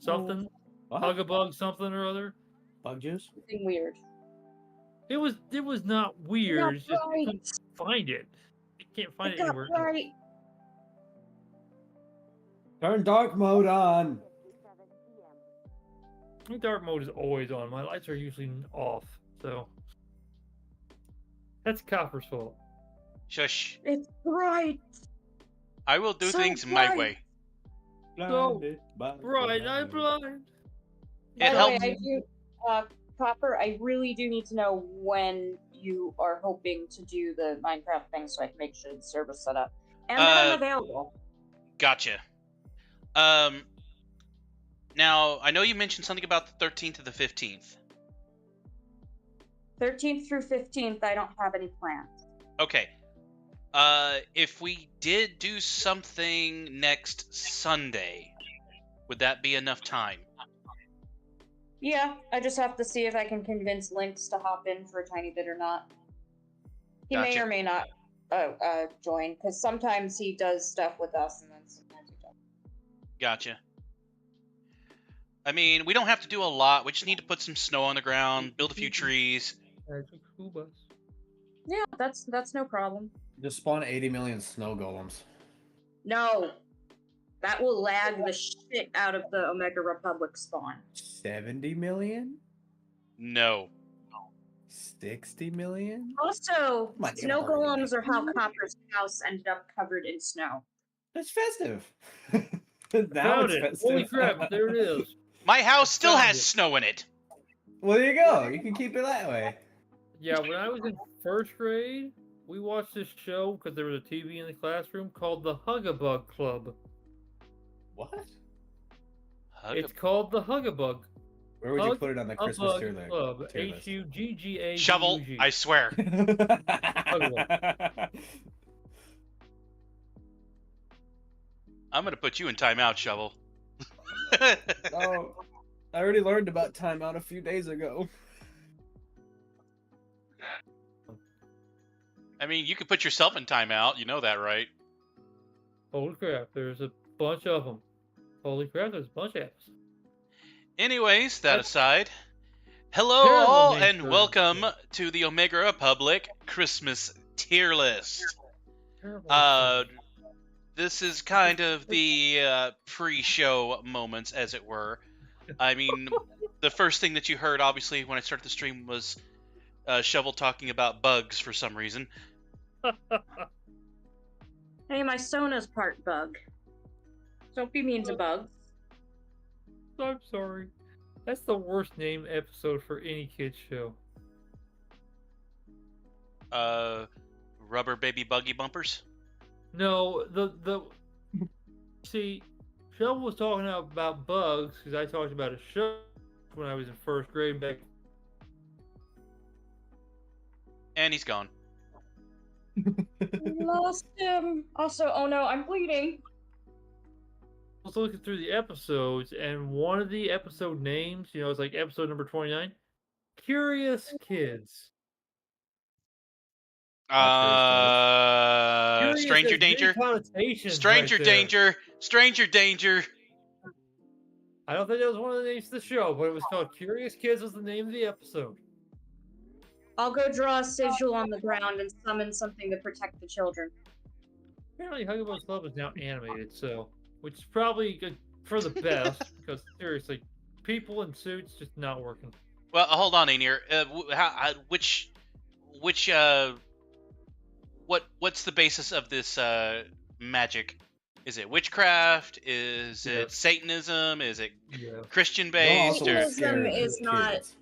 something, What? Hugabug something or other. Bug juice? Something weird. It was not weird. It's just I right. couldn't find it. You can't find It it got anywhere. right. Turn dark mode on. Dark mode is always on. My lights are usually off, so that's Copper's fault. Shush. It's bright. I will do So things my bright. way. Blinded by the Right, I'm light. blind. By It the helps. way, I do, Copper, I really do need to know when you are hoping to do the Minecraft thing so I can make sure the server's set up. And that I'm available. Gotcha. Now, I know you mentioned something about the 13th to the 15th. 13th through 15th, I don't have any plans. Okay. If we did do something next Sunday, would that be enough time? Yeah, I just have to see if I can convince Lynx to hop in for a tiny bit or not. He may Gotcha. or may not join, because sometimes he does stuff with us and then sometimes he doesn't. Gotcha. I mean, we don't have to do a lot. We just need to put some snow on the ground, build a few trees. Magic school bus. Yeah, that's no problem. Just spawn 80 million snow golems. No. That will lag the shit out of the Omega Republic spawn. 70 million? No. 60 million? Also, Might be snow harder than golems are how Copper's house ended up covered in snow. That's festive. now Found it's it. festive. Holy crap, there it is. My house still Found has it. snow in it. Well, there you go. You can keep it that way. Yeah, when I was in first grade, we watched this show because there was a TV in the classroom called the Hugabug Club. What? It's called the Hugabug Where would you put it on the Christmas tier list? Club. H-U-G-G-A. Shovel, I swear. I'm gonna put you in timeout, Shovel. Oh, I already learned about timeout a few days ago. I mean, you could put yourself in timeout. You know that, right? Holy crap, there's a bunch of them. Holy crap, there's a bunch of apps. Anyways, that That's- aside, hello Terrible all name and for- welcome to the Omega Republic Christmas tier list. Terrible. This is kind of the pre-show moments, as it were. I mean, the first thing that you heard, obviously, when I started the stream was Shovel talking about bugs for some reason. Hey, my Sona's part bug. Don't be mean to bugs. I'm sorry. That's the worst named episode for any kid's show. Rubber baby buggy bumpers. No, the see, Shovel was talking about bugs because I talked about a show when I was in first grade back. And he's gone. Lost him. Also, oh no, I'm bleeding. I was looking through the episodes, and one of the episode names, it's like episode number 29, Curious Kids. Curious Stranger has many danger. connotations Stranger right there. danger. Stranger danger. I don't think that was one of the names of the show, but it was called Curious Kids was the name of the episode. I'll go draw a sigil on the ground and summon something to protect the children. Apparently, Hugabug's Club is now animated, so which is probably good for the best because seriously, people in suits just not working. Well, hold on, Aenir. What's the basis of this magic? Is it witchcraft? Is it Satanism? Is it Yeah. Christian They're based? also Or... Satanism scared is of not- kids.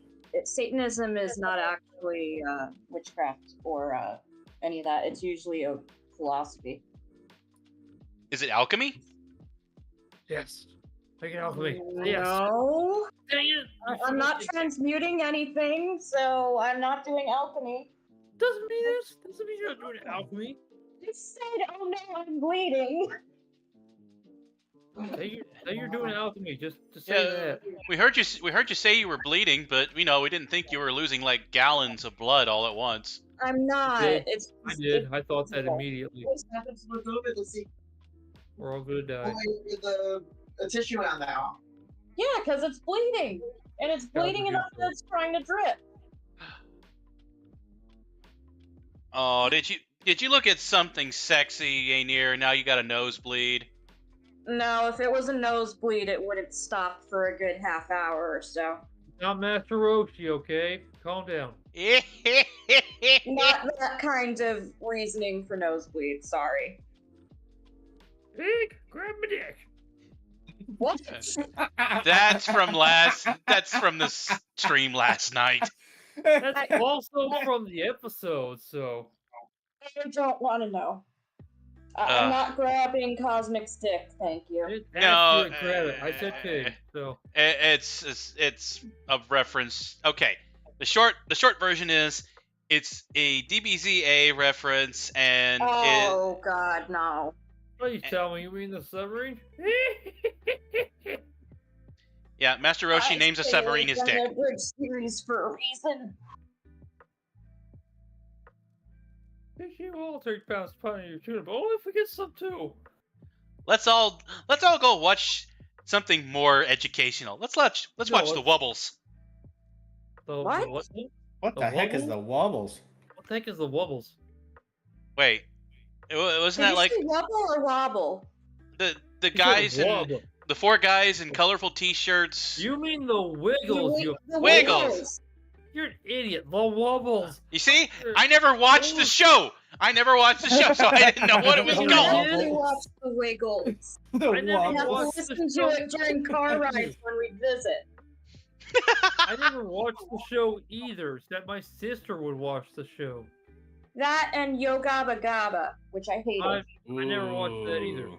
Satanism is not actually witchcraft or any of that. It's usually a philosophy. Is it alchemy? Yes. Take it off me. Yes. No, Dang it. I'm not transmuting anything, so I'm not doing alchemy. Doesn't mean this. Doesn't mean you're not doing alchemy. I said, oh no, I'm bleeding. Say you're doing alchemy. Just say Yeah. that. We heard you say you were bleeding, but we didn't think you were losing like gallons of blood all at once. I'm not. did. It's I did. I thought that immediately. What happens with COVID? Let's see. We're all gonna die. With the tissue on that. Yeah, because it's bleeding. And it's bleeding enough that it's trying to drip. Oh, did you look at something sexy, Aenir? Now you got a nosebleed. No, if it was a nosebleed, it wouldn't stop for a good half hour or so. Not Master Roshi, okay? Calm down. Not that kind of reasoning for nosebleed, sorry. Pig, grab my dick. What? That's from the stream last night. That's also from the episode, so. I don't want to know. I'm not grabbing Cosmic Stick, thank you. No, grab it. I said pig, so. It's a reference. Okay, the short version is it's a DBZA reference, and Oh God, no. What are you telling me? You mean the submarine? yeah, Master Roshi names a submarine his dick. The Bridge series for a reason. You all 30 pounds put your tuna, but only if we get some too. Let's all go watch something more educational. Let's watch the Wubbles. What? What the heck is the Wobbles? What the heck is the Wubbles? Wait, wasn't that like wobble or wobble? the guys in the 4 guys in colorful T-shirts? You mean the Wiggles? The Wiggles. You're an idiot. The Wubbles. You see, I never watched the show. So I didn't know what it was I called. never watched the Wiggles. I never I have to watched listen the to show. it during car rides when we visit. I never watched the show either. Except my sister would watch the show. That and Yo Gabba Gabba, which I hated. I never watched that either.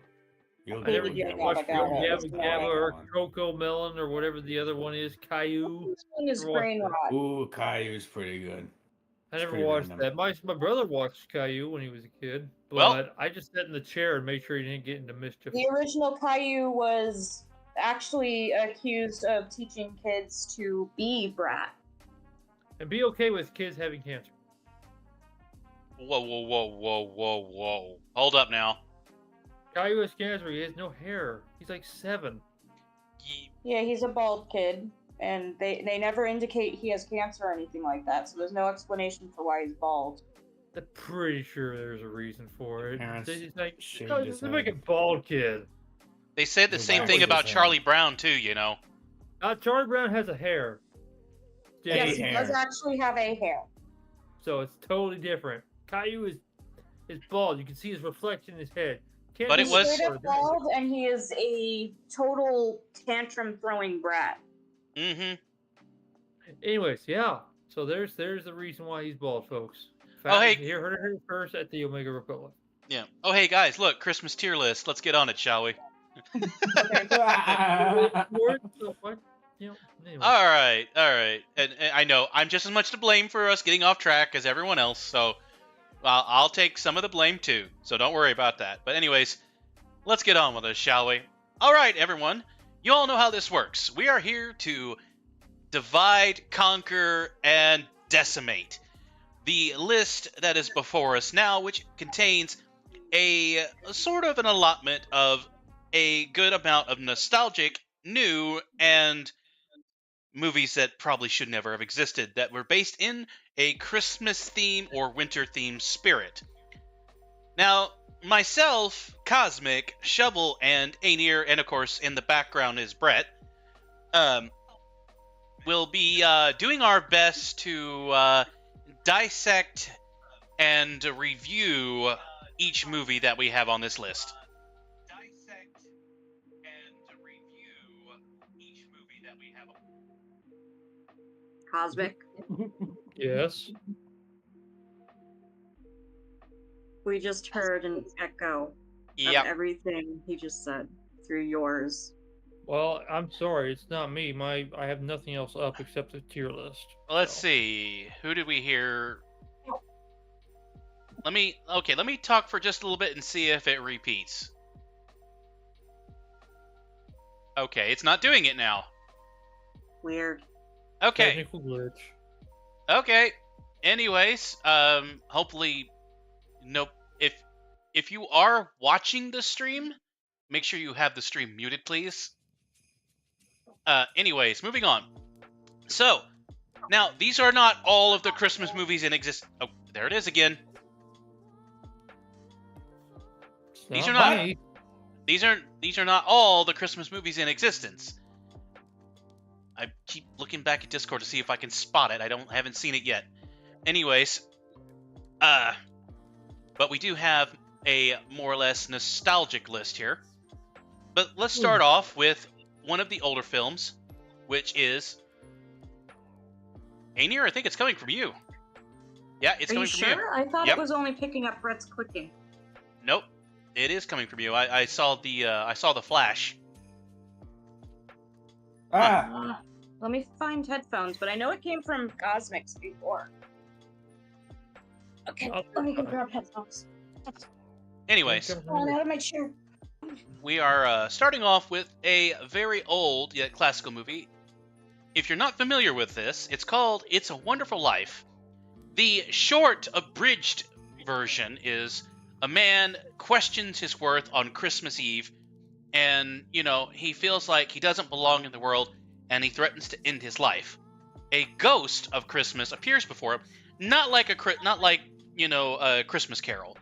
I never Yo watched Gabba Yo Gabba. Gabba Gabba or Coco Melon or whatever the other one is. Caillou. This one is Never watched brain that. rot. Ooh, Caillou's pretty good. I never pretty watched random. that. My brother watched Caillou when he was a kid, but Well- I just sat in the chair and made sure he didn't get into mischief. The original Caillou was actually accused of teaching kids to be brat. And be okay with kids having cancer. Whoa. Hold up now. Caillou has cancer. He has no hair. He's like 7. Yeah, he's a bald kid, and they never indicate he has cancer or anything like that, so there's no explanation for why he's bald. I'm pretty sure there's a reason for it. Parents It's like, shaved oh, his just make a head. bald kid. They said the Go same back thing to about his Charlie hand. Brown too, you know. Charlie Brown has a hair. Yeah, Yes, he does hair. actually have a hair. So it's totally different. Caillou is bald. You can see his reflection in his head. Can't But do it was- He's straight up bald, and he is a total tantrum-throwing brat. Mm-hmm. Anyways, yeah. So there's the reason why he's bald, folks. Oh, hey. You heard it first at the Omega Republic. Yeah. Oh, hey guys, look, Christmas tier list. Let's get on it, shall we? What? You know, anyway. All right. And I know I'm just as much to blame for us getting off track as everyone else, so I'll take some of the blame too. So don't worry about that. But anyways, let's get on with this, shall we? All right, everyone. You all know how this works. We are here to divide, conquer, and decimate. The list that is before us now, which contains a sort of an allotment of a good amount of nostalgic, new, and movies that probably should never have existed that were based in a Christmas theme or winter theme spirit. Now, myself, Cosmic, Shovel, and Aenir, and of course in the background is Brett, will be doing our best to dissect and review each movie that we have on this list. Cosmic. Yes. We just heard an echo of Yep. everything he just said through yours. Well, I'm sorry, it's not me. I have nothing else up except the tier list. Let's so. see. Who did we hear? Let me talk for just a little bit and see if it repeats. Okay, it's not doing it now. Weird. Okay. Technical glitch. Okay. Anyways, hopefully, nope. If you are watching the stream, make sure you have the stream muted, please. Anyways, moving on. So, now, these are not all of the Christmas movies in existence. Oh, there it is again. These are not. me. These are not all the Christmas movies in existence. I keep looking back at Discord to see if I can spot it. I haven't seen it yet. Anyways, but we do have a more or less nostalgic list here. But let's start off with one of the older films, which is Aenir. I think it's coming from you. Yeah, it's coming from you. Sure? I thought Yep. it was only picking up Brett's clicking. Nope, it is coming from you. I saw the flash. Ah, Let me find headphones, but I know it came from Cosmics before. Okay, let me go grab headphones. Anyways, Falling out of my chair. we are starting off with a very old yet classical movie. If you're not familiar with this, it's called It's a Wonderful Life. The short, abridged version is a man questions his worth on Christmas Eve, and, he feels like he doesn't belong in the world, and he threatens to end his life. A ghost of Christmas appears before him, not like a Christmas Carol,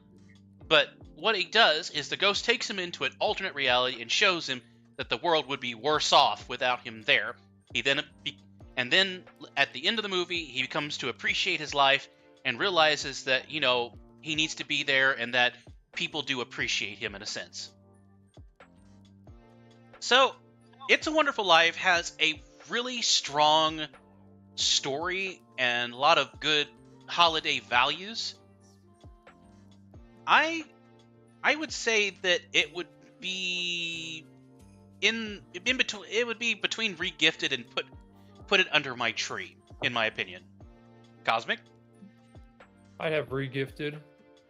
but what he does is the ghost takes him into an alternate reality and shows him that the world would be worse off without him there. And then at the end of the movie, he comes to appreciate his life and realizes that, he needs to be there and that people do appreciate him in a sense. So, It's a Wonderful Life has a really strong story and a lot of good holiday values. I would say that it would be in between. It would be between Regifted and put it under my tree, in my opinion. Cosmic. I'd have Regifted.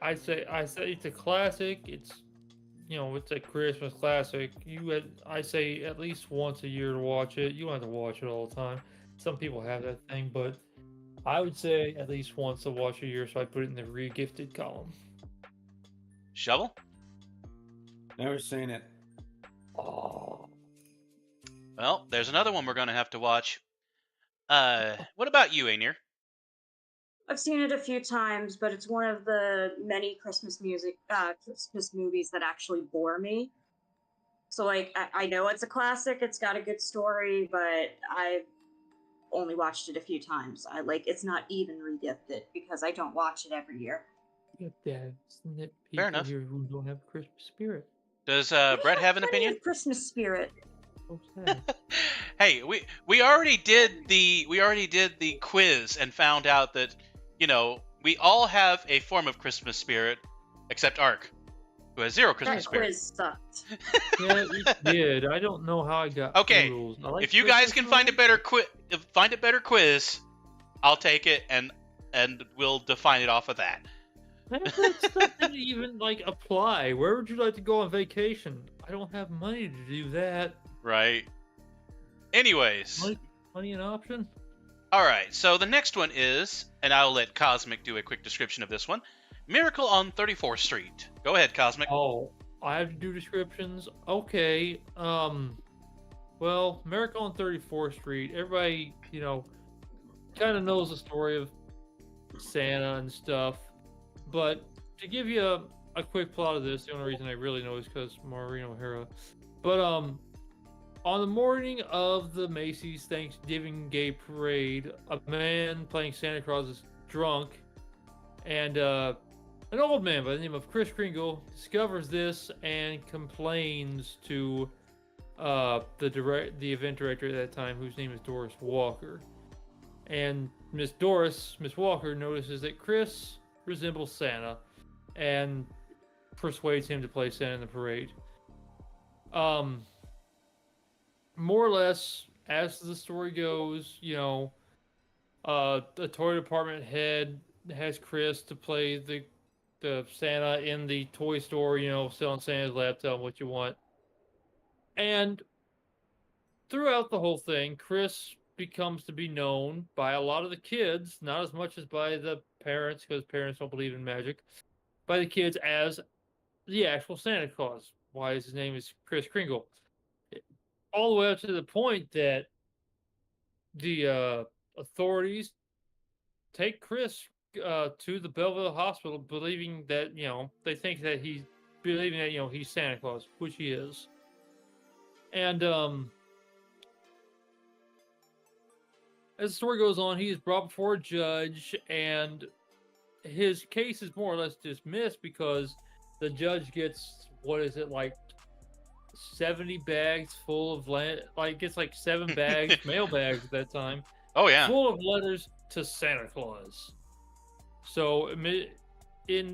I say it's a classic. It's it's a Christmas classic. I say at least once a year to watch it. You don't have to watch it all the time. Some people have that thing, but I would say at least once to watch a year. So I put it in the Regifted column. Shovel. never seen it. Oh, Well, there's another one we're going to have to watch. What about you, Aenir? I've seen it a few times, but it's one of the many Christmas movies that actually bore me. So, I know it's a classic, it's got a good story, but I've only watched it a few times. It's not even Regifted because I don't watch it every year. you have to have snip Fair people enough. here who don't have Christmas spirit. Does Brett have an Plenty opinion? of Christmas spirit. So sad. Hey, we already did the quiz and found out that we all have a form of Christmas spirit, except Ark, who has zero Christmas That spirit. quiz sucked. Yeah, it did. I don't know how I got Okay, rules. I like If you guys Christmas can find a better quiz, I'll take it and we'll define it off of that. That stuff didn't even apply. Where would you like to go on vacation? I don't have money to do that. Right. Anyways, Money an option? all right. So the next one is, and I'll let Cosmic do a quick description of this one. Miracle on 34th Street. Go ahead, Cosmic. Oh, I have to do descriptions. Okay. Well, Miracle on 34th Street. Everybody, kind of knows the story of Santa and stuff. But to give you a quick plot of this, the only reason I really know is because Maureen O'Hara. But on the morning of the Macy's Thanksgiving Day Parade, a man playing Santa Claus is drunk, and an old man by the name of Chris Kringle discovers this and complains to the event director at that time, whose name is Doris Walker. And Miss Walker notices that Chris resembles Santa and persuades him to play Santa in the parade. More or less, as the story goes, the toy department head has Chris to play the Santa in the toy store, selling Santa's laptop, what you want. And throughout the whole thing, Chris becomes to be known by a lot of the kids, not as much as by the parents, because parents don't believe in magic, by the kids as the actual Santa Claus. Why his name is Chris Kringle. all the way up to the point that the authorities take Chris to the Belleville Hospital, believing that they think that he's Santa Claus, which he is, and as the story goes on, he is brought before a judge, and his case is more or less dismissed because the judge gets, what is it, like 70 bags full of gets like 7 bags, mail bags at that time, Oh yeah. full of letters to Santa Claus. So in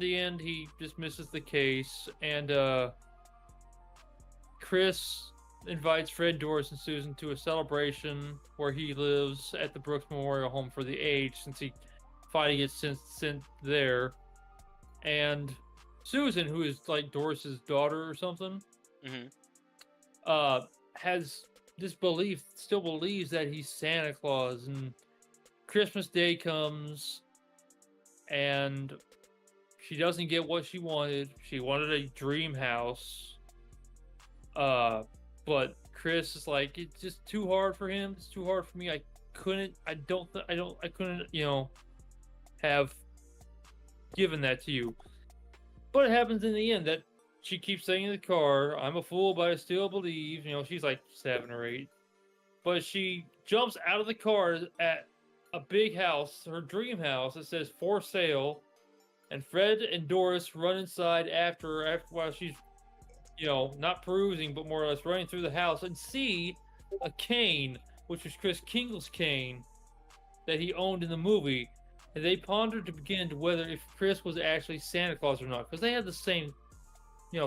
the end, he dismisses the case, and Chris invites Fred, Doris, and Susan to a celebration where he lives at the Brooks Memorial Home for the Aged, since he finally gets sent there. And Susan, who is like Doris's daughter or something, has this belief, still believes that he's Santa Claus. And Christmas Day comes, and she doesn't get what she wanted. She wanted a dream house. But Chris is like, it's just too hard for him. It's too hard for me. I couldn't have given that to you. But it happens in the end that she keeps saying in the car, I'm a fool, but I still believe. She's like 7 or 8. But she jumps out of the car at a big house, her dream house, that says for sale. And Fred and Doris run inside after her while she's, not perusing, but more or less running through the house, and see a cane, which was Chris Kingle's cane that he owned in the movie. And they pondered to begin to whether if Chris was actually Santa Claus or not, because they had the same,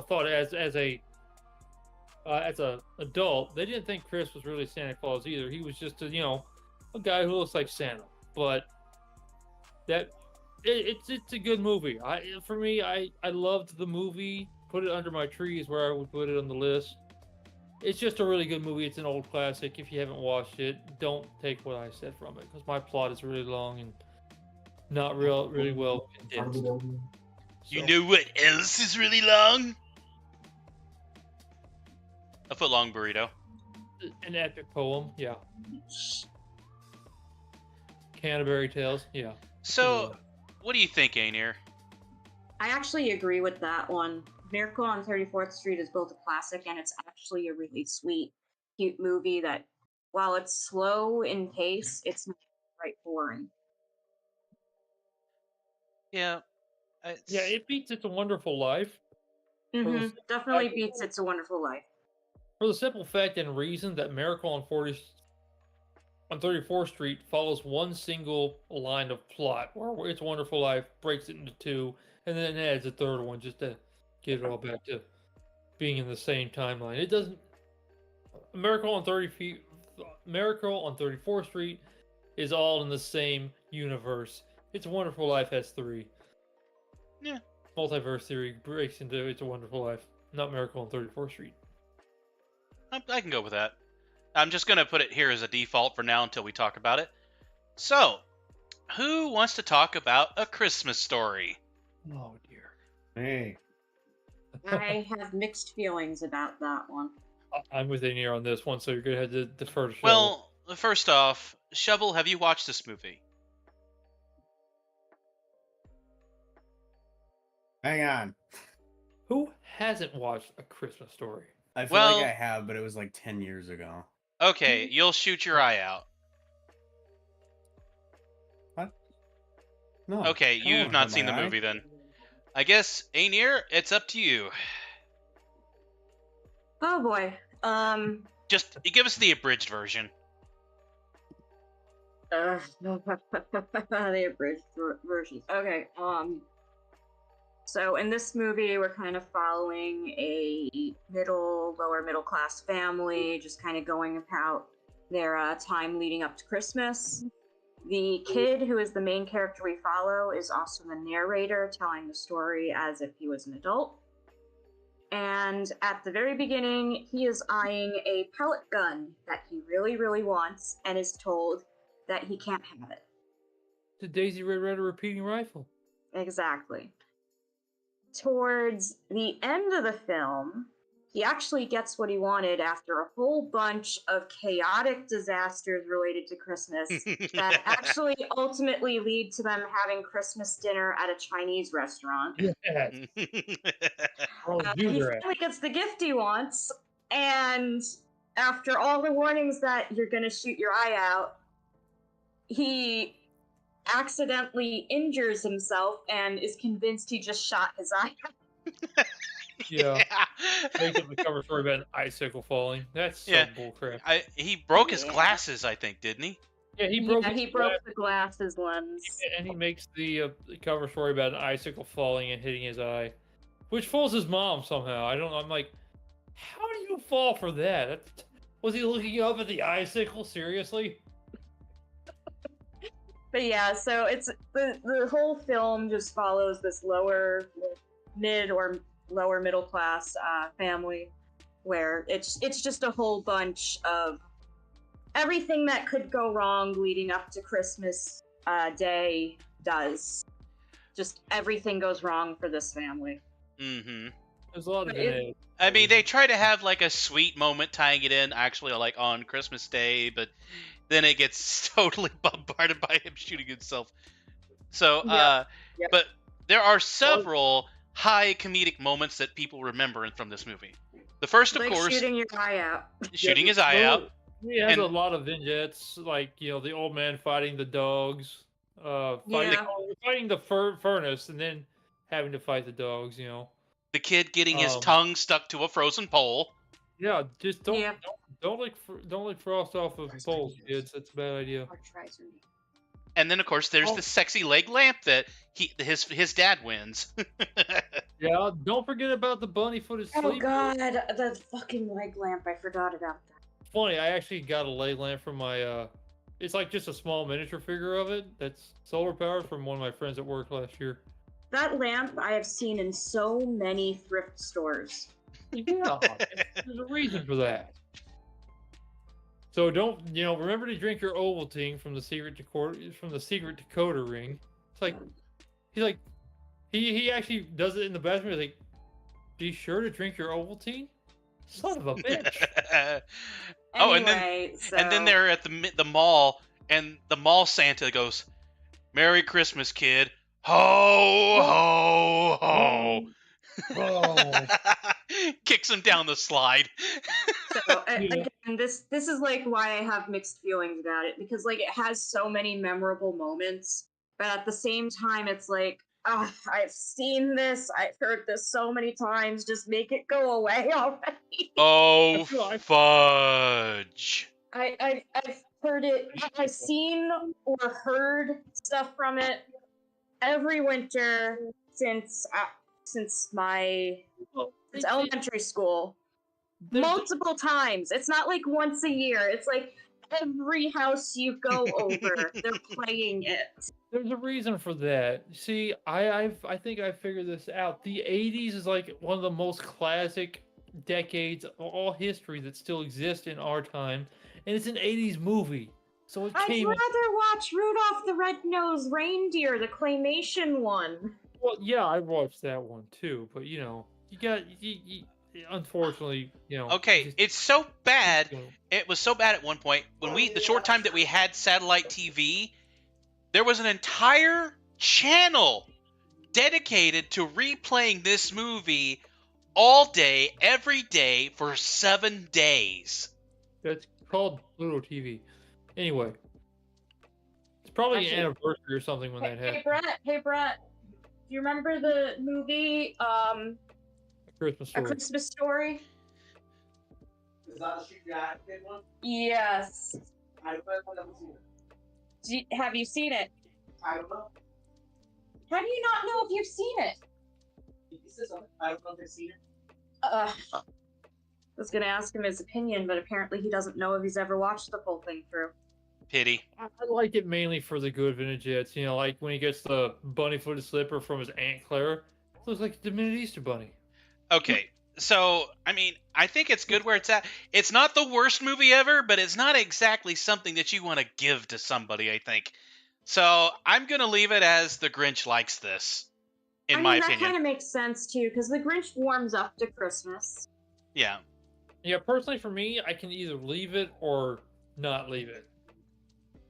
thought as a adult. They didn't think Chris was really Santa Claus either. He was just a guy who looks like Santa. But it's a good movie. I loved the movie. Put it under my tree is where I would put it on the list. It's just a really good movie. It's an old classic. If you haven't watched it, don't take what I said from it, because my plot is really long and not really well condensed. You know what else is really long? A foot-long burrito. An epic poem, yeah. Canterbury Tales, yeah. So, what do you think, Aenir? I actually agree with that one. Miracle on 34th Street is both a classic, and it's actually a really sweet, cute movie that, while it's slow in pace, it's not quite boring. Yeah. Yeah, it beats It's a Wonderful Life. Definitely beats It's a Wonderful Life. For the simple fact and reason that Miracle on 34th Street follows one single line of plot, where It's a Wonderful Life breaks it into 2, and then it adds a third one just to get it all back to being in the same timeline. It doesn't. Miracle on 34th Street is all in the same universe. It's a Wonderful Life has 3. Yeah. Multiverse theory breaks into It's a Wonderful Life, not Miracle on 34th Street. I can go with that. I'm just going to put it here as a default for now until we talk about it. So, who wants to talk about A Christmas Story? Oh, dear. Hey. I have mixed feelings about that one. I'm with Aenir on this one, so you're going to have to defer to Shovel. Well, first off, Shovel, have you watched this movie? Hang on. Who hasn't watched A Christmas Story? I feel like I have, but it was like 10 years ago. Okay, you'll shoot your eye out. What? No. Okay, I don't you've not have seen the my eye. movie then. I guess, Aenir, it's up to you. Oh boy. Just give us the abridged version. The abridged versions. Okay. So in this movie, we're kind of following a lower middle class family, just kind of going about their time leading up to Christmas. The kid, who is the main character we follow, is also the narrator, telling the story as if he was an adult. And at the very beginning, he is eyeing a pellet gun that he really, really wants, and is told that he can't have it. The Daisy Red Ryder repeating rifle. Exactly. Towards the end of the film, he actually gets what he wanted after a whole bunch of chaotic disasters related to Christmas that actually ultimately lead to them having Christmas dinner at a Chinese restaurant. Yeah. Oh, He Junior. finally gets the gift he wants, and after all the warnings that you're gonna shoot your eye out, he accidentally injures himself and is convinced he just shot his eye out. Yeah. Make up the cover story about an icicle falling. That's so Yeah. bullcrap. He broke his Yeah. glasses, I think, didn't he? Yeah, he broke. Yeah, his he broke glass, the glasses lens. and he makes the cover story about an icicle falling and hitting his eye, which fools his mom somehow. I don't know. I'm like, how do you fall for that? Was he looking up at the icicle? Seriously? But yeah, so it's the whole film just follows this mid or lower middle class family, where it's just a whole bunch of everything that could go wrong leading up to Christmas Day does. Just everything goes wrong for this family. Mm-hmm. There's a lot of But it- it. I mean, they try to have like a sweet moment tying it in, actually, like on Christmas Day, but then it gets totally bombarded by him shooting himself. So, Yep. but there are several high comedic moments that people remember from this movie. The first, of like course, shooting your eye out. shooting his eye out. He has And- a lot of vignettes, like the old man fighting the dogs, Yeah. fighting the furnace, and then having to fight the dogs. The kid getting his Um, tongue stuck to a frozen pole. Yeah, just don't Yeah. don't lick frost off of poles, kids. That's a bad idea. And then, of course, there's Oh. the sexy leg lamp that his dad wins. Yeah, don't forget about the bunny-footed Oh sleeper. god, the fucking leg lamp! I forgot about that. Funny, I actually got a leg lamp from my. It's like just a small miniature figure of it that's solar powered from one of my friends at work last year. That lamp I have seen in so many thrift stores. Yeah, there's a reason for that. So don't remember to drink your Ovaltine from the secret decoder ring. It's like he actually does it in the bathroom. He's like, be sure to drink your Ovaltine. Son of a bitch. Oh, Anyway, and then they're at the mall, and the mall Santa goes, "Merry Christmas, kid! Ho ho ho!" Oh. Kicks him down the slide. So Yeah. again, this is like why I have mixed feelings about it, because like it has so many memorable moments, but at the same time it's like, I've seen this, I've heard this so many times, just make it go away already. Oh, I feel like- fudge! I've heard it, I've seen or heard stuff from it every winter since Well, it's elementary school. there's- Multiple times. It's not like once a year. It's like every house you go over, they're playing it. There's a reason for that. See, I think I figured this out. The 80s is like one of the most classic decades of all history that still exists in our time, and it's an 80s movie. So it I'd came. rather watch Rudolph the Red-Nosed Reindeer, the claymation one. Well, yeah, I watched that one too, but you got unfortunately, Okay, just- it's so bad. you know, It was so bad at one point when the short time that we had satellite TV, there was an entire channel dedicated to replaying this movie all day, every day for 7 days. That's called Pluto TV. Anyway, it's probably Actually- an anniversary or something when that happened. Hey Brett, do you remember the movie Christmas A story. Christmas Story? Is that the Shoot Your Eye Out one? Yes. I don't know if I've ever seen it. Have you seen it? I don't know. How do you not know if you've seen it? He says something. I don't know if I've seen it. I was gonna ask him his opinion, but apparently he doesn't know if he's ever watched the full thing through. Pity. I like it mainly for the good vignettes. Like when he gets the bunny-footed slipper from his Aunt Clara. It looks like a diminutive Easter bunny. Okay, so, I mean, I think it's good where it's at. It's not the worst movie ever, but it's not exactly something that you want to give to somebody, I think. So, I'm going to leave it as The Grinch likes this, in my that opinion. kind of makes sense too, because the Grinch warms up to Christmas. Yeah. Yeah, personally for me, I can either leave it or not leave it.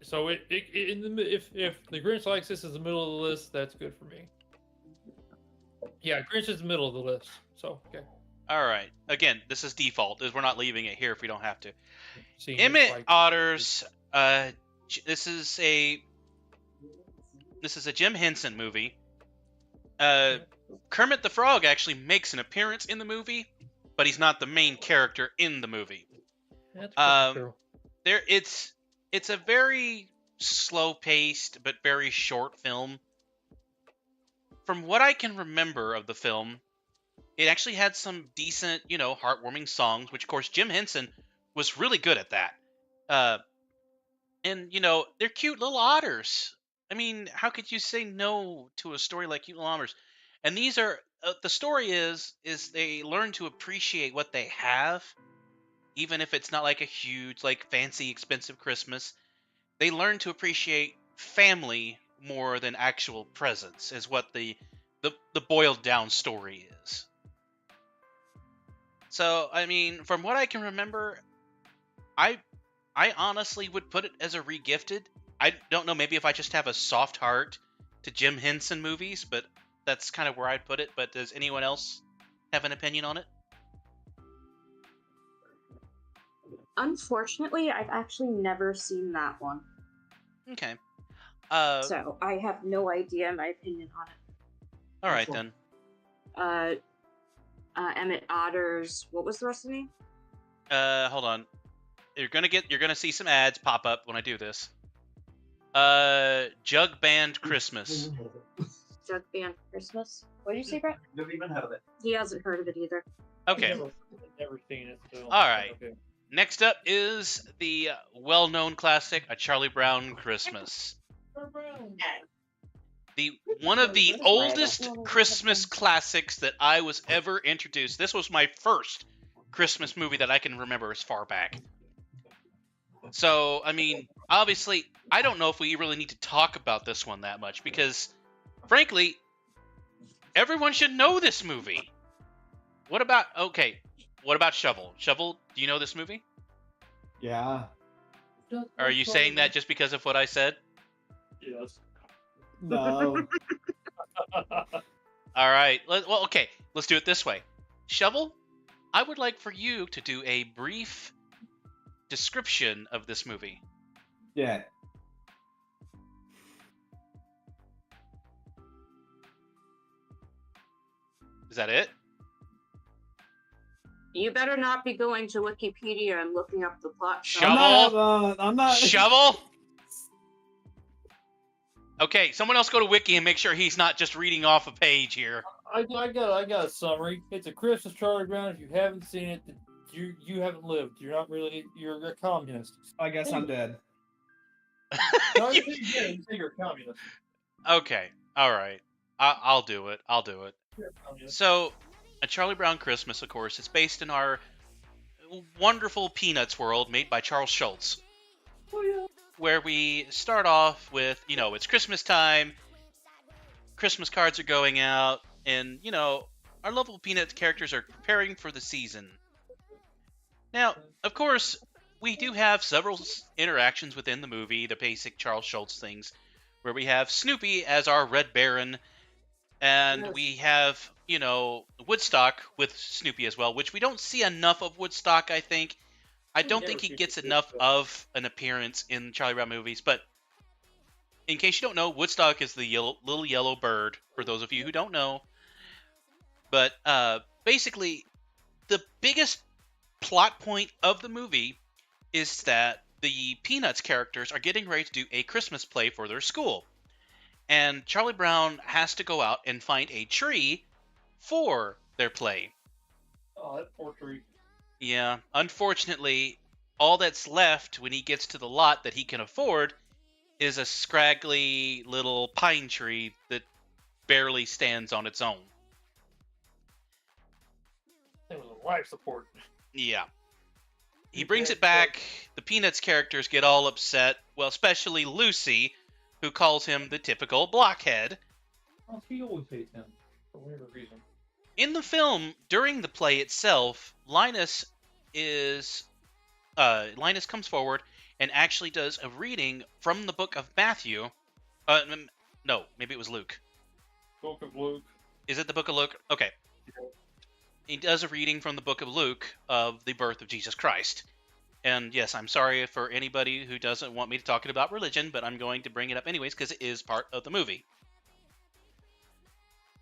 So if the Grinch likes this as the middle of the list, that's good for me. Yeah, Grinch is the middle of the list. So okay. All right. Again, this is default. We're not leaving it here if we don't have to. Seeing Emmett like- Otter's. This is a Jim Henson movie. Kermit the Frog actually makes an appearance in the movie, but he's not the main character in the movie. That's probably true. It's a very slow-paced but very short film. From what I can remember of the film, it actually had some decent, heartwarming songs, which of course Jim Henson was really good at that. And they're cute little otters. I mean, how could you say no to a story like Cute Little Otters? And these are the story is they learn to appreciate what they have, even if it's not like a huge, like fancy, expensive Christmas. They learn to appreciate family more than actual presents, is what the boiled down story is. So, I mean, from what I can remember, I honestly would put it as a regifted. I don't know, maybe if I just have a soft heart to Jim Henson movies, but that's kind of where I'd put it. But does anyone else have an opinion on it? Unfortunately, I've actually never seen that one. Okay. So I have no idea my opinion on it. All right, then. Emmett Otter's. What was the rest of the name? Hold on. You're gonna see some ads pop up when I do this. Jug Band Christmas. Jug Band Christmas. What did you say, Brett? Never even heard of it. He hasn't heard of it either. Okay. Never seen it. So. All right. Okay. Next up is the well-known classic, A Charlie Brown Christmas. One of the oldest Christmas classics that I was ever introduced. This was my first Christmas movie that I can remember as far back. So, I mean, obviously, I don't know if we really need to talk about this one that much because, frankly, everyone should know this movie. What about Shovel? Shovel, do you know this movie? Yeah. Are you saying that just because of what I said? Yes. No. All right. Okay. Let's do it this way. Shovel, I would like for you to do a brief description of this movie. Yeah. Is that it? You better not be going to Wikipedia and looking up the plot. Shovel? I'm not. Shovel? Okay, someone else go to Wiki and make sure he's not just reading off a page here. I got a summary. It's a Christmas Charlie Brown. If you haven't seen it, you haven't lived. You're a communist. I guess I'm dead. No, I think you're a communist. Okay, all right. I'll do it. You're a communist. So, A Charlie Brown Christmas, of course, is based in our wonderful Peanuts world made by Charles Schulz. Oh yeah. Where we start off with, it's Christmas time, Christmas cards are going out, and, our lovable Peanuts characters are preparing for the season. Now, of course, we do have several interactions within the movie, the basic Charles Schulz things, where we have Snoopy as our Red Baron, and we have, Woodstock with Snoopy as well, which we don't see enough of Woodstock, I think. I don't think he gets enough of an appearance in Charlie Brown movies, but in case you don't know, Woodstock is the little yellow bird, for those of you who don't know. But basically, the biggest plot point of the movie is that the Peanuts characters are getting ready to do a Christmas play for their school. And Charlie Brown has to go out and find a tree for their play. Oh, that poor tree. Yeah, unfortunately, all that's left when he gets to the lot that he can afford is a scraggly little pine tree that barely stands on its own. It was a life support. Yeah. He brings it back. The Peanuts characters get all upset. Well, especially Lucy, who calls him the typical blockhead. Oh, she always hates him for whatever reason. In the film, during the play itself, Linus comes forward and actually does a reading from the book of Matthew. No, maybe it was Luke. Book of Luke. Is it the book of Luke? Okay. He does a reading from the book of Luke of the birth of Jesus Christ. And yes, I'm sorry for anybody who doesn't want me to talk about religion, but I'm going to bring it up anyways because it is part of the movie.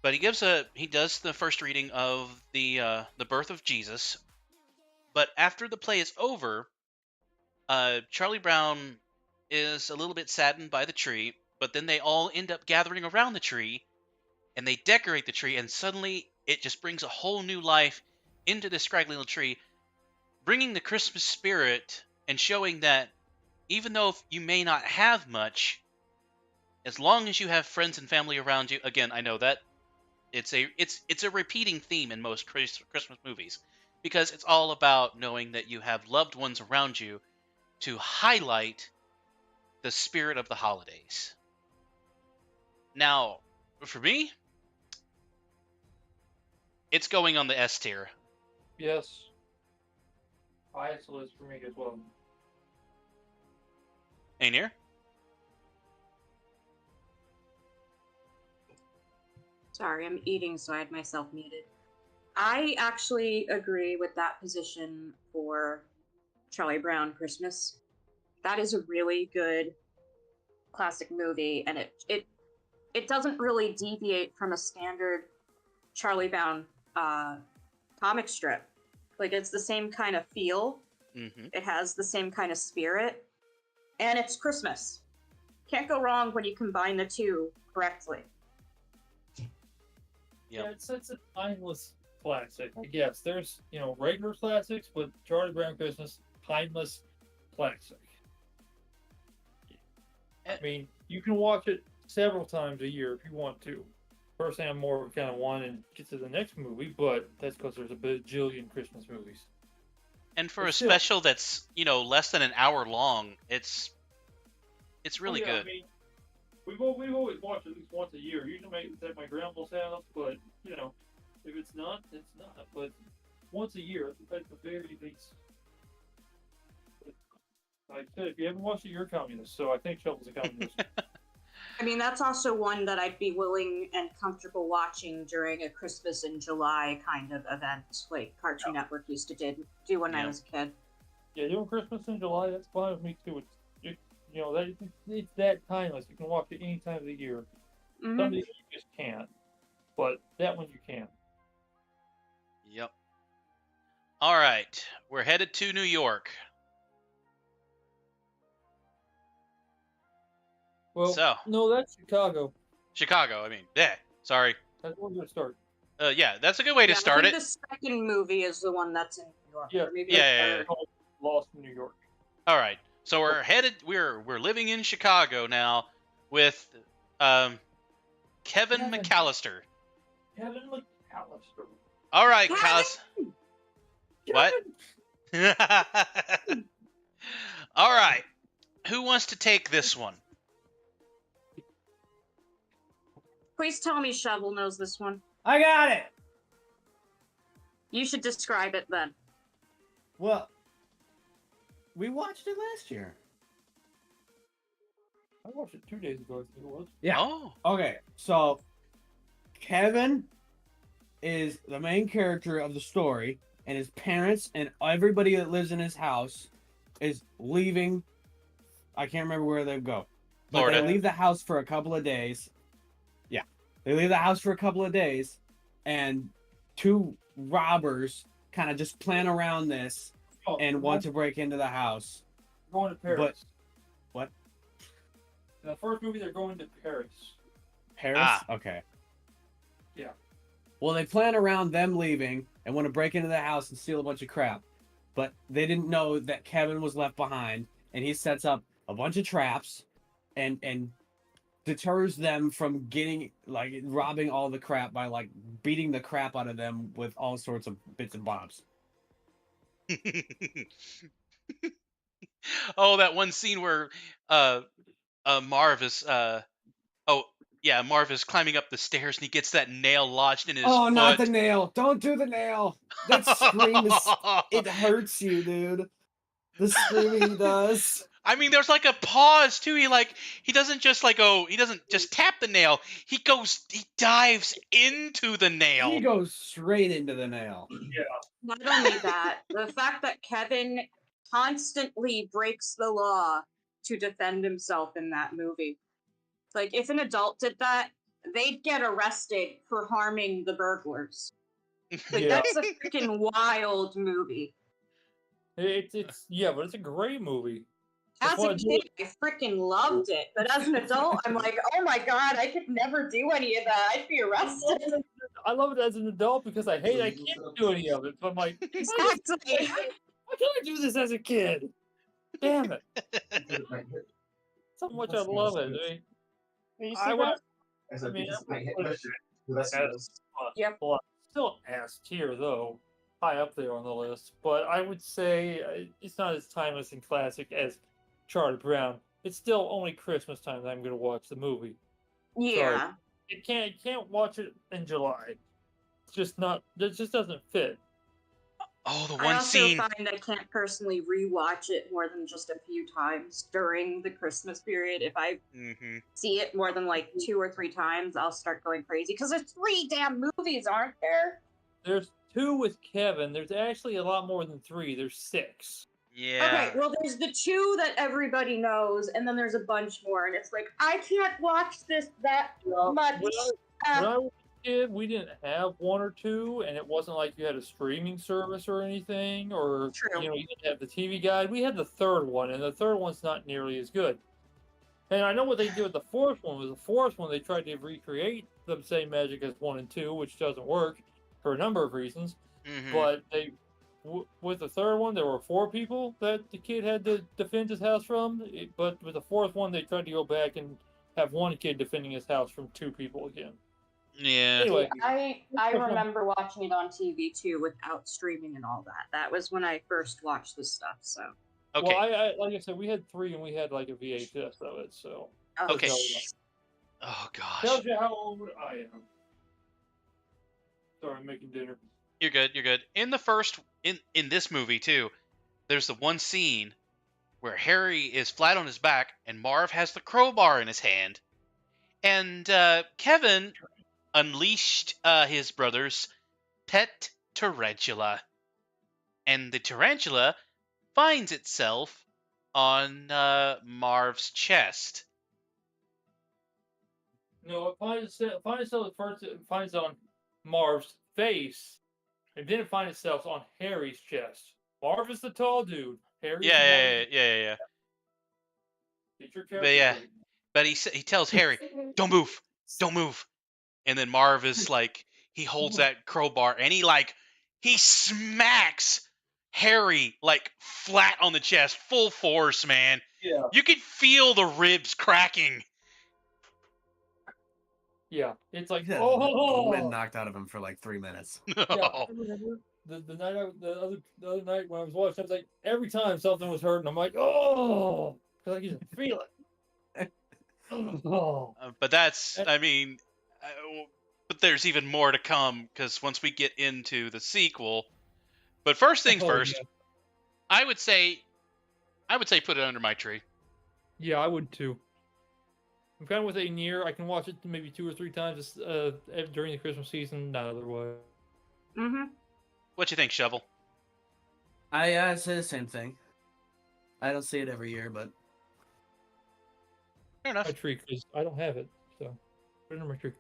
But he does the first reading of the birth of Jesus. But after the play is over, Charlie Brown is a little bit saddened by the tree, but then they all end up gathering around the tree, and they decorate the tree, and suddenly it just brings a whole new life into this scraggly little tree, bringing the Christmas spirit and showing that even though you may not have much, as long as you have friends and family around you, again, I know that it's a repeating theme in most Christmas movies, because it's all about knowing that you have loved ones around you to highlight the spirit of the holidays. Now, for me, it's going on the S tier. Yes. Highest list for me as well. Aenir? Sorry, I'm eating, so I had myself muted. I actually agree with that position for Charlie Brown Christmas. That is a really good classic movie, and it doesn't really deviate from a standard Charlie Brown comic strip. Like, it's the same kind of feel. Mm-hmm. It has the same kind of spirit, and it's Christmas. Can't go wrong when you combine the two correctly. Yep. Yeah, it's a timeless classic. I guess there's regular classics, but Charlie Brown Christmas, timeless classic. I mean, you can watch it several times a year if you want to. Personally, I'm more of a kind of one and get to the next movie, but that's because there's a bajillion Christmas movies. And for But a still- special that's less than an hour long, it's really Oh, yeah, good. I mean, we've always watched at least once a year. Usually it's at my grandma's house, but if it's not, it's not. But once a year at the very least. But like I said, if you haven't watched it, you're a communist. So I think Shovel's a communist. I mean, that's also one that I'd be willing and comfortable watching during a Christmas in July kind of event, like Cartoon Network used to do when I Yeah. was a kid. Yeah, doing Christmas in July, that's fine with me too. It's that timeless. You can watch it any time of the year. Mhm. Some days you just can't, but that one you can. Yep. All right, we're headed to New York. Well, So. no, that's Chicago. Chicago, I mean, sorry. That's where we're gonna start. Yeah, that's a good way to Yeah, start I it. think the second movie is the one that's in New York. Yeah. Or maybe Yeah, the third. Lost in New York. All right, so we're living in Chicago now with Kevin Kevin. McAllister. Kevin McAllister. All right, Kevin! Cos. What? All right, who wants to take this one? Please tell me Shovel knows this one. I got it. You should describe it then. Well, we watched it last year. I watched it 2 days ago. I think it was. Yeah. Oh, Okay, so Kevin is the main character of the story, and his parents and everybody that lives in his house is leaving. I can't remember where they go, but Florida. they leave the house for a couple of days. Yeah, they leave the house for a couple of days, and two robbers kind of just plan around this Oh, and want to break into the house. going to Paris. What? In the first movie, they're going to Paris. Paris? Ah. Okay. Yeah. Well, they plan around them leaving and want to break into the house and steal a bunch of crap. But they didn't know that Kevin was left behind, and he sets up a bunch of traps and deters them from robbing all the crap by beating the crap out of them with all sorts of bits and bobs. oh, that one scene where Marv is yeah, Marv is climbing up the stairs and he gets that nail lodged in his Oh, foot. not the nail! Don't do the nail! That scream is it hurts you, dude. The screaming he does. I mean, there's like a pause too. He doesn't just he doesn't just tap the nail. He dives into the nail. He goes straight into the nail. Not only that, the fact that Kevin constantly breaks the law to defend himself in that movie. Like, if an adult did that, they'd get arrested for harming the burglars. Like, Yeah. that's a freaking wild movie. It's but it's a great movie. As That's a why I kid, I freaking loved it. But as an adult, I'm like, oh my god, I could never do any of that. I'd be arrested. I love it as an adult because I can't do any of it. So I'm like, Exactly. why can't I do this as a kid? Damn it. So much I love it. I mean, Yep. well, still S tier though, high up there on the list. But I would say it's not as timeless and classic as Charlie Brown. It's still only Christmas time that I'm going to watch the movie. Yeah. You can't watch it in July. It's just not. It just doesn't fit. Oh, the I one also scene. find I can't personally rewatch it more than just a few times during the Christmas period. If I Mhm. see it more than like 2 or 3 times, I'll start going crazy because there's 3 damn movies, aren't there? There's 2 with Kevin. There's actually a lot more than 3. There's 6. Yeah. Okay, well, there's the 2 that everybody knows, and then there's a bunch more, and it's like I can't watch this that much. When I was a kid, we didn't have 1 or 2, and it wasn't like you had a streaming service or anything, or True. you didn't have the TV guide. We had the 3rd one, and the 3rd one's not nearly as good. And I know what they did with the 4th one. Was the 4th one they tried to recreate the same magic as 1 and 2, which doesn't work for a number of reasons. Mhm. But with the 3rd one, there were 4 people that the kid had to defend his house from. But with the 4th one, they tried to go back and have 1 kid defending his house from 2 people again. Yeah. Anyway, I remember watching it on TV too without streaming and all that. That was when I first watched this stuff. So Okay. well, I like I said, we had 3 and we had like a VHS of it. So Okay. shit. Oh gosh. tells you how old I am. Sorry, I'm making dinner. You're good. You're good. In the first in this movie too, there's the one scene where Harry is flat on his back and Marv has the crowbar in his hand, and Kevin unleashed his brother's pet tarantula, and the tarantula finds itself on Marv's chest. No, it finds itself first. It finds it on Marv's face, and then it finds itself on Harry's chest. Marv is the tall dude. Harry's the Yeah. Teacher But yeah, but he tells Harry, "Don't move, don't move," and then Marv is like, he holds that crowbar and he smacks Harry like flat on the chest, full force, man. Yeah. You could feel the ribs cracking. Yeah, it's like Yeah, oh, the wind knocked out of him for like 3 minutes. Yeah, I remember the other night when I was watching, I was like, every time something was hurting, I'm like, oh, because I can just feel it. Oh. But that's, I mean, but there's even more to come because once we get into the sequel. But first things first, yeah. I would say put it under my tree. Yeah, I would too. I'm kind of with a near. I can watch it maybe 2 or 3 times during the Christmas season, not otherwise. Mm-hmm. What you think, Shovel? I say the same thing. I don't see it every year, but Fair enough. My tree, because I don't have it, so put it under my tree.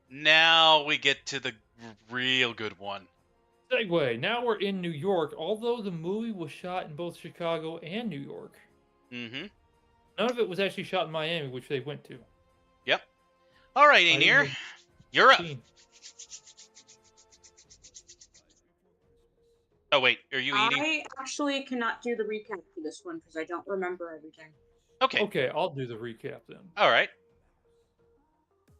Now we get to the real good one. Segue. Now we're in New York, although the movie was shot in both Chicago and New York. Mm-hmm. None of it was actually shot in Miami, which they went to. Yep. All right, I Aenir, even you're up. seen. Oh wait, are you eating? I actually cannot do the recap for this one because I don't remember everything. Okay. Okay, I'll do the recap then. All right.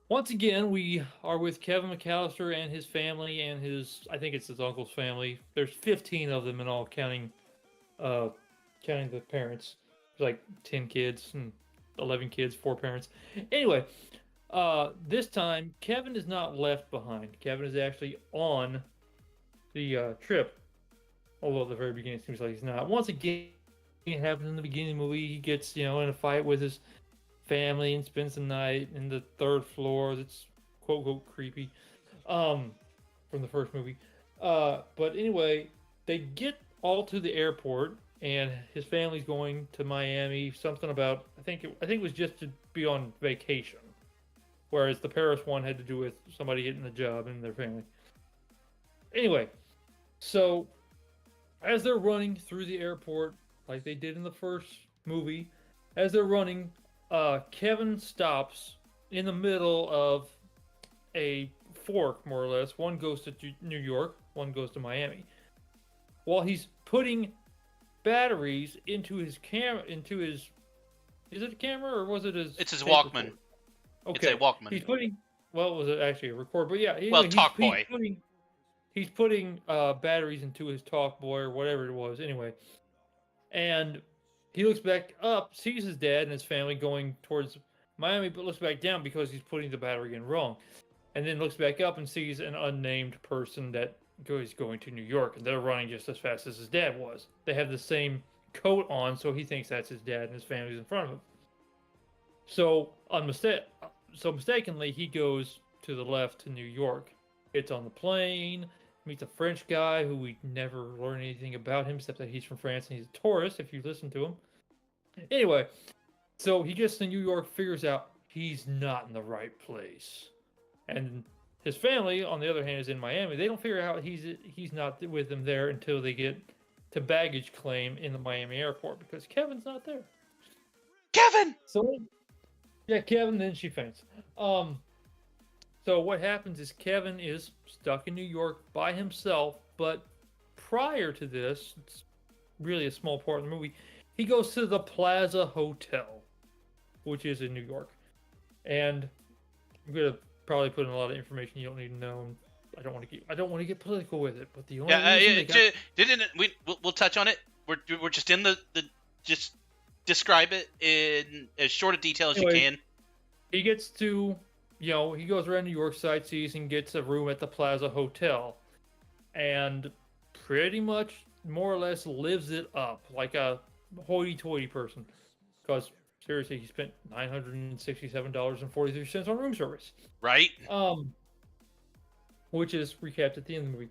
Once again, we are with Kevin McAllister and his family and I think it's his uncle's family. There's 15 of them in all, counting the parents. There's like 10 kids and 11 kids, 4 parents. Anyway, This time, Kevin is not left behind. Kevin is actually on the trip, although at the very beginning it seems like he's not. Once again, it happens in the beginning of the movie. He gets, in a fight with his family and spends the night in the third floor. That's quote unquote creepy. From the first movie. But anyway, they get all to the airport, and his family's going to Miami. Something about I think it was just to be on vacation, whereas the Paris one had to do with somebody getting a job in their family. Anyway, so as they're running through the airport, like they did in the first movie, as they're running, Kevin stops in the middle of a fork, more or less. One goes to New York, one goes to Miami. While he's putting batteries into his is it a camera or was it his? It's his tape Walkman. recorder? Okay, It's a Walkman. he's putting. Well, was it actually a record? But yeah, anyway, Well, Talk Boy. He's putting batteries into his Talk Boy or whatever it was. Anyway, and he looks back up, sees his dad and his family going towards Miami, but looks back down because he's putting the battery in wrong. And then looks back up and sees an unnamed person that is going to New York, and they're running just as fast as his dad was. They have the same coat on, so he thinks that's his dad, and his family's in front of him. So mistakenly, he goes to the left to New York. Gets on the plane, meets a French guy who we never learn anything about him except that he's from France and he's a tourist. If you listen to him, anyway, so he gets to New York, figures out he's not in the right place. And his family, on the other hand, is in Miami. They don't figure out he's not with them there until they get to baggage claim in the Miami airport because Kevin's not there. Kevin! So, yeah, Kevin, then she faints. So what happens is Kevin is stuck in New York by himself, but prior to this, it's really a small part of the movie, he goes to the Plaza Hotel, which is in New York. And I'm going to probably put in a lot of information you don't need to know. And I don't want to get political with it, but the only we'll touch on it. We're just in the just describe it in as short a detail as you can. He gets to, he goes around New York, sightsees, and gets a room at the Plaza Hotel, and pretty much more or less lives it up like a hoity-toity person, because seriously, he spent $967.43 on room service. Right. Which is recapped at the end of the movie.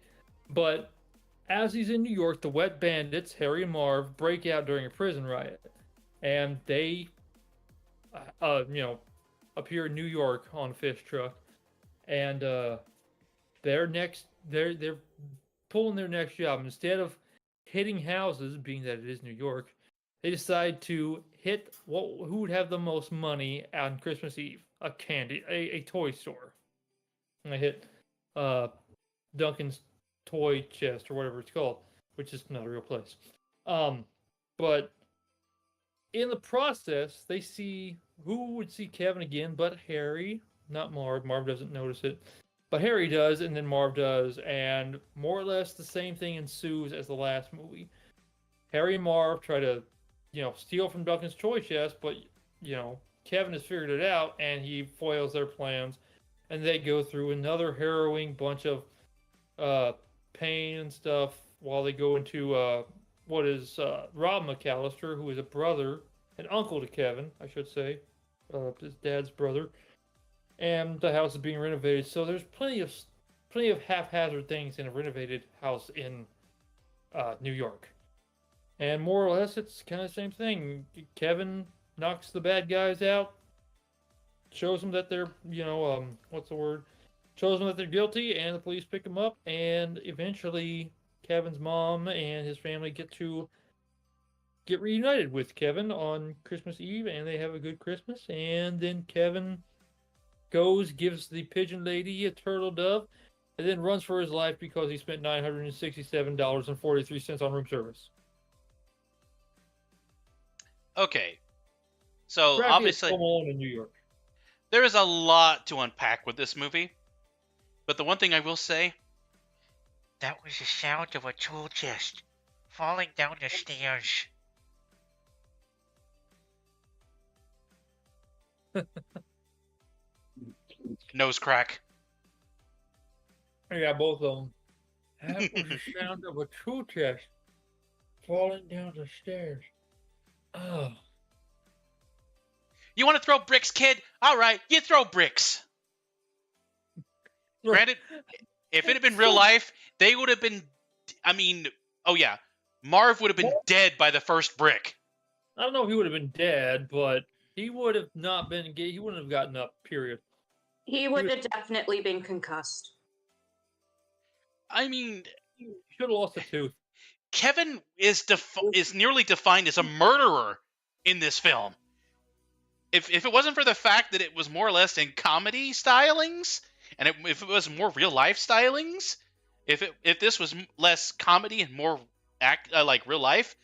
But as he's in New York, the Wet Bandits, Harry and Marv, break out during a prison riot, and they, appear in New York on a fish truck, and they're pulling their next job. Instead of hitting houses, being that it is New York, they decide to hit who would have the most money on Christmas Eve? A toy store. And they hit Duncan's toy chest or whatever it's called, which is not a real place. But in the process, they see who would see Kevin again, but Harry, not Marv. Marv doesn't notice it, but Harry does, and then Marv does, and more or less the same thing ensues as the last movie. Harry and Marv try to, steal from Duncan's toy chest, but Kevin has figured it out, and he foils their plans, and they go through another harrowing bunch of pain and stuff while they go into what is Rob McAllister, who is a brother, an uncle to Kevin, I should say, his dad's brother, and the house is being renovated. So there's plenty of haphazard things in a renovated house in New York, and more or less it's kind of the same thing. Kevin knocks the bad guys out, shows them that they're, shows them that they're guilty, and the police pick them up, and eventually Kevin's mom and his family get reunited with Kevin on Christmas Eve, and they have a good Christmas. And then Kevin gives the pigeon lady a turtle dove, and then runs for his life because he spent $967.43 on room service. Okay, so Crappy obviously Home Alone in New York. there is a lot to unpack with this movie, but the one thing I will say, that was the sound of a tool chest falling down the stairs. Nose crack. Yeah, both of them. That was the sound of a tool chest falling down the stairs. Oh. You want to throw bricks, kid? All right, you throw bricks. Granted, if it had been real life, they would have been. I mean, oh yeah, Marv would have been dead by the first brick. I don't know if he would have been dead, but he would have not been. He wouldn't have gotten up. Period. He would have definitely been concussed. I mean, He should have lost a tooth. Kevin is nearly defined as a murderer in this film. If it wasn't for the fact that it was more or less in comedy stylings, and if it was more real life stylings, if this was less comedy and more like real life,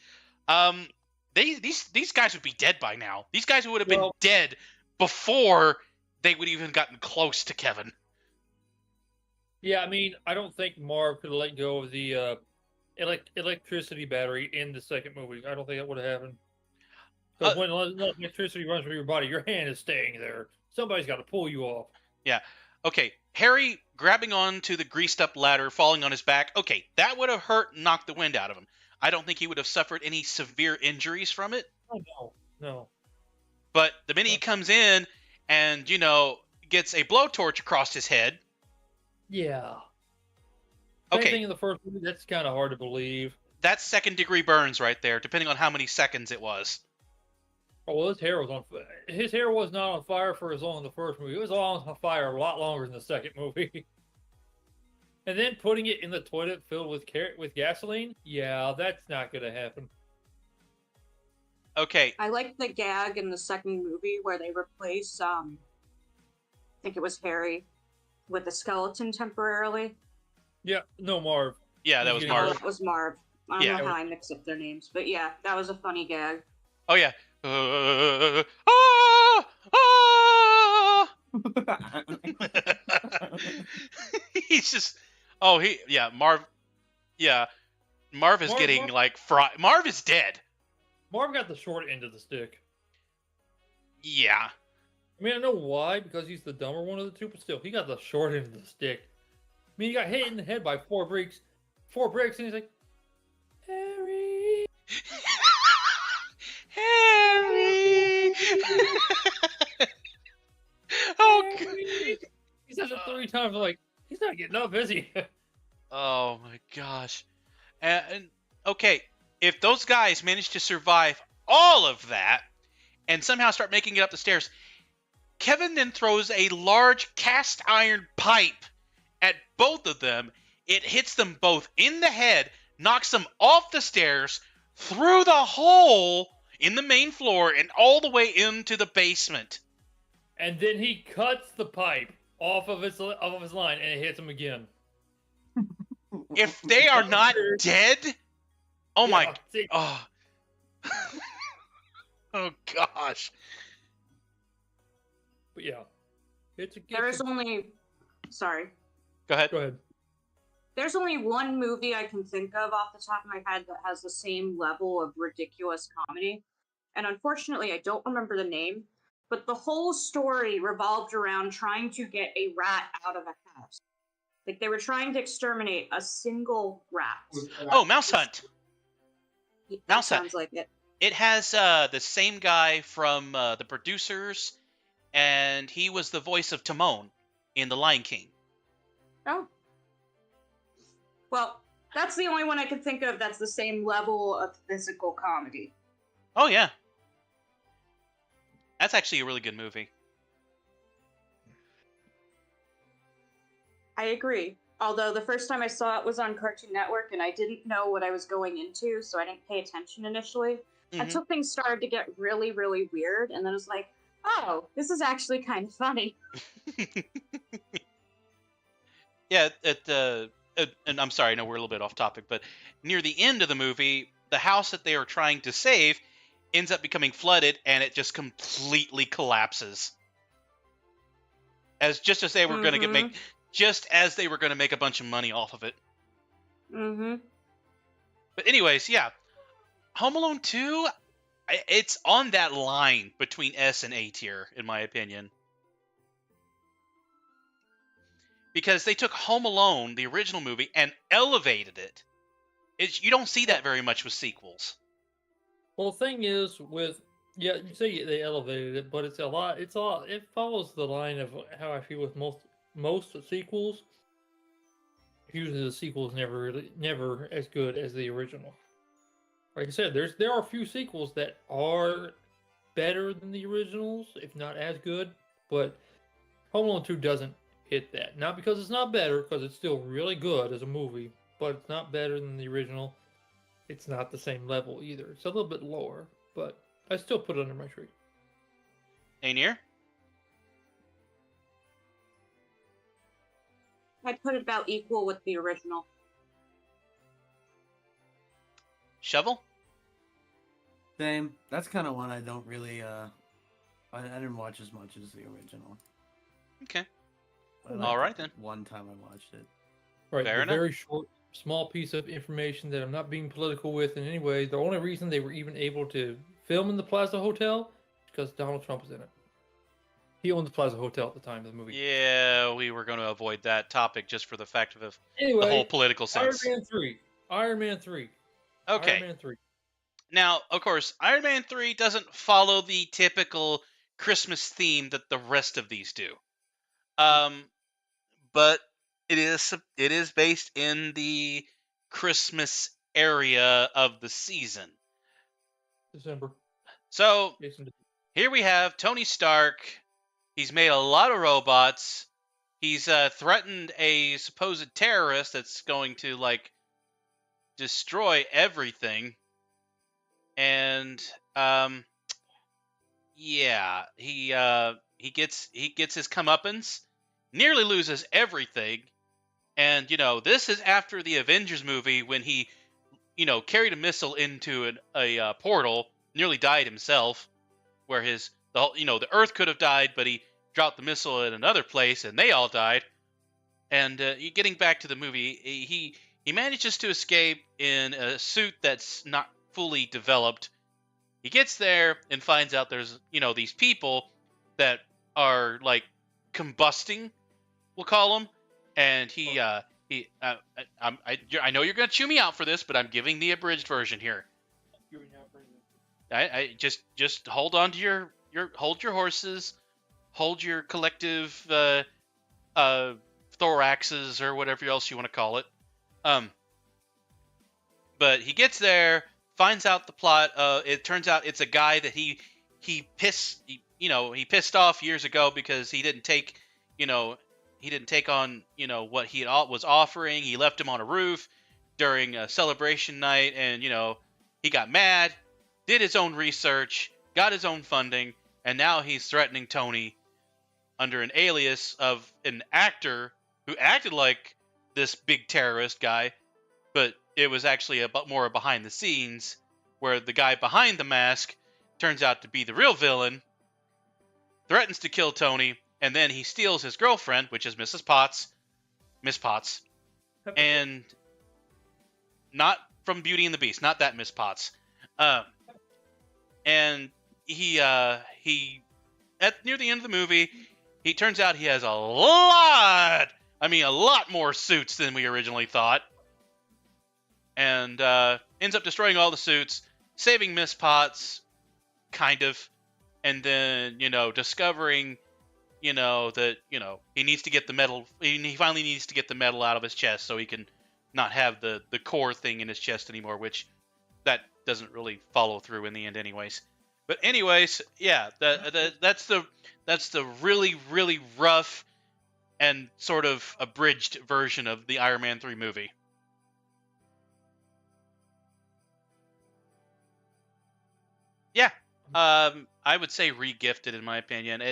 these guys would be dead by now. These guys would have been dead before they would even gotten close to Kevin. Yeah, I mean, I don't think Marv could have let go of the electricity battery in the second movie. I don't think that would have happened. Because when electricity runs through your body, your hand is staying there. Somebody's got to pull you off. Yeah. Okay, Harry grabbing onto the greased up ladder, falling on his back. Okay, that would have hurt and knocked the wind out of him. I don't think he would have suffered any severe injuries from it. Oh, no. But the minute he comes in and, gets a blowtorch across his head. Yeah. Okay. Same thing in the first movie, that's kind of hard to believe. That's second-degree burns right there, depending on how many seconds it was. Oh, well, his hair was on fire. His hair was not on fire for as long as the first movie. It was on fire a lot longer than the second movie. And then putting it in the toilet filled with gasoline? Yeah, that's not going to happen. Okay. I like the gag in the second movie where they replace, I think it was Harry, with the skeleton temporarily. Yeah, no, Marv. Yeah, that was Oh, Marv. that was Marv. I don't know how I mix up their names, but yeah, that was a funny gag. Oh, yeah. He's just... Oh, Marv... Yeah, Marv is getting, like, fried. Marv is dead. Marv got the short end of the stick. Yeah. I mean, I know why, because he's the dumber one of the two, but still, he got the short end of the stick. I mean, he got hit in the head by four bricks, and he's like, Harry. Harry. Oh, Harry. He says it 3 times, like, he's not getting up, is he? Oh my gosh. And okay, if those guys manage to survive all of that and somehow start making it up the stairs, Kevin then throws a large cast iron pipe at both of them. It hits them both in the head, knocks them off the stairs, through the hole in the main floor, and all the way into the basement. And then he cuts the pipe off of his line, and it hits him again. If they are not dead, oh my, see. oh, oh gosh. But yeah, There's only, sorry. Go ahead. Go ahead. There's only one movie I can think of off the top of my head that has the same level of ridiculous comedy. And unfortunately, I don't remember the name, but the whole story revolved around trying to get a rat out of a house. Like, they were trying to exterminate a single rat. Oh, Mouse Hunt. Mouse Hunt. Sounds like it. It has the same guy from the producers, and he was the voice of Timon in The Lion King. Oh. Well, that's the only one I can think of that's the same level of physical comedy. Oh, yeah. That's actually a really good movie. I agree. Although the first time I saw it was on Cartoon Network and I didn't know what I was going into, so I didn't pay attention initially. Until things started to get really, really weird, and then I was like, oh, this is actually kind of funny. Yeah, and I'm sorry, I know we're a little bit off topic, but near the end of the movie, the house that they are trying to save ends up becoming flooded, and it just completely collapses. Just as they were going to just as they were going to make a bunch of money off of it. Mm-hmm. But anyways, yeah, Home Alone 2, it's on that line between S and A tier, in my opinion. because they took Home Alone, the original movie, and elevated it. You don't see that very much with sequels. Well, the thing is with yeah, you say they elevated it, but it's a lot. It's all it follows the line of how I feel with most sequels. Usually, the sequel is never as good as the original. Like I said, there are a few sequels that are better than the originals, if not as good. But Home Alone 2 doesn't hit that. Not because it's not better, because it's still really good as a movie, but it's not better than the original. It's not the same level either. It's a little bit lower, but I still put it under my tree. Aenir? I'd put it about equal with the original. Shovel? Same. That's kind of one I don't really. I didn't watch as much as the original. Okay. I All right, then. One time I watched it. Right, Fair a enough. very short, small piece of information that I'm not being political with in any way. The only reason they were even able to film in the Plaza Hotel is because Donald Trump was in it. He owned the Plaza Hotel at the time of the movie. Yeah, we were going to avoid that topic just for the fact of the Anyway, whole political sense. Iron Man 3. Iron Man 3. Okay. Iron Man 3. Now, of course, Iron Man 3 doesn't follow the typical Christmas theme that the rest of these do. But it is based in the Christmas area of the season. December. So, Jason. here we have Tony Stark. He's made a lot of robots. He's threatened a supposed terrorist that's going to, like, destroy everything. And yeah, he gets his comeuppance, nearly loses everything, and this is after the Avengers movie when he carried a missile into a portal, nearly died himself, where the Earth could have died, but he dropped the missile in another place and they all died. And getting back to the movie, he manages to escape in a suit that's not fully developed. He gets there and finds out there's these people that are like combusting, we'll call them, and I know you're gonna chew me out for this, but I'm giving the abridged version here. I just hold on to your hold your horses, hold your collective thoraxes or whatever else you want to call it. But he gets there, finds out the plot. It turns out it's a guy that he pissed off years ago because he didn't take on what he was offering. He left him on a roof during a celebration night, and he got mad, did his own research, got his own funding, and now he's threatening Tony under an alias of an actor who acted like this big terrorist guy, but it was actually more behind the scenes, where the guy behind the mask turns out to be the real villain, threatens to kill Tony, and then he steals his girlfriend, which is Miss Potts, and not from Beauty and the Beast, not that Miss Potts. And he at near the end of the movie, he turns out he has a lot more suits than we originally thought. And ends up destroying all the suits, saving Miss Potts, kind of, and then discovering that he needs to get the metal. He finally needs to get the metal out of his chest so he can not have the core thing in his chest anymore, which that doesn't really follow through in the end, anyways. But anyways, yeah, that's the really, really rough and sort of abridged version of the Iron Man 3 movie. Yeah, I would say re-gifted in my opinion.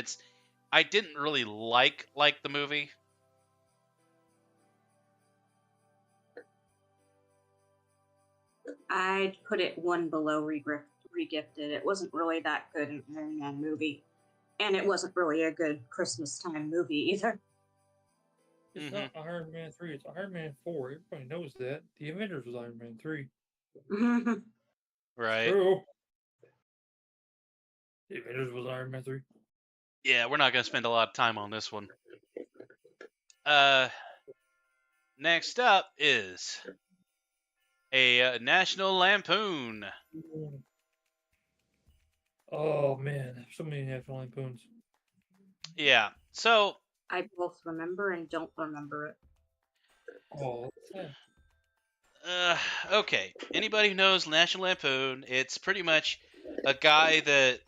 I didn't really like the movie. I'd put it one below regifted. It wasn't really that good an Iron Man movie, and it wasn't really a good Christmas time movie either. It's not Iron Man 3, it's Iron Man 4. Everybody knows that. The Avengers was Iron Man 3. Right. True. The Avengers was Iron Man 3. Yeah, we're not going to spend a lot of time on this one. Next up is a National Lampoon. Oh man, there's so many National Lampoons. Yeah. So, I both remember and don't remember it. Oh, yeah. okay. Anybody who knows National Lampoon, it's pretty much a guy that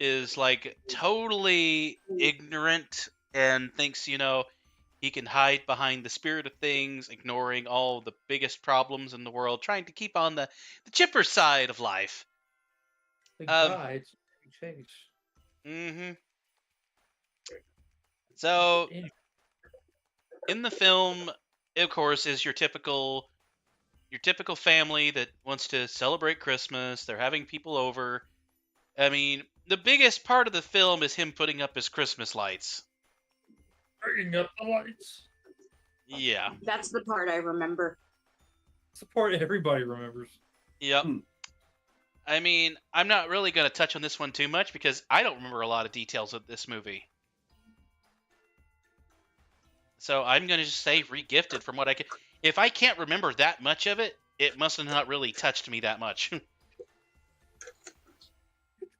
is like totally ignorant and thinks, he can hide behind the spirit of things, ignoring all the biggest problems in the world, trying to keep on the chipper side of life. The guides change. Mm-hmm. So, in the film, of course, is your typical family that wants to celebrate Christmas. They're having people over. I mean, the biggest part of the film is him putting up his Christmas lights. Bringing up the lights. Yeah. That's the part I remember. It's the part everybody remembers. Yep. I mean, I'm not really going to touch on this one too much because I don't remember a lot of details of this movie. So I'm going to just say regifted from what I can. If I can't remember that much of it, it must have not really touched me that much. It's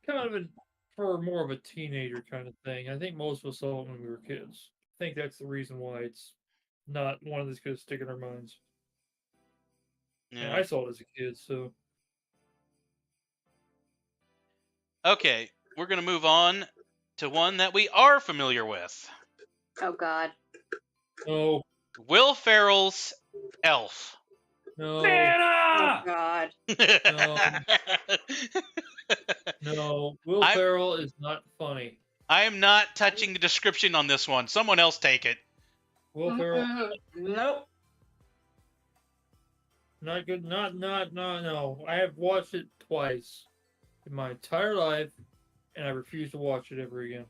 kind of for more of a teenager kind of thing. I think most of us saw it when we were kids. I think that's the reason why it's not one that's going to stick in our minds. Yeah, I saw it as a kid, so. Okay, we're going to move on to one that we are familiar with. Oh God. No. Will Ferrell's Elf. No. Oh God. No. Will Ferrell is not funny. I am not touching the description on this one. Someone else take it. Will Ferrell. Nope. Not good. No. I have watched it twice in my entire life, and I refuse to watch it ever again.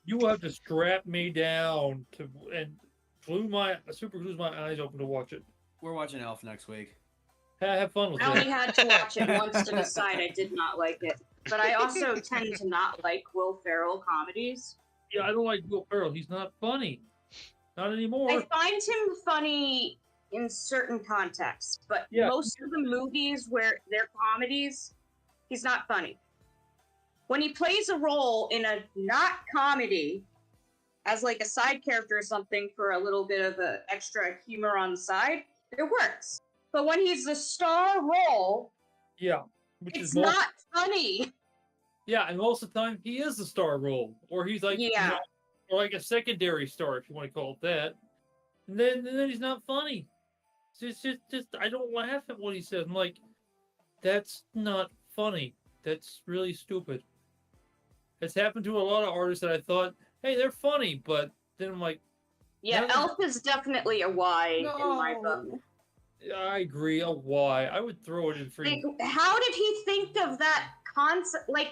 You will have to strap me down and super glue my eyes open to watch it. We're watching Elf next week. Have fun with I only it. had to watch it once to decide I did not like it. But I also tend to not like Will Ferrell comedies. Yeah, I don't like Will Ferrell. He's not funny. Not anymore. I find him funny in certain contexts, but Yeah. most of the movies where they're comedies, he's not funny. When he plays a role in a not comedy, as like a side character or something for a little bit of a extra humor on the side, it works. But when he's the star role, Yeah. Which it's is most, not funny. Yeah, and most of the time he is the star role. Or he's like Yeah. or like a secondary star, if you want to call it that. And then he's not funny. It's just I don't laugh at what he says. I'm like, that's not funny. That's really stupid. It's happened to a lot of artists that I thought, hey, they're funny, but then I'm like, Yeah, No. Elf is definitely a Y in my book. I agree. A why? I would throw it in Like, free. how did he think of that concept? Like,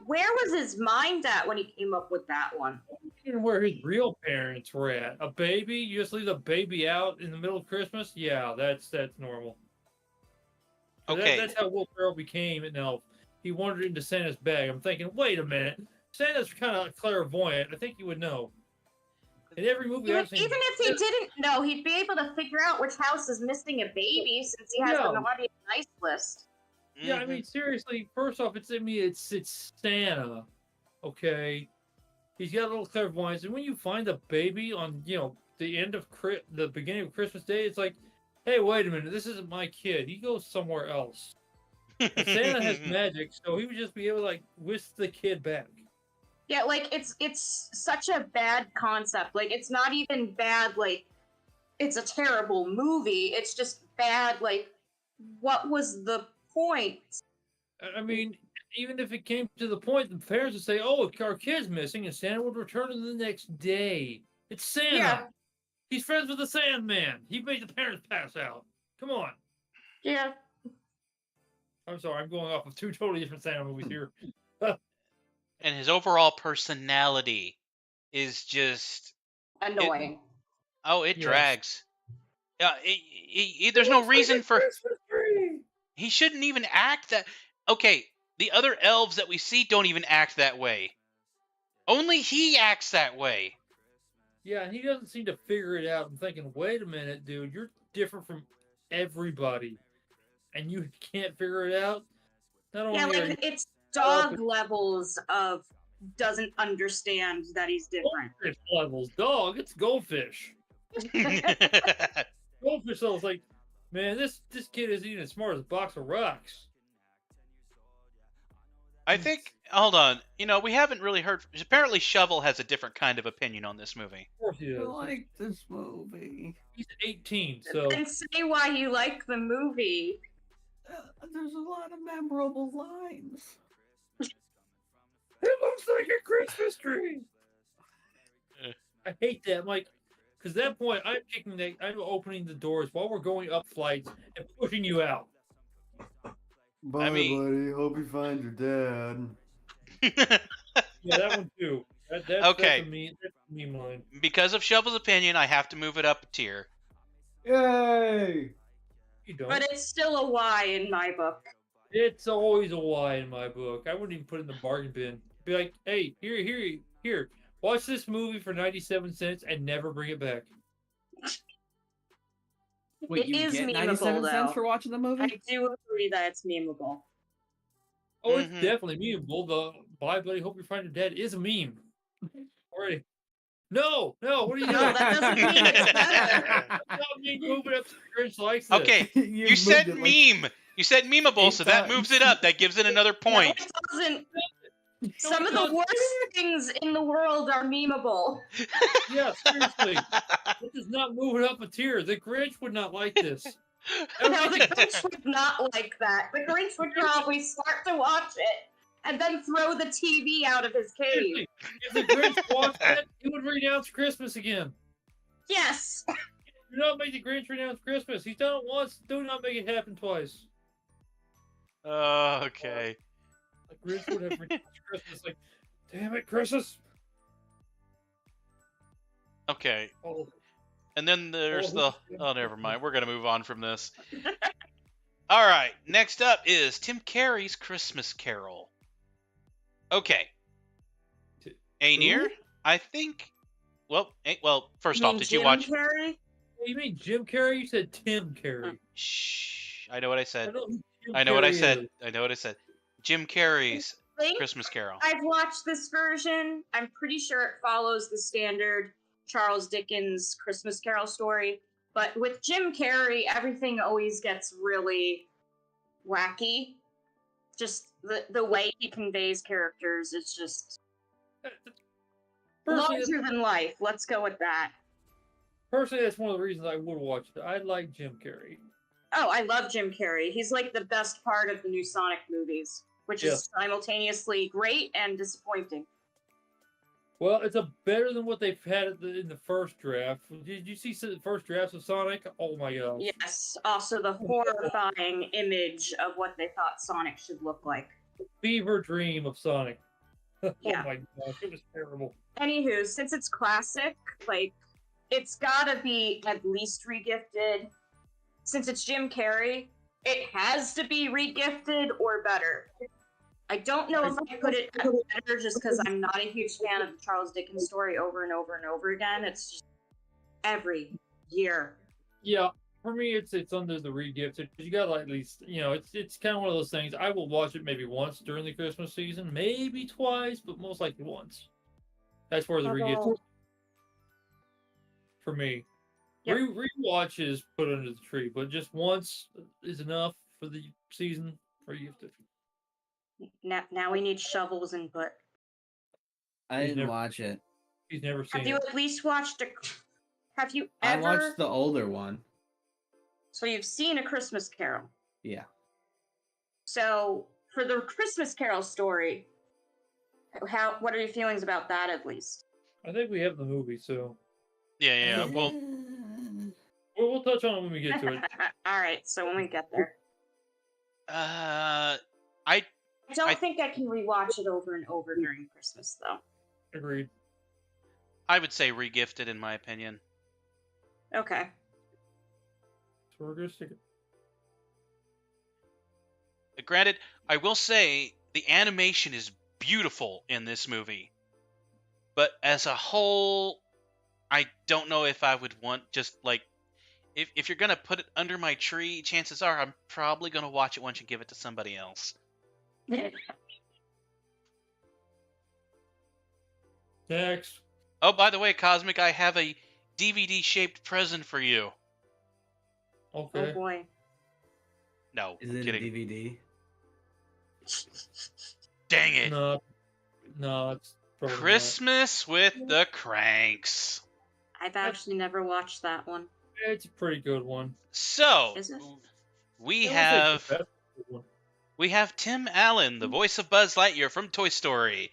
where was his mind at when he came up with that one? Even where his real parents were at. A baby, you just leave the baby out in the middle of Christmas. Yeah, that's normal. Okay. That's how Will Ferrell became an elf. He wandered into Santa's bag. I'm thinking, wait a minute, Santa's kind of clairvoyant. I think you would know. In every movie Even I've seen, if he didn't know, he'd be able to figure out which house is missing a baby since he has Yeah. the naughty and nice list. yeah, I mean, seriously. First off, it's Santa. Okay, he's got a little clairvoyance, and when you find a baby on the end of the beginning of Christmas Day, it's like, hey, wait a minute, this isn't my kid. He goes somewhere else. And Santa has magic, so he would just be able to like whisk the kid back. Yeah, like it's such a bad concept. Like it's not even bad. Like it's a terrible movie. It's just bad. Like what was the point? I mean, even if it came to the point, the parents would say, "Oh, our kid's missing," and Santa would return the next day. It's Santa. Yeah. He's friends with the Sandman. He made the parents pass out. Come on. Yeah. I'm sorry, I'm going off of two totally different Santa movies here. And his overall personality is just Annoying. it Yes. drags. Yeah, there's no reason for Christmas tree. he shouldn't even act that. Okay, the other elves that we see don't even act that way. Only he acts that way. Yeah, and he doesn't seem to figure it out. I'm thinking, wait a minute, dude, you're different from everybody, and you can't figure it out. Not Yeah, only are you like it's up dog levels of doesn't understand that he's different. goldfish levels, dog, it's goldfish. Goldfish levels, like, man, this kid is eating as smart as a box of rocks. I think. Hold on. You know, we haven't really heard. Apparently, Shovel has a different kind of opinion on this movie. Of course he I is. like this movie. He's 18, so And say why you like the movie. There's a lot of memorable lines. it looks like a Christmas tree. Eh. I hate that, Mike. Because at that point, I'm opening the doors while we're going up flights and pushing you out. Bye, mean- buddy. Hope you find your dad. Yeah, that one too. Okay. That's a meme line. Because of Shovel's opinion, I have to move it up a tier. Yay! You don't. But it's still a Y in my book. It's always a Y in my book. I wouldn't even put it in the bargain bin. Be like, hey, here. Watch this movie for 97 cents and never bring it back. Wait, It you is get memeable, 97 cents though. for watching the movie? I do agree that it's memeable. Oh, it's Mhm. definitely memeable. The bye, buddy. Hope you find your dad is a meme. Already. No, what are you No, doing? that doesn't mean it's better. Stop me moving up. Grinch likes this. Okay, you moved said it like meme. You said memeable, 8 so that times. moves it up. That gives it another point. No, it doesn't. Some of the worst things in the world are memeable. Yeah, seriously. This does not move it up a tier. The Grinch would not like this. No, the Everything- Grinch would not like that. The Grinch would probably start to watch it and then throw the TV out of his cave. Seriously, if the Grinch watched that, he would renounce Christmas again. Yes. Do not make the Grinch renounce Christmas. He's done it once. Do not make it happen twice. Okay. The Grinch would have renounced Christmas. Like, damn it, Christmas. Okay. Oh, And then there's the. Oh. Oh, never mind. We're gonna move on from this. All right. Next up is Tim Carey's Christmas Carol. Okay. Aenir, I think. Well, first off, did you watch? Jim Carrey? you mean Jim Carrey? You said Tim Carrey. Shh. I know what I I said. know who Jim I know what I Carrey said. is. I know what I said. Jim Carrey's I think Christmas Carol. I've watched this version. I'm pretty sure it follows the standard Charles Dickens Christmas Carol story. But with Jim Carrey, everything always gets really wacky. Just the way he conveys characters is just Personally, larger than life. Let's go with that. personally, that's one of the reasons I would watch it. I like Jim Carrey. Oh, I love Jim Carrey. He's like the best part of the new Sonic movies, which is simultaneously great and disappointing. Well, it's better than what they've had in the first draft. Did you see the first drafts of Sonic? Oh my god. Yes. Also, the horrifying image of what they thought Sonic should look like. Fever dream of Sonic. Yeah. Oh my gosh, it was terrible. Anywho, since it's classic, like, it's gotta be at least regifted. Since it's Jim Carrey, it has to be regifted or better. I don't know if I put it at better just because I'm not a huge fan of the Charles Dickens story over and over and over again. It's just every year. Yeah, for me, it's under the regifted. You gotta at least, it's kind of one of those things. I will watch it maybe once during the Christmas season, maybe twice, but most likely once. That's where the regifted Although- for me. Yep. Rewatch is put under the tree, but just once is enough for the season for regifted. Now we need Shovel's input. I He's didn't never- watch it. He's never seen Have you it. at least watched a? Have you I ever? watched the older one. So you've seen A Christmas Carol. Yeah. So for the Christmas Carol story, what are your feelings about that at least? I think we have the movie, so Yeah. Well, we'll touch on it when we get to it. All right, so when we get there, I I don't I- think I can rewatch it over and over during Christmas though. Agreed. would say regifted in my opinion. Okay. So we're gonna stick it. Granted, I will say the animation is beautiful in this movie, but as a whole, I don't know if I would want just like if you're gonna put it under my tree, chances are I'm probably gonna watch it once you give it to somebody else. Next. Oh, by the way, Cosmic, I have a DVD-shaped present for you. Oh Okay. boy. No, Is I'm it kidding. a DVD? Dang it! No, it's probably not. Christmas with the Cranks. I've actually never watched that one. It's a pretty good one. So Is it? we I wouldn't say it's the have best one. we have Tim Allen, the voice of Buzz Lightyear from Toy Story,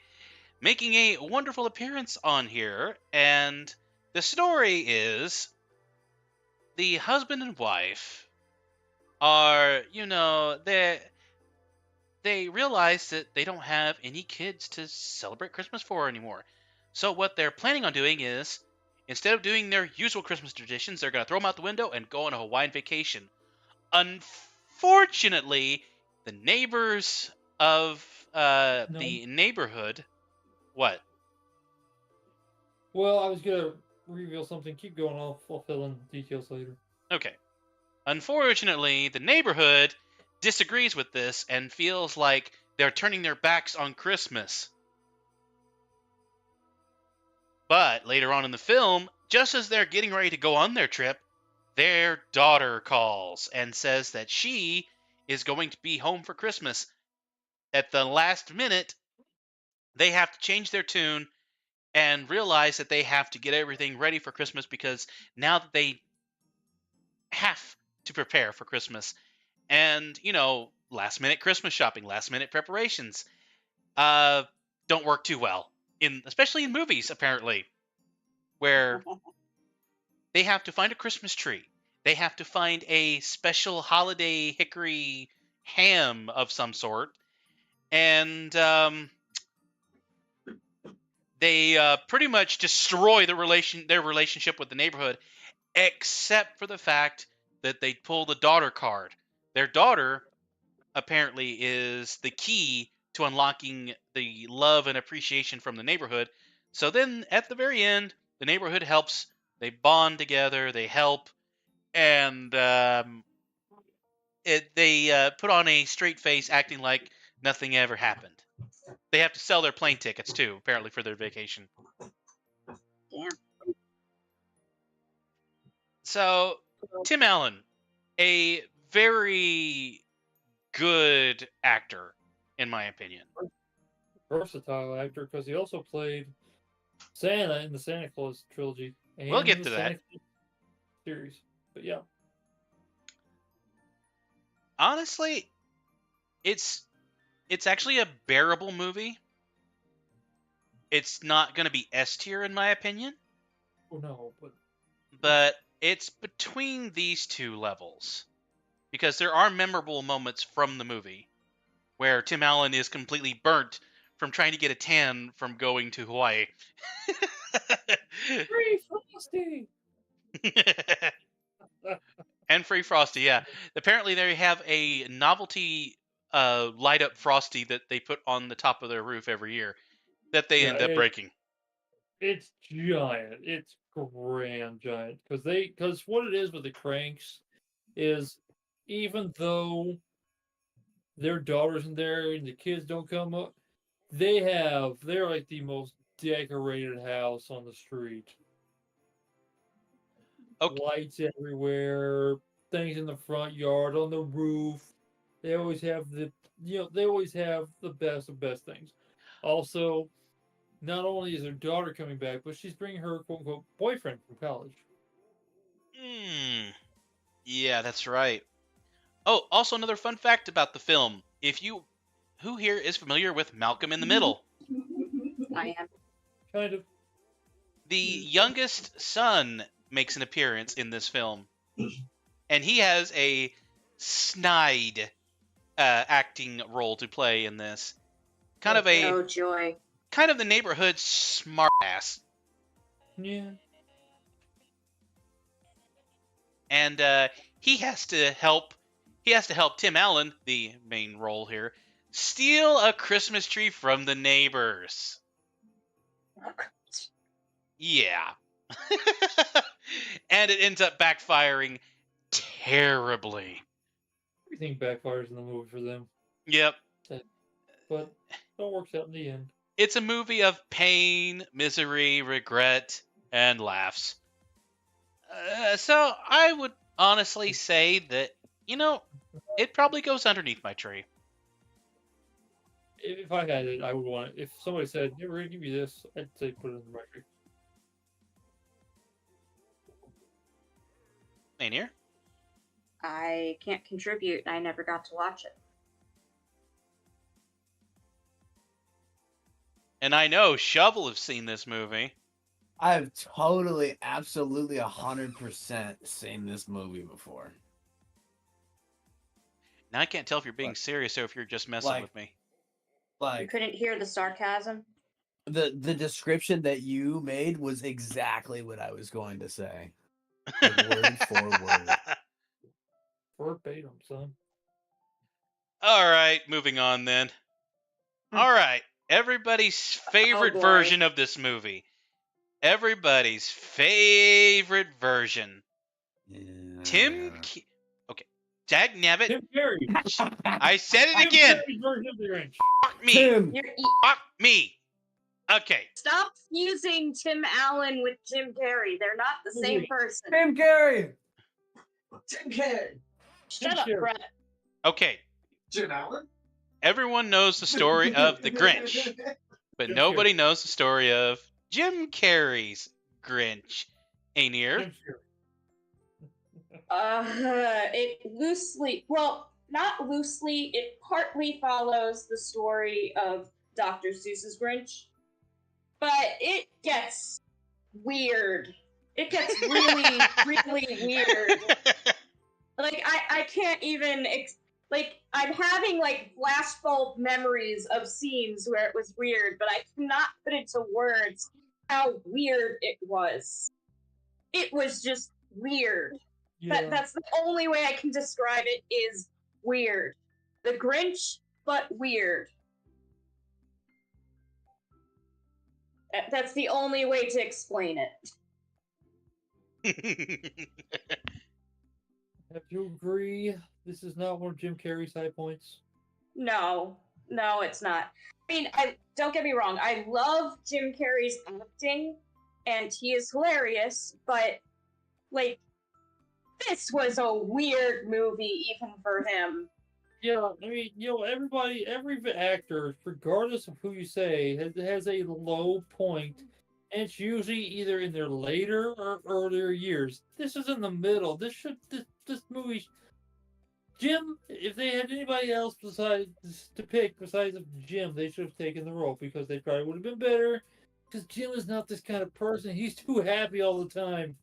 making a wonderful appearance on here. And the story is the husband and wife are, they realize that they don't have any kids to celebrate Christmas for anymore. So what they're planning on doing is, instead of doing their usual Christmas traditions, they're going to throw them out the window and go on a Hawaiian vacation. Unfortunately, the neighbors of the neighborhood... What? Well, I was gonna reveal something. Keep going. I'll fill in details later. Okay. Unfortunately, the neighborhood disagrees with this and feels like they're turning their backs on Christmas. But later on in the film, just as they're getting ready to go on their trip, their daughter calls and says that she is going to be home for Christmas. At the last minute, they have to change their tune and realize that they have to get everything ready for Christmas because now that they have to prepare for Christmas. And, last minute Christmas shopping, last minute preparations don't work too well, especially in movies, apparently, where they have to find a Christmas tree. They have to find a special holiday hickory ham of some sort. And they pretty much destroy their relationship with the neighborhood, except for the fact that they pull the daughter card. Their daughter apparently is the key to unlocking the love and appreciation from the neighborhood. So then at the very end, the neighborhood helps. They bond together. They help. And they put on a straight face acting like nothing ever happened. They have to sell their plane tickets, too, apparently, for their vacation. Damn. So, Tim Allen, a very good actor, in my opinion. Versatile actor, because he also played Santa in the Santa Claus trilogy. And We'll get in to the that. Santa Claus series. But yeah. Honestly, it's actually a bearable movie. It's not going to be S tier, in my opinion. Oh no, But it's between these two levels. Because there are memorable moments from the movie where Tim Allen is completely burnt from trying to get a tan from going to Hawaii. Free Frosty! And free Frosty, yeah. Apparently they have a novelty light up Frosty that they put on the top of their roof every year that they end up breaking. It's giant. It's grand giant. Because what it is with the Cranks is, even though their daughters in there and the kids don't come up, they're like the most decorated house on the street. Okay. Lights everywhere, things in the front yard, on the roof. They always have the best of best things. Also, not only is their daughter coming back, but she's bringing her quote unquote boyfriend from college. Yeah, that's right. Oh, also another fun fact about the film. Who here is familiar with Malcolm in the Middle? I am. Kind of. The youngest son makes an appearance in this film. And he has a snide acting role to play in this. Oh joy. Kind of the neighborhood smartass. Yeah. And he has to help Tim Allen, the main role here, steal a Christmas tree from the neighbors. Yeah. And it ends up backfiring terribly. Everything backfires in the movie for them, Yep. but it all works out in the end. It's a movie of pain, misery, regret, and laughs. So I would honestly say that, it probably goes underneath my tree. If I had it, I would want it. If somebody said, "Yeah, we're gonna give you this," I'd say put it in the record. Manier? I can't contribute. I never got to watch it. And I know Shovel have seen this movie. I've totally, absolutely, 100% seen this movie before. Now I can't tell if you're being Like- serious or if you're just messing like- with me. You Like couldn't hear the sarcasm? the description that you made was exactly what I was going to say. Like, word for word. Verbatim, son. All right, moving on then. All right, everybody's favorite boy. version of this movie. Everybody's favorite version. Tim. Yeah. Okay, Dag nabbit. Tim Carrey. I said it Tim again. Carrey's version of the Grinch. Fuck me. Tim. Fuck me. Okay. Stop fusing Tim Allen with Jim Carrey. They're not the same Wait. person. Tim Carrey. Tim Carrey. Shut up, Carrey. Brett. Okay. Jim Allen? Everyone knows the story of the Grinch, but Jim nobody knows the story of Jim Carrey's Grinch. Aenir. Tim Carrey. It loosely, well, not loosely, it partly follows the story of Dr. Seuss's Grinch, but it gets weird. It gets really, really weird. Like, I can't even, like, I'm having, like, flashbulb memories of scenes where it was weird, but I cannot put into words how weird it was. It was just weird. Yeah. That's the only way I can describe it is weird. The Grinch, but weird. That's the only way to explain it. Have you agree? This is not one of Jim Carrey's high points. No, it's not. I mean, don't get me wrong. I love Jim Carrey's acting, and he is hilarious. But like, this was a weird movie, even for him. Yeah, I mean, every actor, regardless of who you say, has a low point, and it's usually either in their later or earlier years. This is in the middle. This movie, Jim. If they had anybody else besides of Jim, they should have taken the role because they probably would have been better. Because Jim is not this kind of person. He's too happy all the time.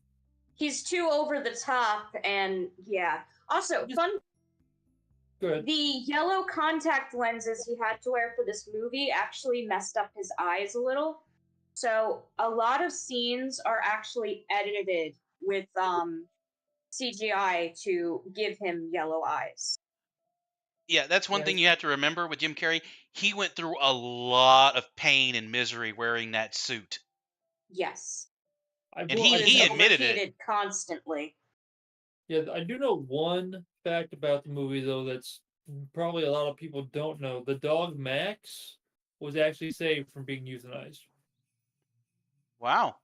He's too over the top, and yeah. Also, Just- fun. Good. The yellow contact lenses he had to wear for this movie actually messed up his eyes a little. So a lot of scenes are actually edited with CGI to give him yellow eyes. Yeah, that's one Yeah, thing you have to remember with Jim Carrey. He went through a lot of pain and misery wearing that suit. Yes. And he admitted it. Overheated constantly. Yeah, I do know one fact about the movie though that's probably a lot of people don't know. The dog Max was actually saved from being euthanized. Wow.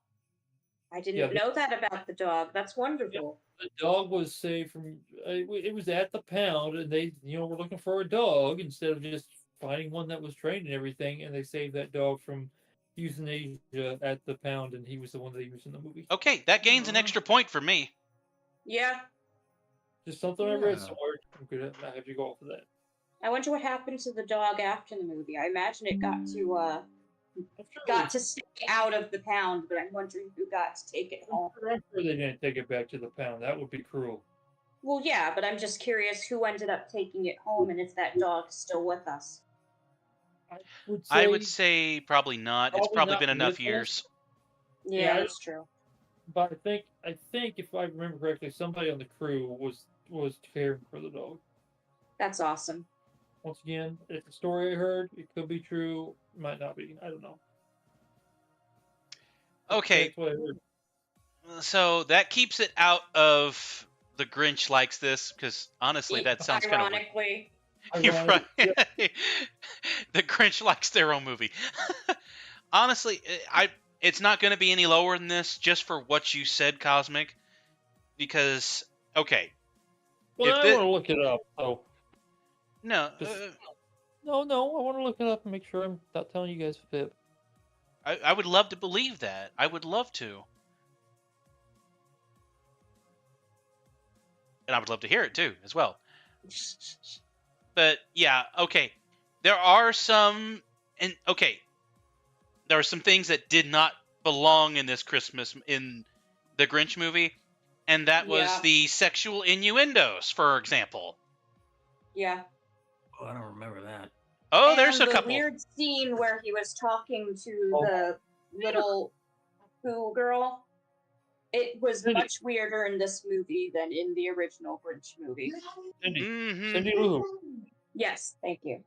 I didn't Yeah, know that about the dog. That's wonderful. The dog was saved from. It was at the pound, and they, were looking for a dog instead of just finding one that was trained and everything, and they saved that dog from euthanasia at the pound, and he was the one that he was in the movie. Okay, that gains an extra point for me. Yeah. Just something I read Yeah. somewhere. I'm gonna have you go off of that. I wonder what happened to the dog after the movie. I imagine it got to stay out of the pound, but I'm wondering who got to take it home. I'm sure they didn't take it back to the pound. That would be cruel. Well, yeah, but I'm just curious who ended up taking it home and if that dog's still with us. I would say probably not. It's Probably probably not been enough with us. years. Yeah, Yeah, that's true. But I think if I remember correctly, somebody on the crew was caring for the dog. That's awesome. Once again, it's a story I heard. It could be true, might not be. I don't know. Okay, That's what I heard. So that keeps it out of the Grinch likes this, because honestly, that sounds kind of weird. Ironically. You're Ironic. right. The Grinch likes their own movie. Honestly, it's not going to be any lower than this, just for what you said, Cosmic. Because okay, Well, If I thi- want to look it up. So no, Just- no, I want to look it up and make sure I'm not telling you guys a fib. I would love to believe that. I would love to, and I would love to hear it too, as well. But yeah, okay. There are some, and okay, there are some things that did not belong in this Christmas in the Grinch movie, and that was Yeah. the sexual innuendos, for example. Yeah. Oh, I don't remember that. Oh, And there's a the couple. weird scene where he was talking to Oh. the little Pooh girl. It was Cindy. much weirder in this movie than in the original Grinch movie. Cindy, Mhm. Cindy Lou. Yes, thank you.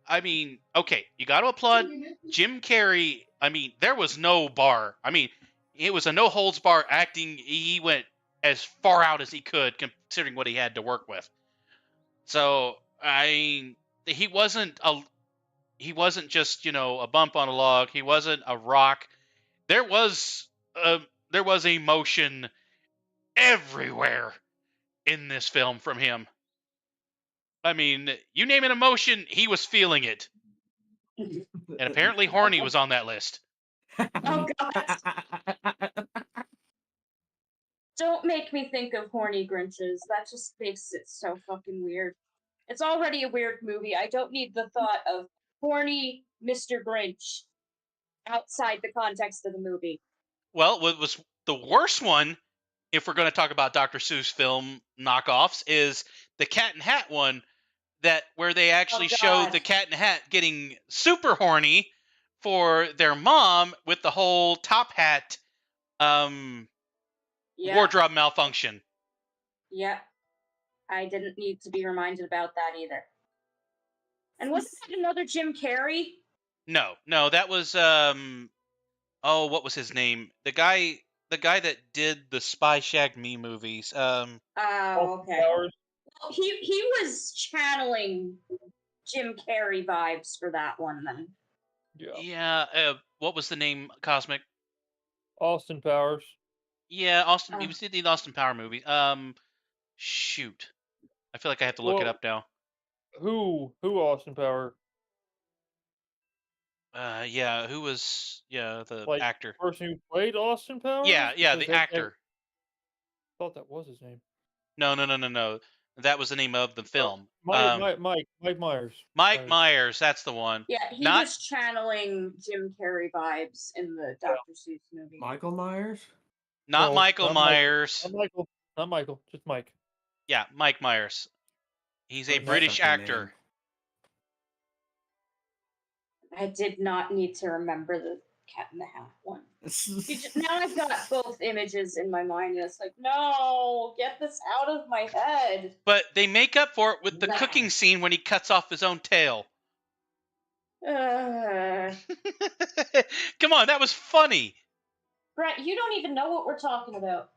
I mean, okay, you got to applaud Jim Carrey. I mean, there was no bar. I mean, it was a no holds bar acting. He went as far out as he could, considering what he had to work with. So, I mean, he wasn't just a bump on a log. He wasn't a rock. There was emotion everywhere in this film from him. I mean, you name an emotion, he was feeling it. And apparently horny was on that list. Oh god. Don't make me think of horny Grinches. That just makes it so fucking weird. It's already a weird movie. I don't need the thought of horny Mr. Grinch outside the context of the movie. Well, what was the worst one, if we're going to talk about Dr. Seuss film knockoffs, is the Cat in Hat one, where they actually showed God. the Cat in the Hat getting super horny for their mom with the whole top hat Yeah. wardrobe malfunction. Yeah. I didn't need to be reminded about that either. And wasn't that another Jim Carrey? No, that was what was his name? The guy that did the Spy Shag Me movies. Oh, okay. Powers. Well, he was channeling Jim Carrey vibes for that one then. Yeah. Yeah, what was the name, Cosmic? Austin Powers. Yeah, Austin. He Oh. was in the Austin Power movie. Shoot, I feel like I have to look it Well- up now. Who Austin Power? Yeah, who was the Like, actor? Person who played Austin Powers? Yeah, Because the I actor. thought that was his name. No. That was the name of the film. Mike Myers. Mike Myers. That's the one. Yeah, he Not- was channeling Jim Carrey vibes in the Dr. Seuss movie. Michael Myers? Not No, Michael not Michael. Myers. Not Michael, just Mike. Yeah, Mike Myers. He's a That's British something actor. I did not need to remember the Cat in the Hat one. Now I've got both images in my mind. And it's like, no, get this out of my head. But they make up for it with the Nah. cooking scene when he cuts off his own tail. Brett, Come on, that was funny. you don't even know what we're talking about.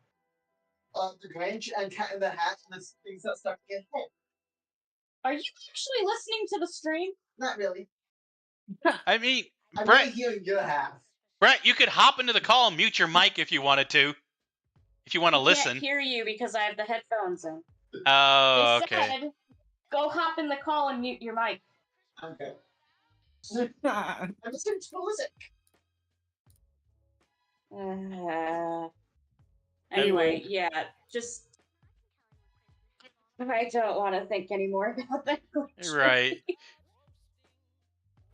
The Grinch and Cat in the Hat and the things that stuck in your head. Are you actually listening to the stream? Not really. I mean, I'm Brett, really hearing your half. you could hop into the call and mute your mic if you wanted to. If you want to I listen. can't hear you because I have the headphones in. Oh, They okay. said, go hop in the call and mute your mic. Okay. I'm listening to music. Anyway, yeah, just. I don't want to think anymore about that. Right.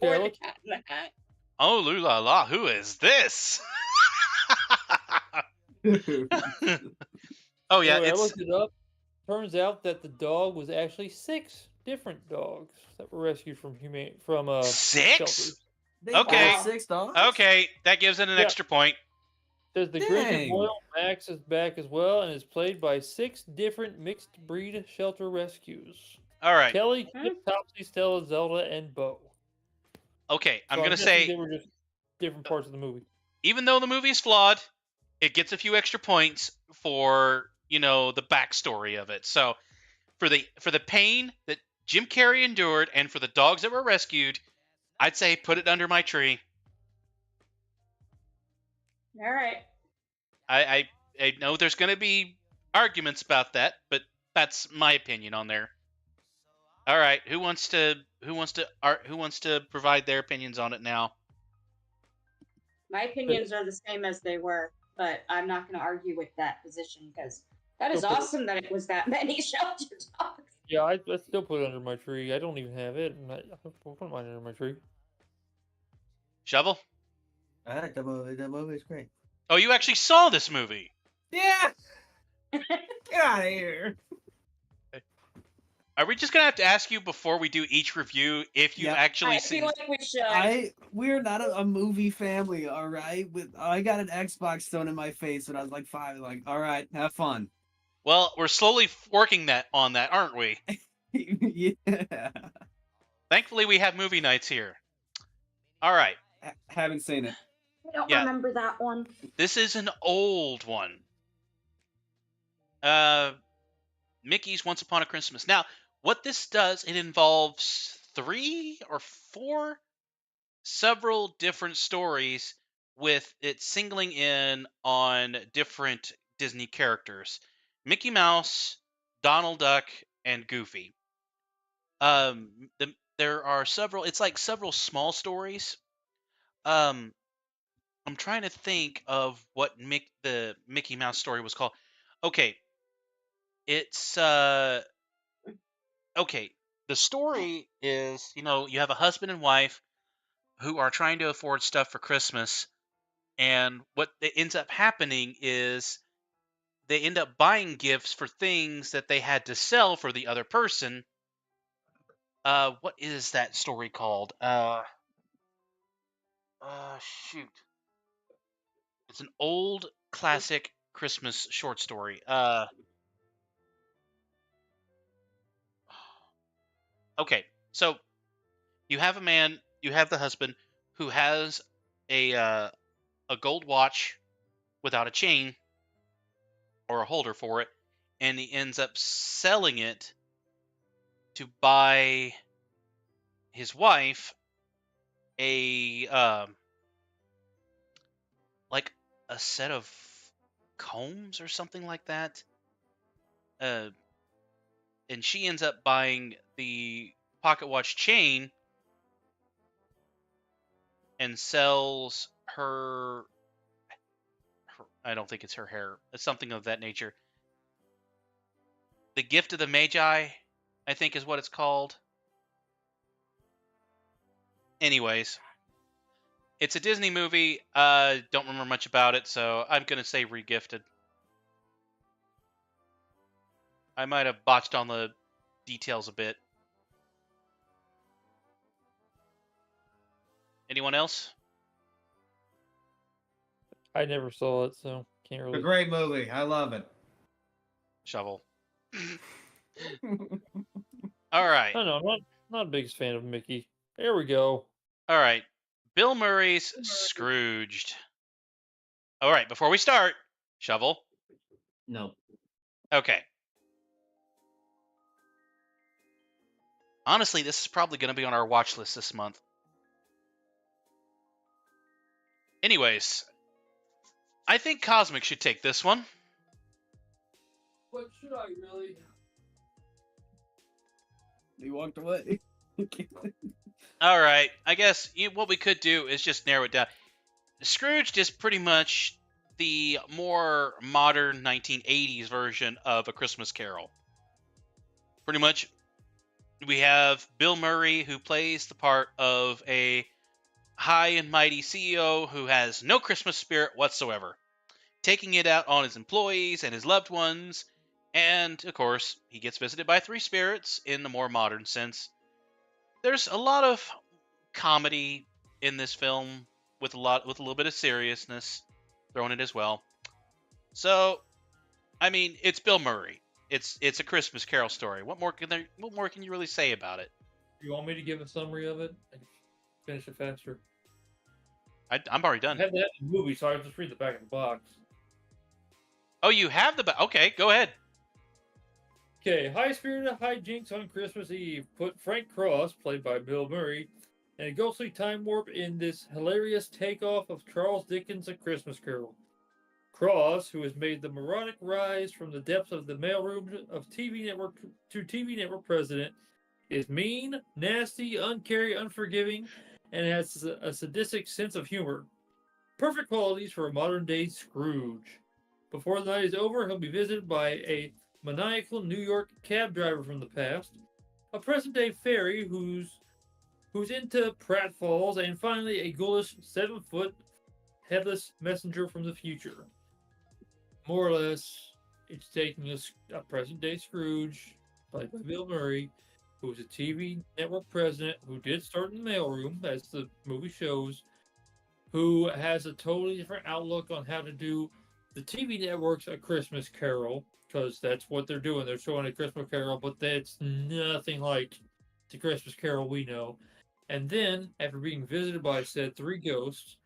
Or Yeah, the let's- Cat in the Hat. Oh, la la, who is this? Oh, yeah, Anyway, I it's. looked it up. Turns out that the dog was actually 6 different dogs that were rescued from 6? shelters. They Okay. bought 6 dogs? Okay, that gives it an Yeah. extra point. Says the Grinch is Dang. loyal. Max is back as well and is played by 6 different mixed breed shelter rescues. All right. Kelly, Kip, Topsy, Stella, Zelda, and Bo. Okay, I'm So going to guessing say. they were just different parts of the movie. even though the movie is flawed, it gets a few extra points for, the backstory of it. So for the pain that Jim Carrey endured and for the dogs that were rescued, I'd say put it under my tree. All right. I know there's going to be arguments about that, but that's my opinion on there. All right, who wants to provide their opinions on it now? My opinions are the same as they were, but I'm not going to argue with that position because that is Okay. awesome that it was that many shelter dogs. Yeah, I still put it under my tree. I don't even have it, and I put mine under my tree. Shovel? I like the movie. The movie's great. Oh, you actually saw this movie? Yeah. Get out of here. Are we just gonna have to ask you before we do each review if you've Yep. actually I seen? feel like we should. We're not a movie family, all right? I got an Xbox thrown in my face when I was like 5. Like, all right, have fun. Well, we're slowly working on that, aren't we? Yeah. Thankfully, we have movie nights here. All right, Haven't seen it. I don't Yeah. remember that one. this is an old one. Mickey's Once Upon a Christmas. Now, what this does, it involves 3 or 4 several different stories with it singling in on different Disney characters. Mickey Mouse, Donald Duck, and Goofy. There are several, it's like several small stories. I'm trying to think of what the Mickey Mouse story was called. Okay. It's okay. The story is, you have a husband and wife who are trying to afford stuff for Christmas, and what ends up happening is they end up buying gifts for things that they had to sell for the other person. What is that story called? Shoot. It's an old classic Christmas short story. Okay, so you have the husband who has a gold watch without a chain or a holder for it, and he ends up selling it to buy his wife a like a set of combs or something like that. And she ends up buying the pocket watch chain and sells her I don't think it's her hair. It's something of that nature. The Gift of the Magi, I think is what it's called. Anyways, it's a Disney movie. Don't remember much about it, so I'm going to say regifted. I might have botched on the details a bit. Anyone else? I never saw it, so can't It's a really. great movie. I love it. Shovel. All right. I don't know. Not a biggest fan of Mickey. There we go. All right. Bill Murray's Scrooged. All right. Before we start, Shovel. No. Okay. Honestly, this is probably going to be on our watch list this month. Anyways, I think Cosmic should take this one. But should I really? He walked away. All right. I guess what we could do is just narrow it down. Scrooged is pretty much the more modern 1980s version of A Christmas Carol. Pretty much, we have Bill Murray, who plays the part of a high and mighty CEO who has no Christmas spirit whatsoever, taking it out on his employees and his loved ones. And, of course, he gets visited by 3 spirits in the more modern sense. There's a lot of comedy in this film with a little bit of seriousness thrown in as well. So, I mean, it's Bill Murray. It's a Christmas Carol story. What more can you really say about it? You want me to give a summary of it? I can finish it faster. I'm already I done. had that in the movie, so I just read the back of the box. Oh, you have okay, go ahead. Okay, high-spirited hijinks on Christmas Eve put Frank Cross, played by Bill Murray, in a ghostly time warp in this hilarious takeoff of Charles Dickens' A Christmas Carol. Cross, who has made the moronic rise from the depths of the mailroom of TV network to TV network president, is mean, nasty, uncaring, unforgiving, and has a sadistic sense of humor. Perfect qualities for a modern-day Scrooge. Before the night is over, he'll be visited by a maniacal New York cab driver from the past, a present-day fairy who's into pratfalls, and finally a ghoulish 7-foot headless messenger from the future. More or less, it's taking a present-day Scrooge, played by Bill Murray, who is a TV network president who did start in the mailroom, as the movie shows, who has a totally different outlook on how to do the TV network's A Christmas Carol, because that's what they're doing. They're showing A Christmas Carol, but that's nothing like the Christmas Carol we know. And then, after being visited by said 3 ghosts,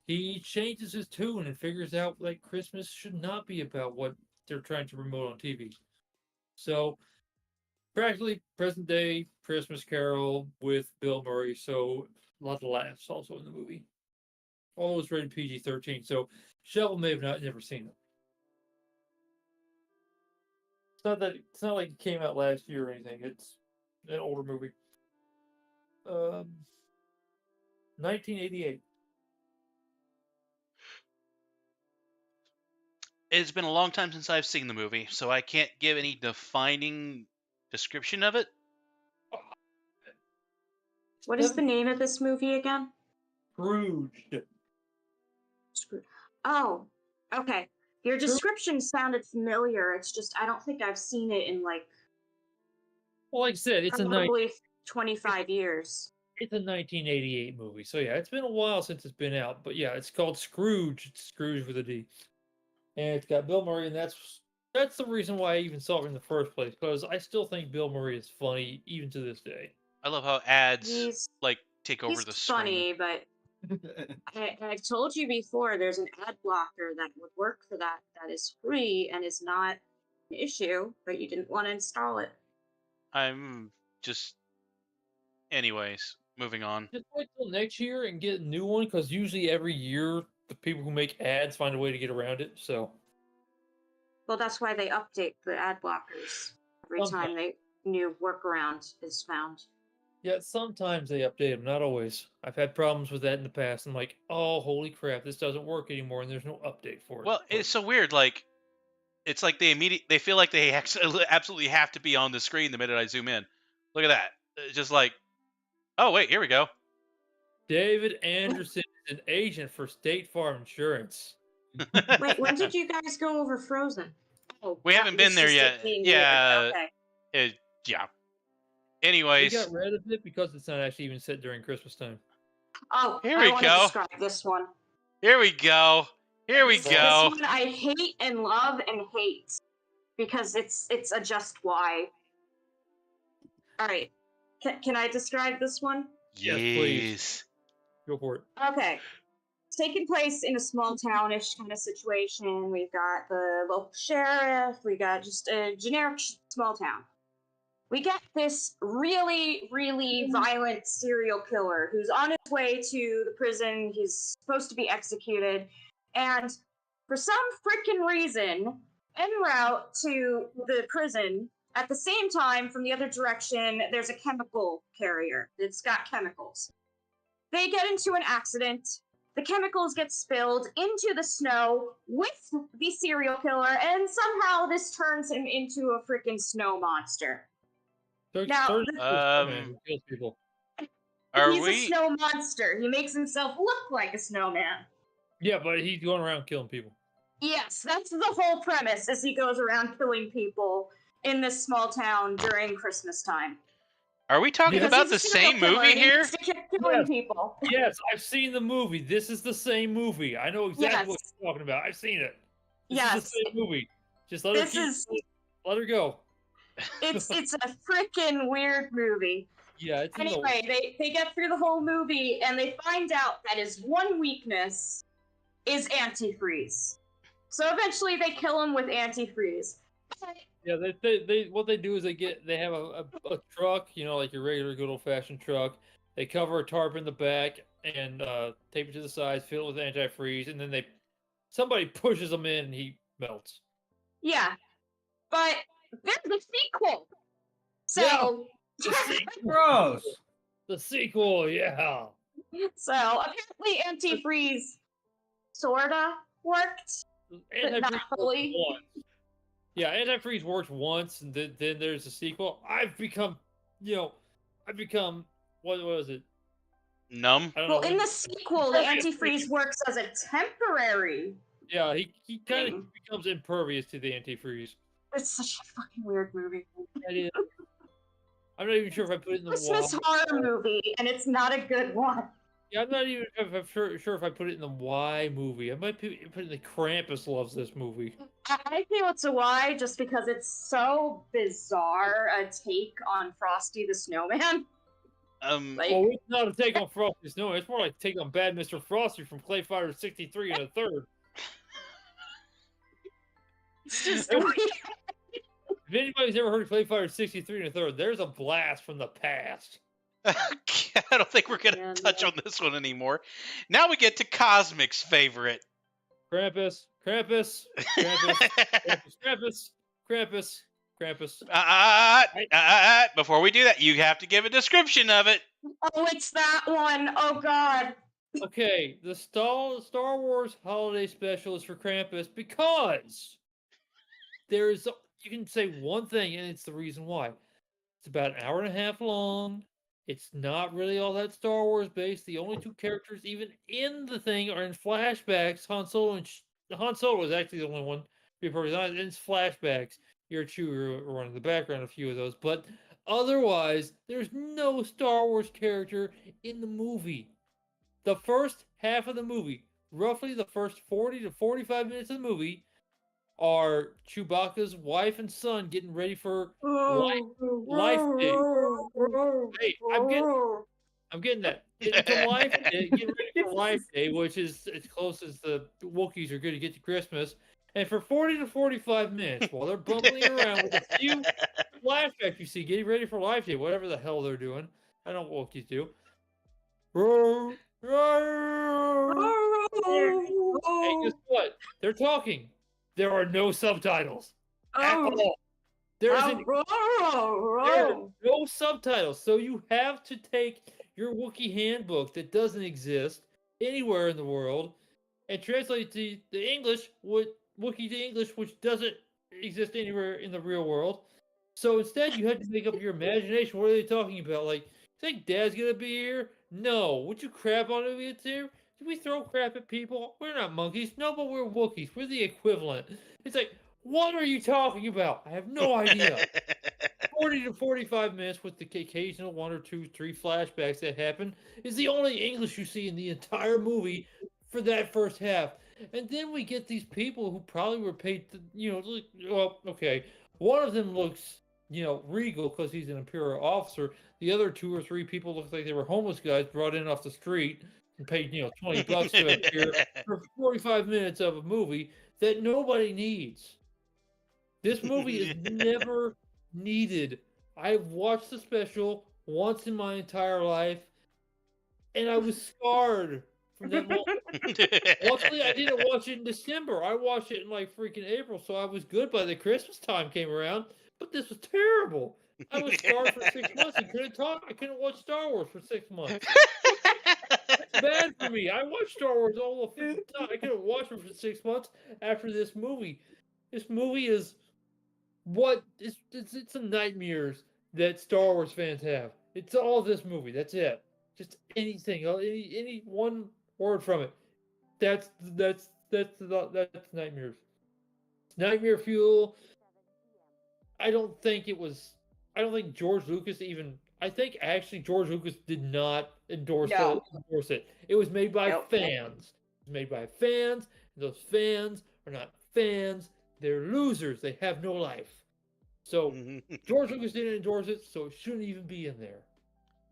he changes his tune and figures out that Christmas should not be about what they're trying to promote on TV. So, practically present day Christmas Carol with Bill Murray, so a lot of laughs also in the movie. Although it's rated PG-13, so Shovel may have never seen it. It's not like it came out last year or anything. It's an older movie. 1988. It's been a long time since I've seen the movie, so I can't give any defining description of it. What is the name of this movie again? Scrooged. Oh, okay. Your description sounded familiar. It's just I don't think I've seen it in like Well, like I said, it's probably 25 years. It's a 1988 movie, so yeah, it's been a while since it's been out. But yeah, it's called Scrooge. It's Scrooge with a D, and it's got Bill Murray, and that's the reason why I even saw it in the first place, because I still think Bill Murray is funny even to this day. I love how ads He's take over he's the screen. funny, but I've told you before. There's an ad blocker that would work for that. That is free and is not an issue, but you didn't want to install it. I'm just, anyways, moving on. Just wait till next year and get a new one, because usually every year the people who make ads find a way to get around it. So Well, that's why they update the ad blockers every time they new workaround is found. yeah, sometimes they update them, not always. I've had problems with that in the past. I'm like, oh, holy crap, this doesn't work anymore, and there's no update for it. Well, it's so weird. Like, it's like they feel like they absolutely have to be on the screen the minute I zoom in. Look at that. It's just like, oh wait, here we go. David Anderson is an agent for State Farm Insurance. Wait, when did you guys go over Frozen? Oh, We haven't been this there is yet. 15 Yeah. years. Okay. Yeah. We Anyways, got rid of it because it's not actually even set during Christmas time. Oh, Here I we want go. to describe this one. here we go. Here we This go. one I hate and love and hate because it's a just why. All right, can I describe this one? Yes, please. Go for it. Okay. It's taking place in a small townish kind of situation. We've got the local sheriff. We got just a generic small town. We get this really, really violent serial killer who's on his way to the prison. He's supposed to be executed. And for some freaking reason, en route to the prison, at the same time, from the other direction, there's a chemical carrier. It's got chemicals. They get into an accident. The chemicals get spilled into the snow with the serial killer, and somehow this turns him into a freaking snow monster. So Now, kills people. Are He's we? a snow monster. He makes himself look like a snowman. Yeah, but he's going around killing people. Yes, that's the whole premise, as he goes around killing people in this small town during Christmas time. Are we talking Because about he's the a serial same killer, movie and he here? needs to keep killing Yes. people. Yes, I've seen the movie. This is the same movie. I know exactly what Yes. you're talking about. I've seen it. This Yes. is the same movie. Just let her go. It's a freaking weird movie. Yeah, it's in the Anyway, they get through the whole movie and they find out that his one weakness is antifreeze. So eventually they kill him with antifreeze. But yeah. They what they do is they have a truck, you know, like your regular good old fashioned truck. They cover a tarp in the back and tape it to the sides, fill it with antifreeze, and then somebody pushes him in and he melts. yeah, but there's the sequel. So Gross. The sequel, yeah. so apparently antifreeze sorta worked, but not Antifreeze fully. works once. Yeah, antifreeze works once, and then there's a sequel. I've become what was it? Numb. I don't Well, know. in the sequel, the antifreeze works as a temporary. Yeah, he kind of thing. becomes impervious to the antifreeze. It's such a fucking weird movie. That is. I'm not even sure if I put it in the Christmas Y. horror movie, and it's not a good one. Yeah, I'm not even sure if I put it in the Y movie. I might put it in the Krampus loves this movie. I feel it's a why just because it's so bizarre a take on Frosty the Snowman. Like, Well, it's not a take on Frosty Snow. It's more like a take on Bad Mr. Frosty from Clay Fighter 63 and a third. it's just If weird. anybody's ever heard of Clay Fighter 63 and a third, there's a blast from the past. I don't think we're gonna Yeah, touch no. on this one anymore. Now we get to Cosmic's favorite. Krampus, Krampus, Krampus, Krampus, Krampus, Krampus, Krampus. Before we do that, you have to give a description of it. Oh, it's that one. Oh God. Okay, the Star Wars Holiday Special is for Krampus because you can say one thing and it's the reason why. It's about an hour and a half long. It's not really all that Star Wars based. The only two characters even in the thing are in flashbacks. Han Solo is actually the only one to be perfectly honest. It's flashbacks. You're Chewie or one in the background, a few of those, but otherwise, there's no Star Wars character in the movie. The first half of the movie, roughly the first 40 to 45 minutes of the movie, are Chewbacca's wife and son getting ready for Life Day. Hey, I'm getting that. Getting ready for Life Day, which is as close as the Wookiees are going to get to Christmas. And for 40 to 45 minutes, while they're bumbling around with a few flashbacks you see, getting ready for Life Day, whatever the hell they're doing. I know what Wookiees do. Hey, guess what? They're talking. There are no subtitles at all. There are no subtitles, so you have to take your Wookiee handbook that doesn't exist anywhere in the world and translate to the English, Wookiee to English, which doesn't exist anywhere in the real world. So instead, you have to make up your imagination. What are they talking about? Like, think Dad's gonna be here? No. Would you crap on him if it's here? Do we throw crap at people? We're not monkeys. No, but we're Wookiees. We're the equivalent. It's like, what are you talking about? I have no idea. 40 to 45 minutes with the occasional 1 or 2, 3 flashbacks that happen is the only English you see in the entire movie for that first half. And then we get these people who probably were paid to, well, okay. One of them looks, regal because he's an Imperial officer. The other 2 or 3 people look like they were homeless guys brought in off the street and paid, $20 to appear for 45 minutes of a movie that nobody needs. This movie is never needed. I've watched the special once in my entire life, and I was scarred from that moment. Luckily, I didn't watch it in December. I watched it in like freaking April, so I was good by the Christmas time came around. But this was terrible. I was scarred for 6 months and couldn't talk. I couldn't watch Star Wars for 6 months. It's bad for me. I watched Star Wars all the time. I couldn't watch it for 6 months after this movie. This movie is it's the nightmares that Star Wars fans have. It's all this movie. That's it. Just anything, any one word from it. That's nightmares. Nightmare fuel. I don't think George Lucas even. I think actually George Lucas did not endorse it. It was made by fans. It was made by fans. And those fans are not fans. They're losers. They have no life. So George Lucas didn't endorse it, so it shouldn't even be in there.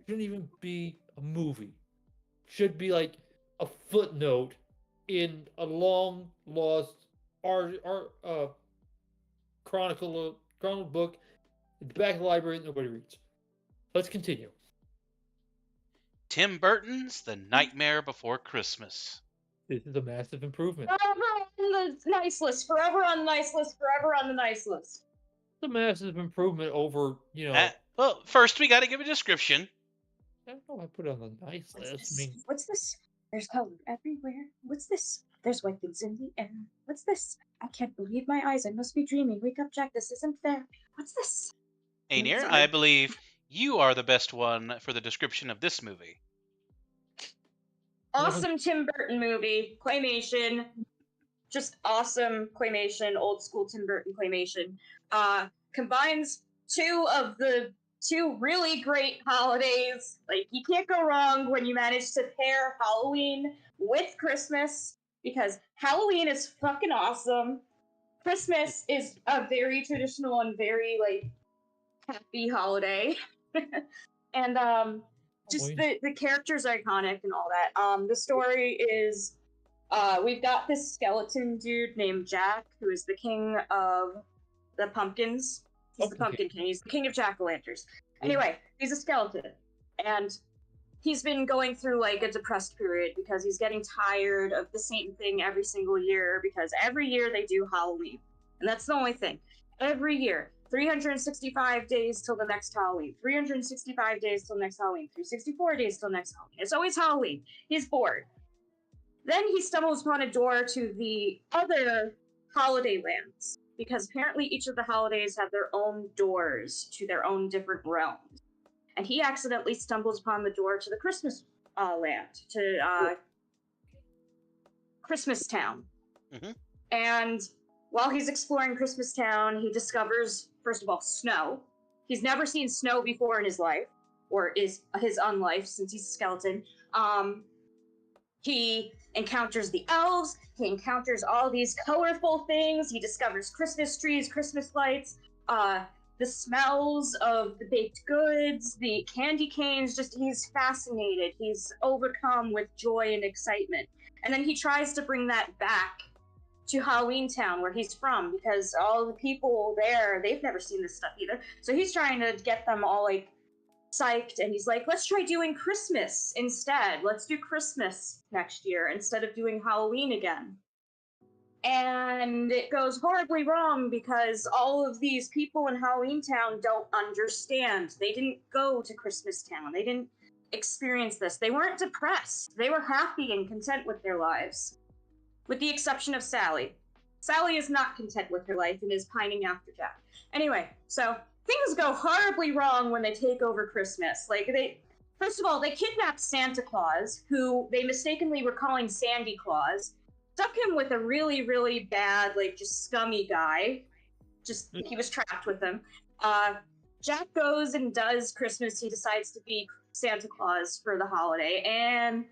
shouldn't even be a movie. Should be like a footnote in a long lost chronicle book at the back of the library that nobody reads. Let's continue. Tim Burton's The Nightmare Before Christmas. This is a massive improvement. Forever on the nice list. Forever on the nice list. Forever on the nice list. It's a massive improvement over, Well, first we got to give a description. I don't know I put it on the nice What's list. I this? mean, What's this? There's color everywhere. What's this? There's white things in the air. What's this? I can't believe my eyes. I must be dreaming. Wake up, Jack. This isn't fair. What's this? Aenir, Sorry. I believe you are the best one for the description of this movie. Awesome Tim Burton movie. Claymation. Just awesome claymation. Old school Tim Burton claymation. Combines two really great holidays. Like, you can't go wrong when you manage to pair Halloween with Christmas, because Halloween is fucking awesome. Christmas is a very traditional and very, like, happy holiday. And, just the characters are iconic and all that. The story is, we've got this skeleton dude named Jack, who is the king of the pumpkins. He's the pumpkin king. He's the king of jack-o'-lanterns. Anyway, he's a skeleton, and he's been going through, like, a depressed period because he's getting tired of the same thing every single year, because every year they do Halloween. And that's the only thing. Every year. 365 days till the next Halloween. 365 days till next Halloween. 364 days till next Halloween. It's always Halloween. He's bored. Then he stumbles upon a door to the other holiday lands, because apparently each of the holidays have their own doors to their own different realms. And he accidentally stumbles upon the door to the Christmas land, to Christmas Town. Mhm. And while he's exploring Christmas Town, he discovers, first of all, snow. He's never seen snow before in his life, or is his unlife, since he's a skeleton. He encounters the elves. He encounters all these colorful things. He discovers Christmas trees, Christmas lights, the smells of the baked goods, the candy canes. Just, he's fascinated. He's overcome with joy and excitement. And then he tries to bring that back to Halloween Town, where he's from, because all the people there, they've never seen this stuff either. So he's trying to get them all, like, psyched, and he's like, let's try doing Christmas instead. Let's do Christmas next year instead of doing Halloween again. And it goes horribly wrong, because all of these people in Halloween Town don't understand. They didn't go to Christmas Town. They didn't experience this. They weren't depressed. They were happy and content with their lives. With the exception of Sally. Sally is not content with her life and is pining after Jack. Anyway, so things go horribly wrong when they take over Christmas. Like, first of all, they kidnapped Santa Claus, who they mistakenly were calling Sandy Claus, stuck him with a really, really bad, like, just scummy guy. Just, he was trapped with him. Jack goes and does Christmas. He decides to be Santa Claus for the holiday. And,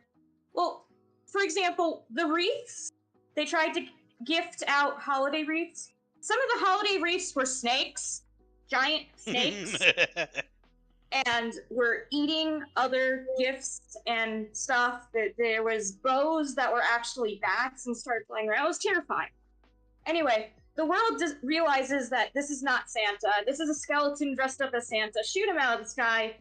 well, for example, the wreaths, they tried to gift out holiday wreaths. Some of the holiday wreaths were snakes, giant snakes, and were eating other gifts and stuff. That there was bows that were actually bats and started flying around. It was terrifying. Anyway, the world realizes that this is not Santa. This is a skeleton dressed up as Santa. Shoot him out of the sky.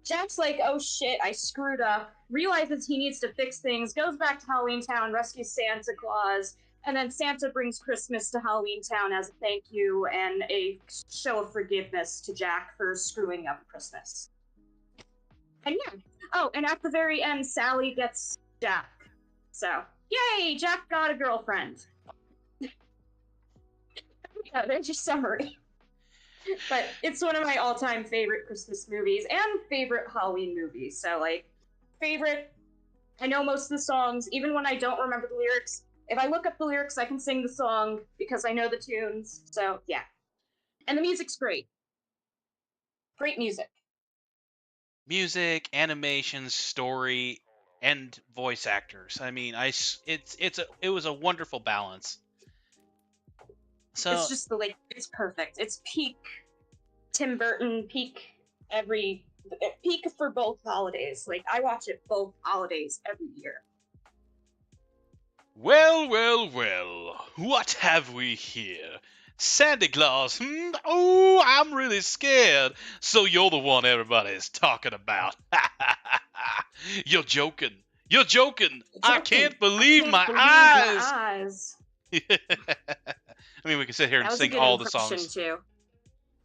Jack's like, oh shit, I screwed up. Realizes he needs to fix things. Goes back to Halloween Town, rescues Santa Claus. And then Santa brings Christmas to Halloween Town as a thank you and a show of forgiveness to Jack for screwing up Christmas. And yeah. Oh, and at the very end, Sally gets Jack. So, yay! Jack got a girlfriend. Yeah, there's your summary. But it's one of my all-time favorite Christmas movies and favorite Halloween movies. So, like, favorite. I know most of the songs, even when I don't remember the lyrics. If I look up the lyrics, I can sing the song because I know the tunes. So, yeah. And the music's great. Great music. Music, animation, story, and voice actors. I mean, it was a wonderful balance. So It's just it's perfect. It's peak Tim Burton, peak every peak for both holidays. Like I watch it both holidays every year. Well, well, well. What have we here? Santa Claus. Oh, I'm really scared. So you're the one everybody's talking about. You're joking. You're joking. I can't believe my eyes. I mean, we can sit here and That was a sing good all the impression songs. too.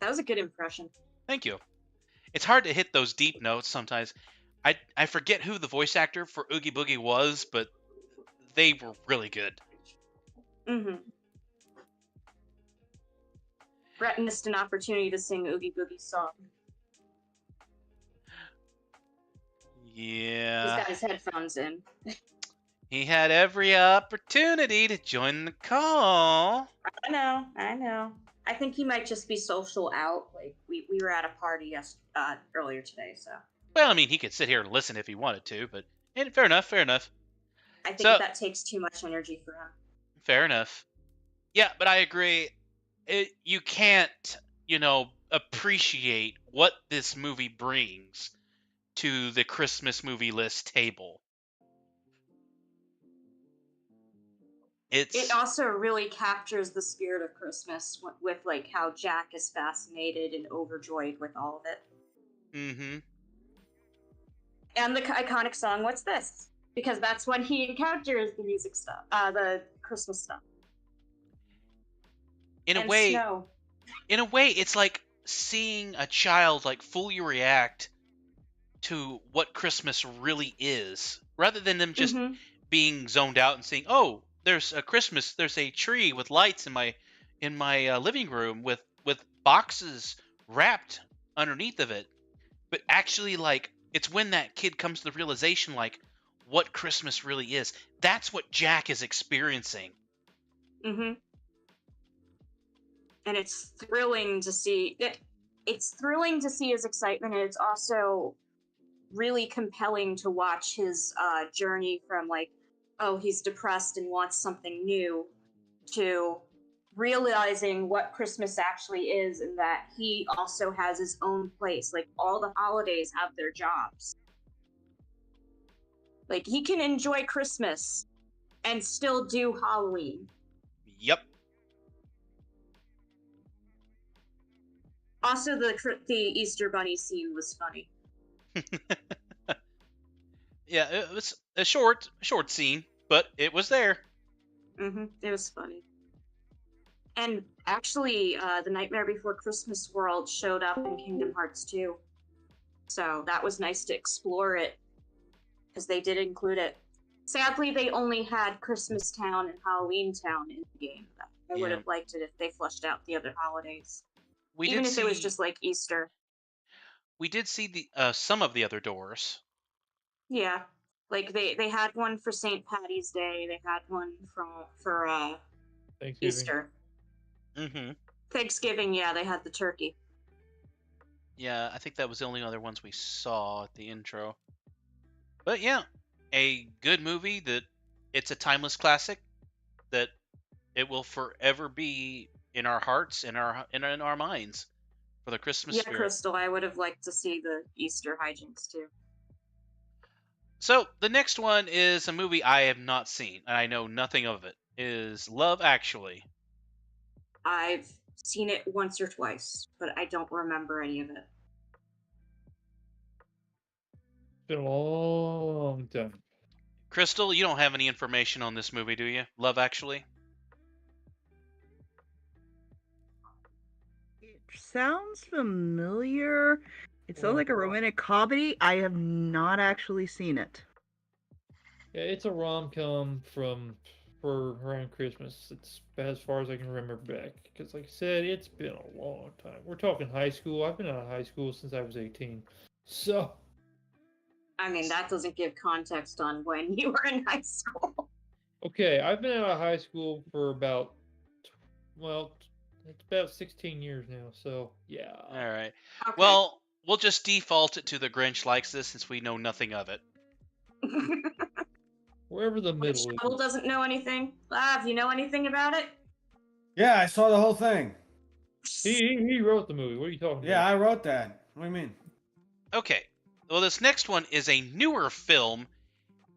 That was a good impression. Thank you. It's hard to hit those deep notes sometimes. I forget who the voice actor for Oogie Boogie was, but they were really good. Mm-hmm. Brett missed an opportunity to sing Oogie Boogie's song. Yeah. He's got his headphones in. He had every opportunity to join the call. I know. I think he might just be social out. Like we were at a party earlier today, so Well, I mean, he could sit here and listen if he wanted to, but fair enough, fair enough. I think So- that takes too much energy for him. Fair enough. Yeah, but I agree. You can't, appreciate what this movie brings to the Christmas movie list table. It also really captures the spirit of Christmas with like how Jack is fascinated and overjoyed with all of it. Mm-hmm. And the iconic song, What's This? Because that's when he encounters the music stuff, the Christmas stuff. In a And way, snow. it's like seeing a child like fully react to what Christmas really is, rather than them just Mhm. being zoned out and saying, "Oh, there's a tree with lights in my living room with boxes wrapped underneath of it." But actually, like, it's when that kid comes to the realization, like, what Christmas really is. That's what Jack is experiencing. Mm-hmm. And it's thrilling to see it. It's thrilling to see his excitement, and it's also really compelling to watch his journey from like, oh, he's depressed and wants something new, to realizing what Christmas actually is, and that he also has his own place. Like all the holidays have their jobs. Like he can enjoy Christmas and still do Halloween. Yep. Also, the Easter Bunny scene was funny. Yeah, it was a short scene, but it was there. Mm-hmm. It was funny. And actually, the Nightmare Before Christmas world showed up in Kingdom Hearts 2. So that was nice to explore it, because they did include it. Sadly, they only had Christmas Town and Halloween Town in the game. I would Yeah. have liked it if they fleshed out the other holidays. We Even did if see it was just like Easter. we did see the some of the other doors. Yeah. Like they had one for St. Patty's Day, they had one for Thanksgiving. Easter. Mm-hmm. Thanksgiving, yeah, they had the turkey. Yeah, I think that was the only other ones we saw at the intro. But yeah, a good movie that it's a timeless classic that it will forever be in our hearts and in our minds for the Christmas Yeah, spirit. Crystal, I would have liked to see the Easter hijinks too. So the next one is a movie I have not seen and I know nothing of it. Is Love Actually. I've seen it once or twice, but I don't remember any of it. It's been a long time. Crystal, you don't have any information on this movie, do you? Love Actually? It sounds familiar. It sounds like a Oh. romantic comedy. I have not actually seen it. Yeah, it's a rom-com for around Christmas. It's as far as I can remember back. Because like I said, it's been a long time. We're talking high school. I've been out of high school since I was 18. So I mean, that doesn't give context on when you were in high school. okay, I've been out of high school for about it's about 16 years now. So yeah. All right. Okay. Well, we'll just default it to the Grinch likes this since we know nothing of it. Wherever the middle Shovel is. doesn't know anything. Lav, you know anything about it? Yeah, I saw the whole thing. He wrote the movie. What are you talking Yeah, about? I wrote that. What do you mean? Okay. Well, this next one is a newer film,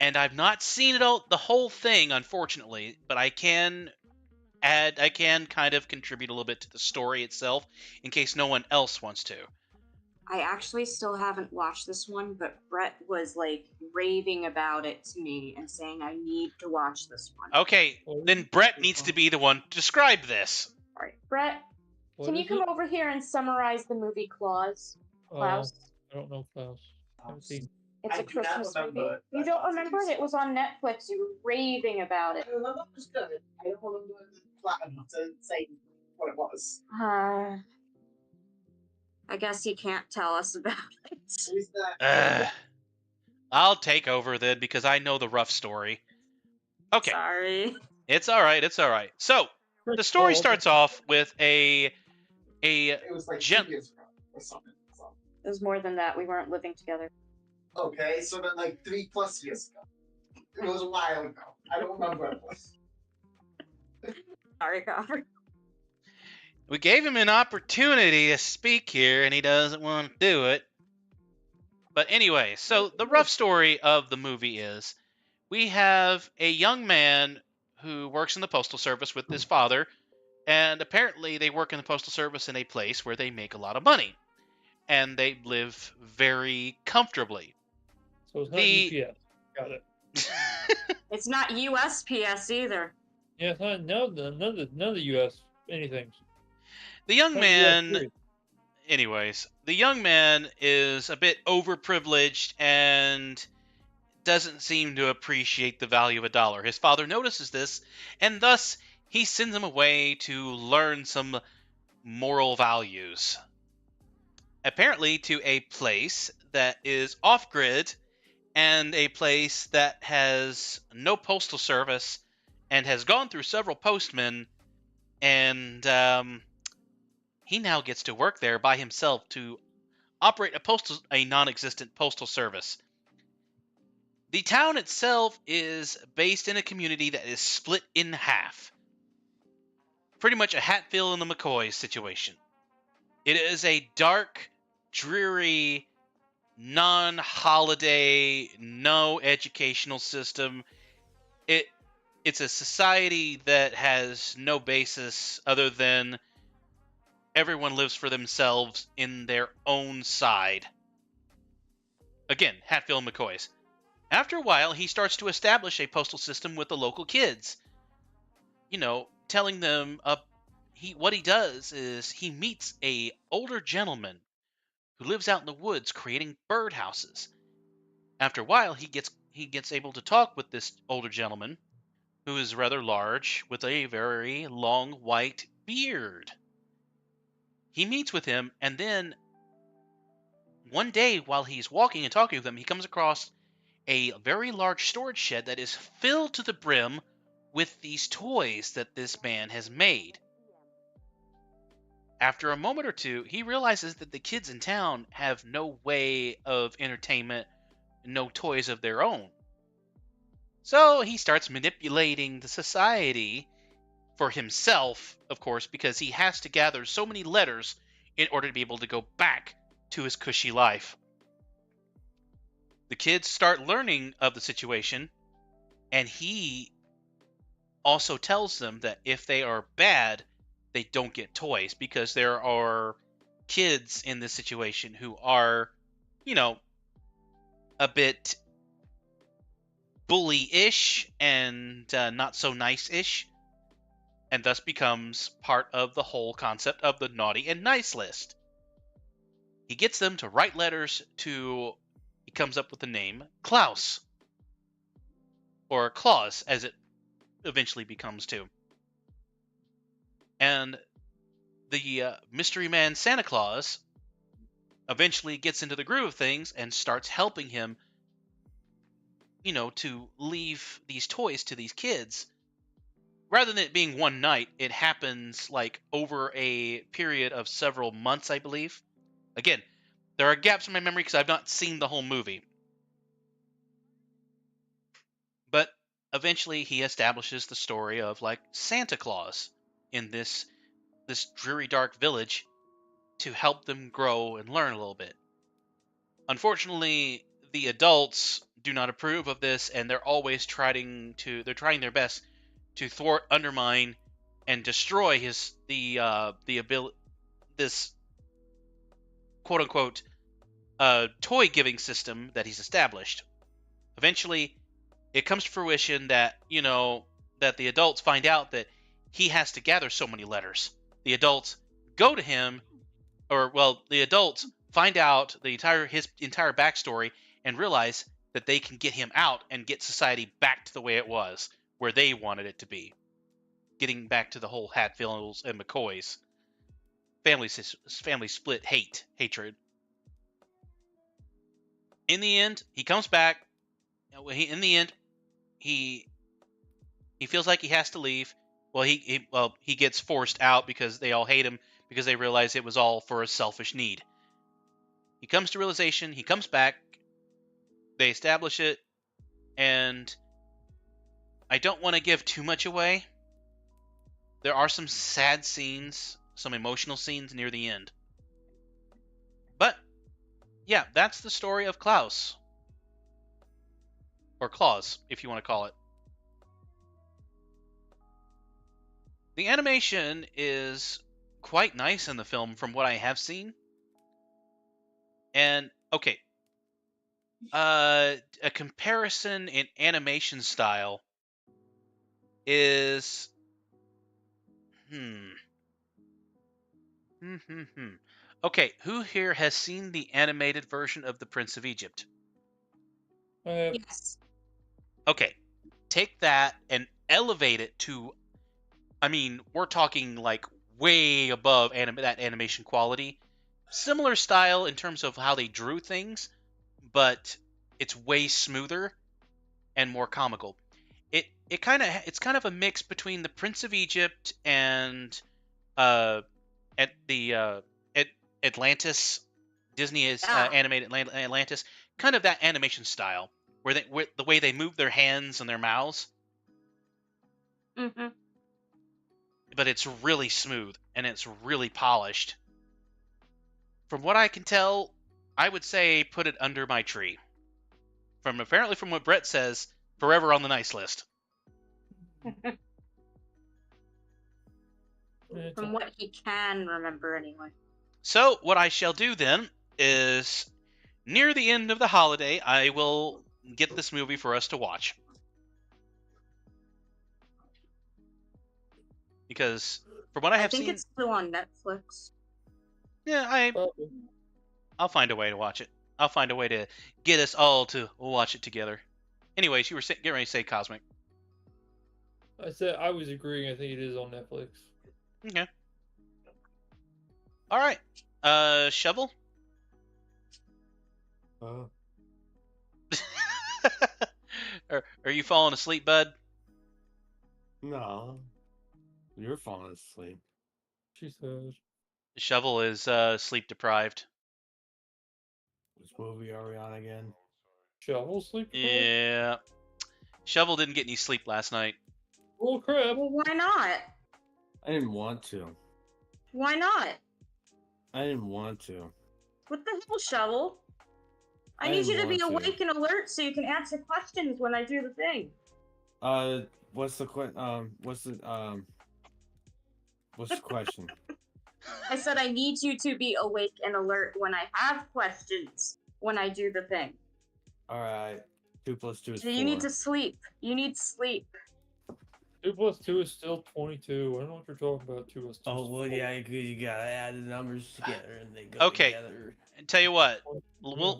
and I've not seen it all, the whole thing, unfortunately, but I can kind of contribute a little bit to the story itself in case no one else wants to. I actually still haven't watched this one, but Brett was like raving about it to me and saying I need to watch this one. Okay, then Brett needs to be the one to describe this. All right, Brett, What can you is come it? over here and summarize the movie Klaus? Klaus. I don't know Klaus. I haven't seen. It's I a do not Christmas remember movie. it, You but- don't remember it? It was on Netflix. You were raving about it. I remember it was good. I don't remember the plot enough to say what it was. I guess you can't tell us about it. Who's that? I'll take over then because I know the rough story. Okay, Sorry. it's all right. It's all right. So the story starts off with a It was like Gen- 2 years ago or something. So. It was more than that. We weren't living together. Okay, so then like 3+ years ago. It was a while ago. I don't remember what it was. Sorry, Copper. we gave him an opportunity to speak here, and he doesn't want to do it. But anyway, so the rough story of the movie is we have a young man who works in the postal service with his father, and apparently they work in the postal service in a place where they make a lot of money, and they live very comfortably. So it's not The- UPS. Got it. It's not USPS either. Yeah, it's not none of the US anything. The young Not US man, period. anyways, the young man is a bit overprivileged and doesn't seem to appreciate the value of a dollar. His father notices this, and thus he sends him away to learn some moral values. Apparently to a place that is off-grid and a place that has no postal service and has gone through several postmen, and he now gets to work there by himself to operate a non-existent postal service. The town itself is based in a community that is split in half. Pretty much a Hatfield and the McCoys situation. It is a dark, dreary, non-holiday, no educational system. It's a society that has no basis other than everyone lives for themselves in their own side. Again, Hatfield and McCoys. After a while, he starts to establish a postal system with the local kids. You know, telling them what he does is he meets a older gentleman who lives out in the woods creating birdhouses. After a while, he gets able to talk with this older gentleman, who is rather large with a very long white beard. He meets with him, and then one day while he's walking and talking with him, he comes across a very large storage shed that is filled to the brim with these toys that this man has made. After a moment or two, he realizes that the kids in town have no way of entertainment, no toys of their own. So he starts manipulating the society for himself, of course, because he has to gather so many letters in order to be able to go back to his cushy life. The kids start learning of the situation, and he also tells them that if they are bad, they don't get toys, because there are kids in this situation who are, you know, a bit bully-ish and not so nice-ish, and thus becomes part of the whole concept of the naughty and nice list. He gets them to write letters to, he comes up with the name Klaus, or Claus, as it eventually becomes too. And the mystery man Santa Claus eventually gets into the groove of things and starts helping him, you know, to leave these toys to these kids. Rather than it being one night, it happens like over a period of several months, I believe. Again, there are gaps in my memory because I've not seen the whole movie. But eventually he establishes the story of like Santa Claus in this dreary dark village to help them grow and learn a little bit. Unfortunately, the adults do not approve of this, and they're always trying their best to thwart, undermine, and destroy this quote unquote toy giving system that he's established. Eventually, it comes to fruition that that the adults find out that he has to gather so many letters. The adults go to him, the adults find out his entire backstory and realize that they can get him out and get society back to the way it was, where they wanted it to be. Getting back to the whole Hatfields and McCoys family split hatred. In the end, he comes back. In the end, he feels like he has to leave. Well, he gets forced out because they all hate him because they realize it was all for a selfish need. He comes to realization. He comes back. They establish it, and I don't want to give too much away. There are some sad scenes, some emotional scenes near the end. But yeah, that's the story of Klaus. Or Claus, if you want to call it. The animation is quite nice in the film from what I have seen. And, okay. A comparison in animation style is... Okay, who here has seen the animated version of The Prince of Egypt? Yes. Okay, take that and elevate it to, I mean, we're talking like way above that animation quality. Similar style in terms of how they drew things, but it's way smoother and more comical. It's kind of a mix between The Prince of Egypt and Atlantis, Disney is animated Atlantis, kind of that animation style where the way they move their hands and their mouths. Mm-hmm. But it's really smooth and it's really polished. From what I can tell, I would say put it under my tree. From what Brett says, forever on the nice list. From what he can remember, anyway. So, what I shall do then is, near the end of the holiday, I will get this movie for us to watch. Because, from what I have seen... I think it's still on Netflix. Yeah, I'll find a way to watch it. I'll find a way to get us all to watch it together. Anyways, you were getting ready to say Cosmic. I said I was agreeing. I think it is on Netflix. Okay. All right. Shovel? Are you falling asleep, bud? No. You're falling asleep. She says. Shovel is sleep deprived. Which movie are we on again? Shovel sleep? Yeah. Shovel didn't get any sleep last night. Oh crap! Well, why not? I didn't want to. Why not? I didn't want to. What the hell, Shovel? I I need you to didn't be want to. awake and alert so you can answer questions when I do the thing. What's the question? I said I need you to be awake and alert when I have questions when I do the thing. All right. 2 + 2 is 4. You need to sleep. You need sleep. 2 + 2 is still 22. I don't know what you're talking about. 2 + 2. Oh well, yeah, you gotta add the numbers together and they go Okay. together. And tell you what, we'll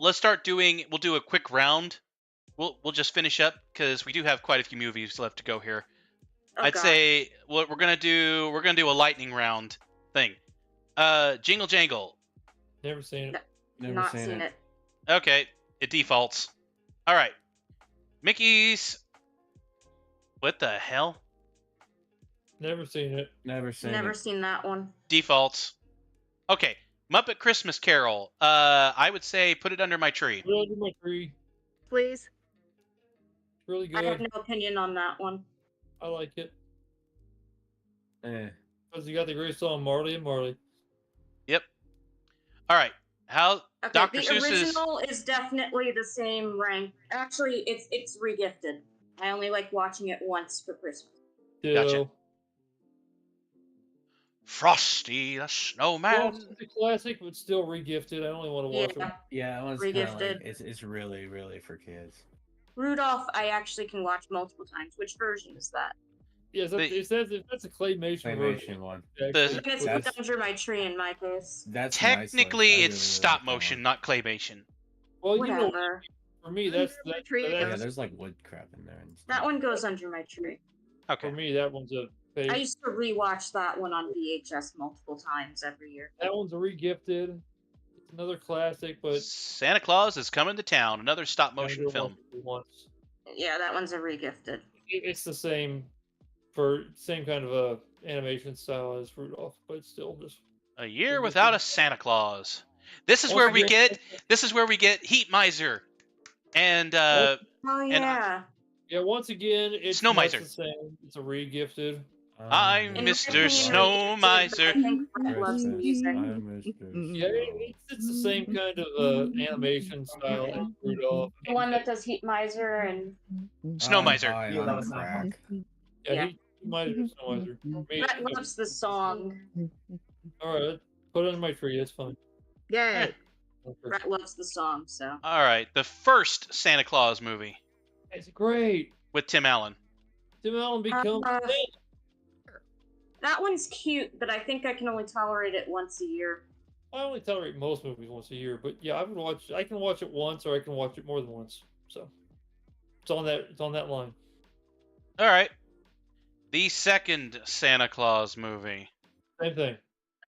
do a quick round. We'll just finish up because we do have quite a few movies left to go here. Oh, I'd God. say what we're gonna do a lightning round thing. Jingle Jangle. Never seen it. Never Not seen seen it. it. Okay, it defaults. All right, Mickey's. What the hell? Never seen it. Never seen Never it. seen that one. Defaults. Okay, Muppet Christmas Carol. I would say put it under my tree. Really under my tree. Please. It's really I have good. no opinion on that one. I like it. Eh. Because you got the great song Marley and Marley. Yep. All right. How Okay, Dr. the Seuss is original is definitely the same rank. Actually, it's regifted. I only like watching it once for Christmas. Gotcha. Still. Frosty the Well, Snowman. it's a classic, but still regifted. I only want to watch Yeah, it. Yeah, that one's kind of like regifted. it's really really for kids. Rudolph, I actually can watch multiple times. Which version is that? Yeah, that's a claymation version. Claymation one. Actually, I think it's That's- put under my tree in my case. That's nice looks. Technically, I really, it's really stop like that motion, one. not claymation. well, you know, Whatever. for me, that's Under my that, tree, that- Yeah, that's- there's like wood crap in there. And That stuff. one goes under my tree. Okay. for me, that one's a I favorite. used to rewatch that one on VHS multiple times every year. That one's a regifted. It's another classic, but Santa Claus is coming to town. Another stop I motion only film. watched it once. Yeah, that one's a regifted. It's the same same kind of a animation style as Rudolph, but it's still just A year without a Santa Claus. This is Once where we again- get. This is where we get Heat Miser, and Oh And yeah. yeah. Once again, it's Snow not Miser. the same. It's a regifted. I'm In Mr. my opinion, Snow regifted, but Miser. I think Brett loves the music. Yeah, it's the same kind of animation style as Rudolph. The one that does Heat Miser and Snow Miser. Yeah, that was not crack. Yeah, he might have been Snow Miser. Me, Brett loves the song. all right, put it on my tree. That's fine. Yay. Brett loves the song, so. All right, the first Santa Claus movie It's great. with Tim Allen. Tim Allen becomes Uh, That one's cute, but I think I can only tolerate it once a year. I only tolerate most movies once a year, but yeah, I can watch it once, or I can watch it more than once. So it's on that line. All right, the second Santa Claus movie. Same thing.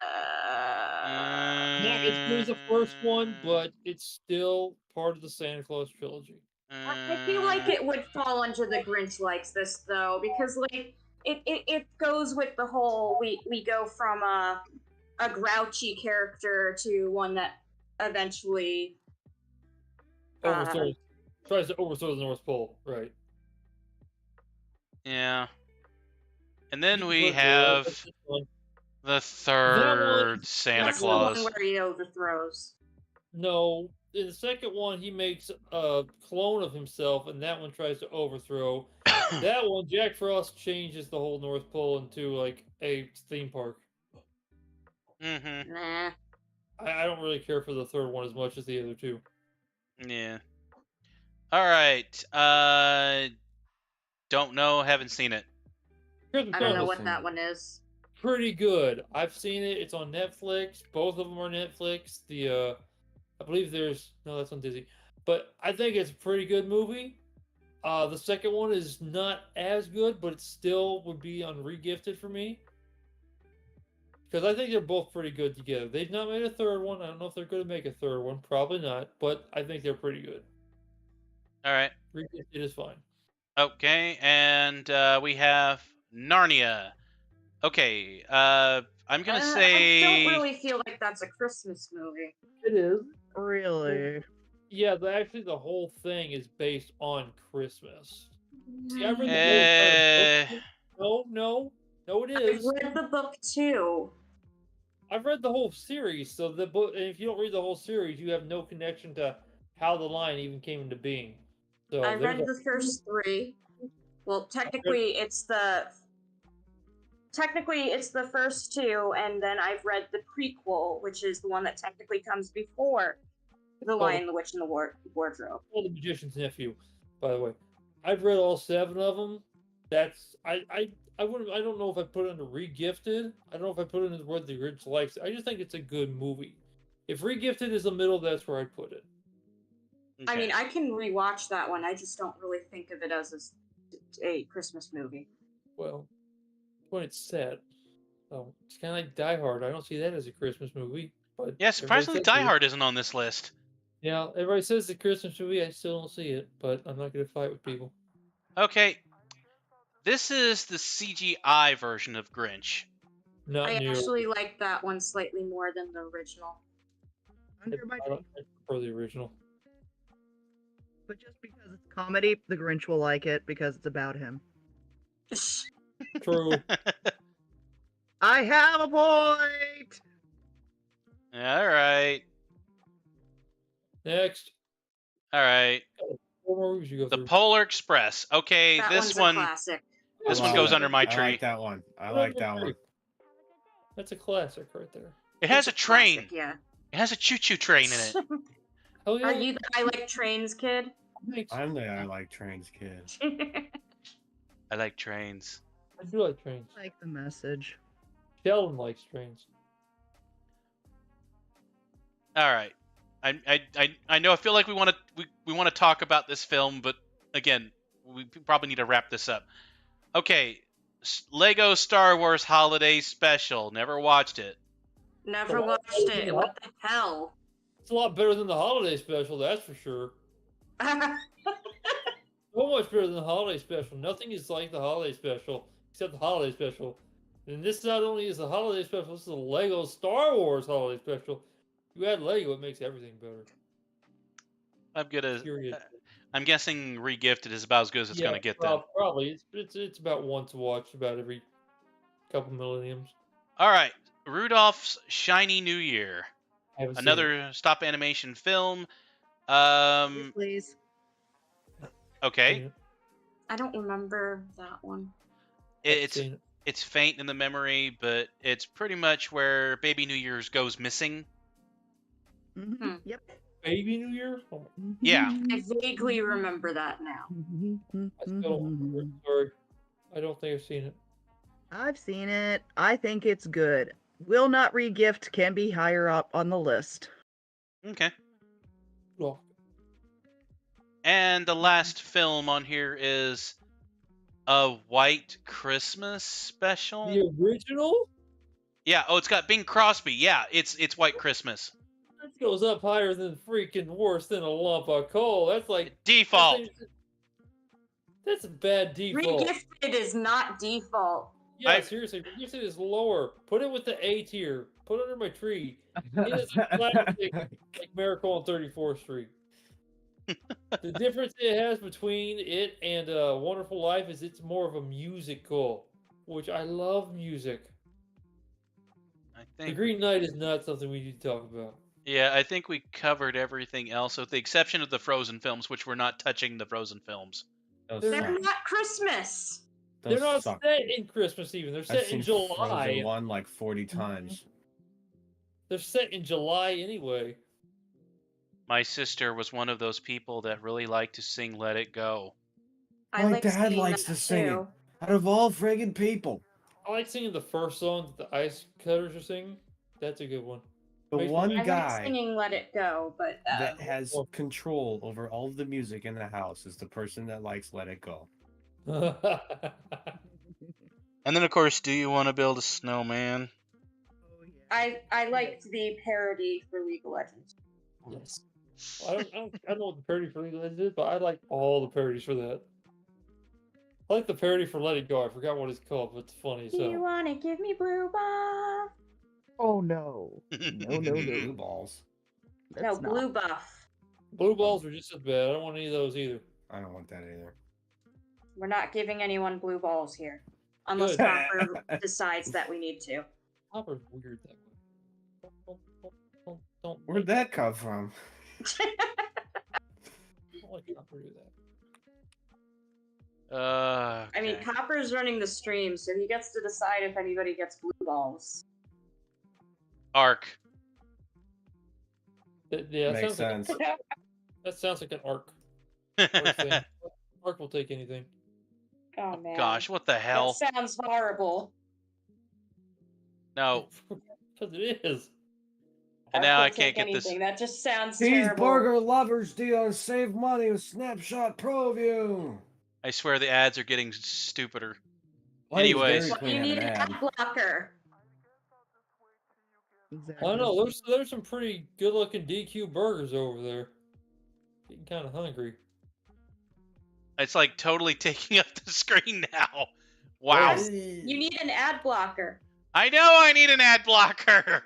Not Uh, as good as the first one, but it's still part of the Santa Claus trilogy. I feel like it would fall under the Grinch likes this though, because like it goes with the whole we go from a grouchy character to one that eventually Tries to overthrow the North Pole, right? Yeah. And then we But, have that's this one. the third Santa that's the Claus. one where he overthrows. No, in the second one, he makes a clone of himself, and that one tries to overthrow. That one, Jack Frost changes the whole North Pole into like a theme park. Mm-hmm. Nah. I don't really care for the third one as much as the other two. Yeah. All right. Don't know. Haven't seen it. Christmas I don't know Carol what seen that it. one is. pretty good. I've seen it. It's on Netflix. Both of them are Netflix. I believe that's on Disney. But I think it's a pretty good movie. The second one is not as good, but it still would be on regifted for me. Because I think they're both pretty good together. They've not made a third one. I don't know if they're going to make a third one. Probably not. But I think they're pretty good. All right. Regifted is fine. Okay, and we have Narnia. Okay, I'm gonna say. I don't really feel like that's a Christmas movie. It is. Really? Yeah, actually, the whole thing is based on Christmas. See, I read the Eh, whole No, it I've is. read the book too. I've read the whole series, so the book. And if you don't read the whole series, you have no connection to how the line even came into being. So I there's read the first three. Well, technically it's the first two, and then I've read the prequel, which is the one that technically comes before The Lion, the Witch, and the Wardrobe. Oh, the Magician's Nephew, by the way. I've read all 7 of them. That's I don't know if I put it under regifted. I don't know if I put it in what the Grinch likes. I just think it's a good movie. If regifted is the middle, that's where I'd put it. I mean, okay. I can rewatch that one. I just don't really think of it as a Christmas movie. Well, when it's set. So it's kind of like Die Hard. I don't see that as a Christmas movie. But Yeah, everybody surprisingly, says Die it. Hard isn't on this list. Yeah, everybody says it's a Christmas movie. I still don't see it, but I'm not going to fight with people. Okay, this is the CGI version of Grinch. Not I near. actually like that one slightly more than the original. Under my I prefer the original. But just because it's comedy, the Grinch will like it because it's about him. True. I have a point! All right. Next. All right. 4 more movies you go The through. Polar Express. Okay, That this one's one. a classic. This I one love goes it. under my I tree. like that one. I Put it like under that the one. tree. That's a classic right there. It has a It's train. classic, yeah. It has a choo-choo train in it. Hell yeah. Are you the I like trains kid? Thanks. I'm the I like trains kid. I like trains. I do like trains. I like the message. Sheldon likes trains. All right. I know. I feel like we want to talk about this film, but again, we probably need to wrap this up. Okay, Lego Star Wars Holiday Special. Never watched it. Never watched it. What the hell? It's a lot better than the holiday special, that's for sure. So much better than the holiday special. Nothing is like the holiday special except the holiday special. And this not only is the holiday special, this is the Lego Star Wars holiday special. You add Lego, it makes everything better. I'm gonna. Period. I'm guessing Regifted is about as good as it's gonna get then. Probably. It's about one to watch about every couple millenniums. All right, Rudolph's Shiny New Year. I haven't seen it. Another stop animation film. Please. Okay. Seen it. I don't remember that one. It's Seen it. it's faint in the memory, but it's pretty much where Baby New Year's goes missing. Hmm. Yep. Baby New Year? Oh, Yeah. I vaguely remember that now. I still don't remember it. Sorry. I don't think I've seen it. I've seen it. I think it's good. Will not regift can be higher up on the list. Okay. Well, And the last film on here is a White Christmas special. the original? Yeah. Oh, it's got Bing Crosby. Yeah, it's White Christmas. That goes up higher than freaking worse than a lump of coal. That's like Default. That's a bad default. Regifted is not default. Yeah, seriously, Regifted is lower. Put it with the A tier. Put it under my tree. It is a classic like Miracle on 34th Street. The difference it has between it and Wonderful Life is it's more of a musical, which I love music. I The think. Green Knight is not something we need to talk about. Yeah, I think we covered everything else, with the exception of the Frozen films, which we're not touching the Frozen films. Those They're suck. not Christmas. They're Those not suck. set in Christmas even. They're I've set seen in July. Frozen 1 like 40 times. They're set in July anyway. My sister was one of those people that really liked to sing "Let It Go." I My like dad singing likes that to sing it. too. Out of all friggin' people. I like singing the first song that the Ice Cutters are singing. That's a good one. The Makes me one I like guy singing "Let It Go," but that has control over all of the music in the house is the person that likes Let It Go. And then, of course, "Do You Want to Build a Snowman?" Oh, yeah. I liked the parody for League of Legends. Yes. I don't know what the parody for League of Legends is, but I like all the parodies for that. I like the parody for Let It Go. I forgot what it's called, but it's funny. Do you So wanna give me blue buff? Oh no. No, no, Blue no. balls. No, That's not. blue buff. blue balls are just as bad. I don't want any of those either. I don't want that either. We're not giving anyone blue balls here. Unless Good. Copper decides that we need to. Hopper's weird that way. Don't Where'd that come from? don't let Hopper do that. I mean, Okay. Copper's running the stream, so he gets to decide if anybody gets blue balls. Arc. Yeah, that Makes sounds sense. Like, that sounds like an arc. Thing. Arc will take anything. Oh man. Gosh, what the hell? That sounds horrible. No. Because it is. And Arc now will I can't take get this. anything. That just sounds These terrible. burger lovers deal save money with Snapshot Pro View. I swear the ads are getting stupider. Why does Anyways. Dairy Well, Queen you have need an an ad? ad blocker. Exactly. I don't know. There's some pretty good looking DQ burgers over there. Getting kind of hungry. It's like totally taking up the screen now. Wow. Yes. You need an ad blocker. I know I need an ad blocker.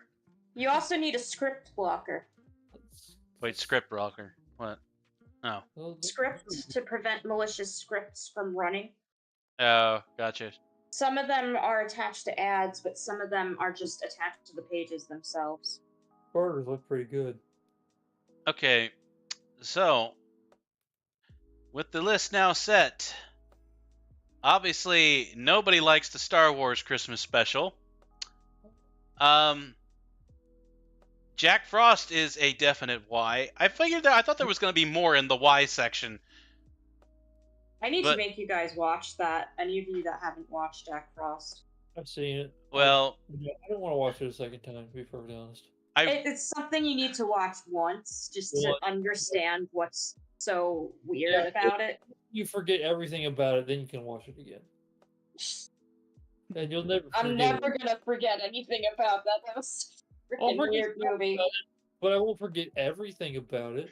You also need a script blocker. Wait, script blocker. What? Oh. Script to prevent malicious scripts from running. Oh, gotcha. Some of them are attached to ads, but some of them are just attached to the pages themselves. Burgers look pretty good. Okay. So, with the list now set, obviously nobody likes the Star Wars Christmas special. Jack Frost is a definite Y. I thought there was going to be more in the Y section. I need But- to make you guys watch that. Any of you that haven't watched Jack Frost. I've seen it. Well, I don't want to watch it a second time, to be perfectly honest. It's something you need to watch once just to What? understand what's so weird Yeah, about it. You forget everything about it, then you can watch it again. And you'll never forget I'm it. never gonna forget anything about that. That was a I'll freaking forget weird stuff movie. about it, but I won't forget everything about it.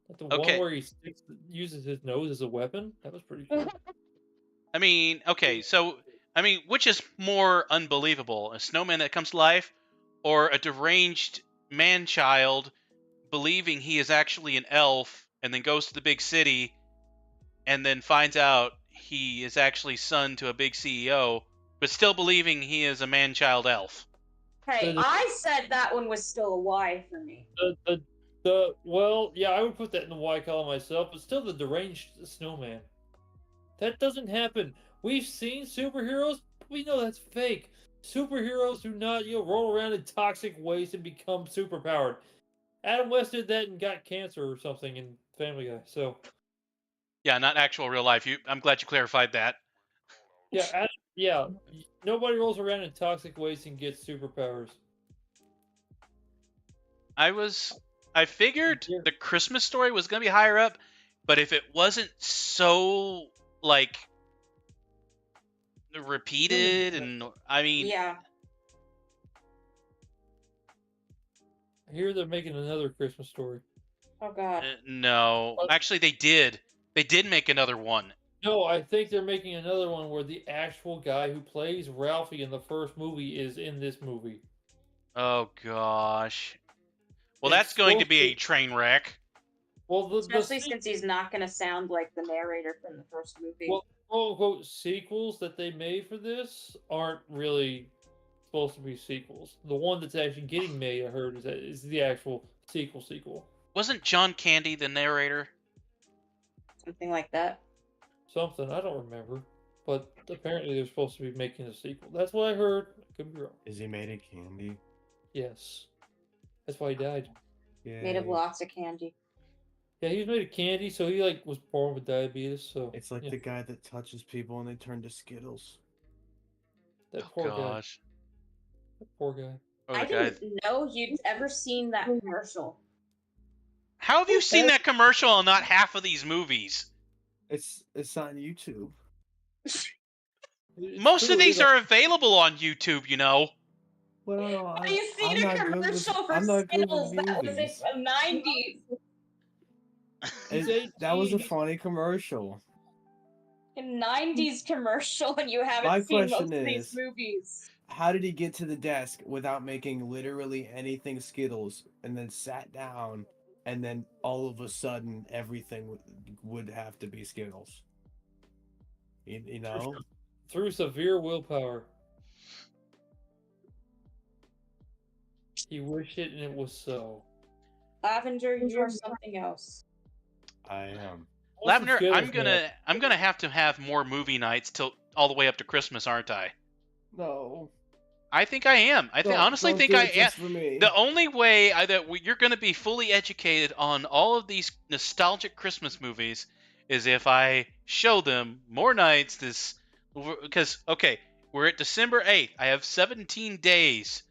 Like the Okay. one where he uses his nose as a weapon? That was pretty cool. I mean, okay, so, I mean, which is more unbelievable? A snowman that comes to life, or a deranged man-child believing he is actually an elf, and then goes to the big city, and then finds out he is actually son to a big CEO, but still believing he is a man-child elf? Hey, I said that one was still a Y for me. Well, yeah, I would put that in the Y column myself, but still the deranged snowman. That doesn't happen. We've seen superheroes, we know that's fake. Superheroes do not, roll around in toxic waste and become superpowered. Adam West did that and got cancer or something in Family Guy. So Yeah, not actual real life. I'm glad you clarified that. yeah, nobody rolls around in toxic waste and gets superpowers. I figured the Christmas Story was going to be higher up, but if it wasn't so, like, repeated, and, I mean... Yeah. I hear they're making another Christmas Story. Oh god. No. Actually, they did. They did make another one. No, I think they're making another one where the actual guy who plays Ralphie in the first movie is in this movie. Oh, gosh. Well, It's that's going to supposed be a to- train wreck. Well, Especially since he's not gonna sound like the narrator from the first movie. Well, quote-unquote sequels that they made for this aren't really supposed to be sequels. The one that's actually getting made, I heard, is the actual sequel. Wasn't John Candy the narrator? Something like that. Something, I don't remember. But apparently they're supposed to be making a sequel. That's what I heard. I could be wrong. Is he made of candy? Yes. That's why he died. Yeah. Made of lots of candy. Yeah, he was made of candy, so he was born with diabetes, so It's like yeah, the guy that touches people and they turn to Skittles. that Oh, poor guy. gosh. That poor guy. Or I the guy... didn't know you'd ever seen that commercial. How have you seen that commercial and not half of these movies? It's on YouTube. It's Most true, of it these is are available on YouTube, you know. Well, Have you seen a commercial for I'm not good Skittles with that was in movies. the 90s? That was a 18. funny commercial. A 90s commercial, and you haven't My seen most question of these is- movies. How did he get to the desk without making literally anything Skittles, and then sat down, and then all of a sudden everything would have to be Skittles? You know? Through severe willpower. He wished it and it was so. Lavender, you're something else. I am. What's the Lavender, Skittles, I'm gonna have more movie nights till all the way up to Christmas, aren't I? No. I think I am. I honestly think I am. Just for me. The only way you're going to be fully educated on all of these nostalgic Christmas movies is if I show them more nights because, okay, we're at December 8th. I have 17 days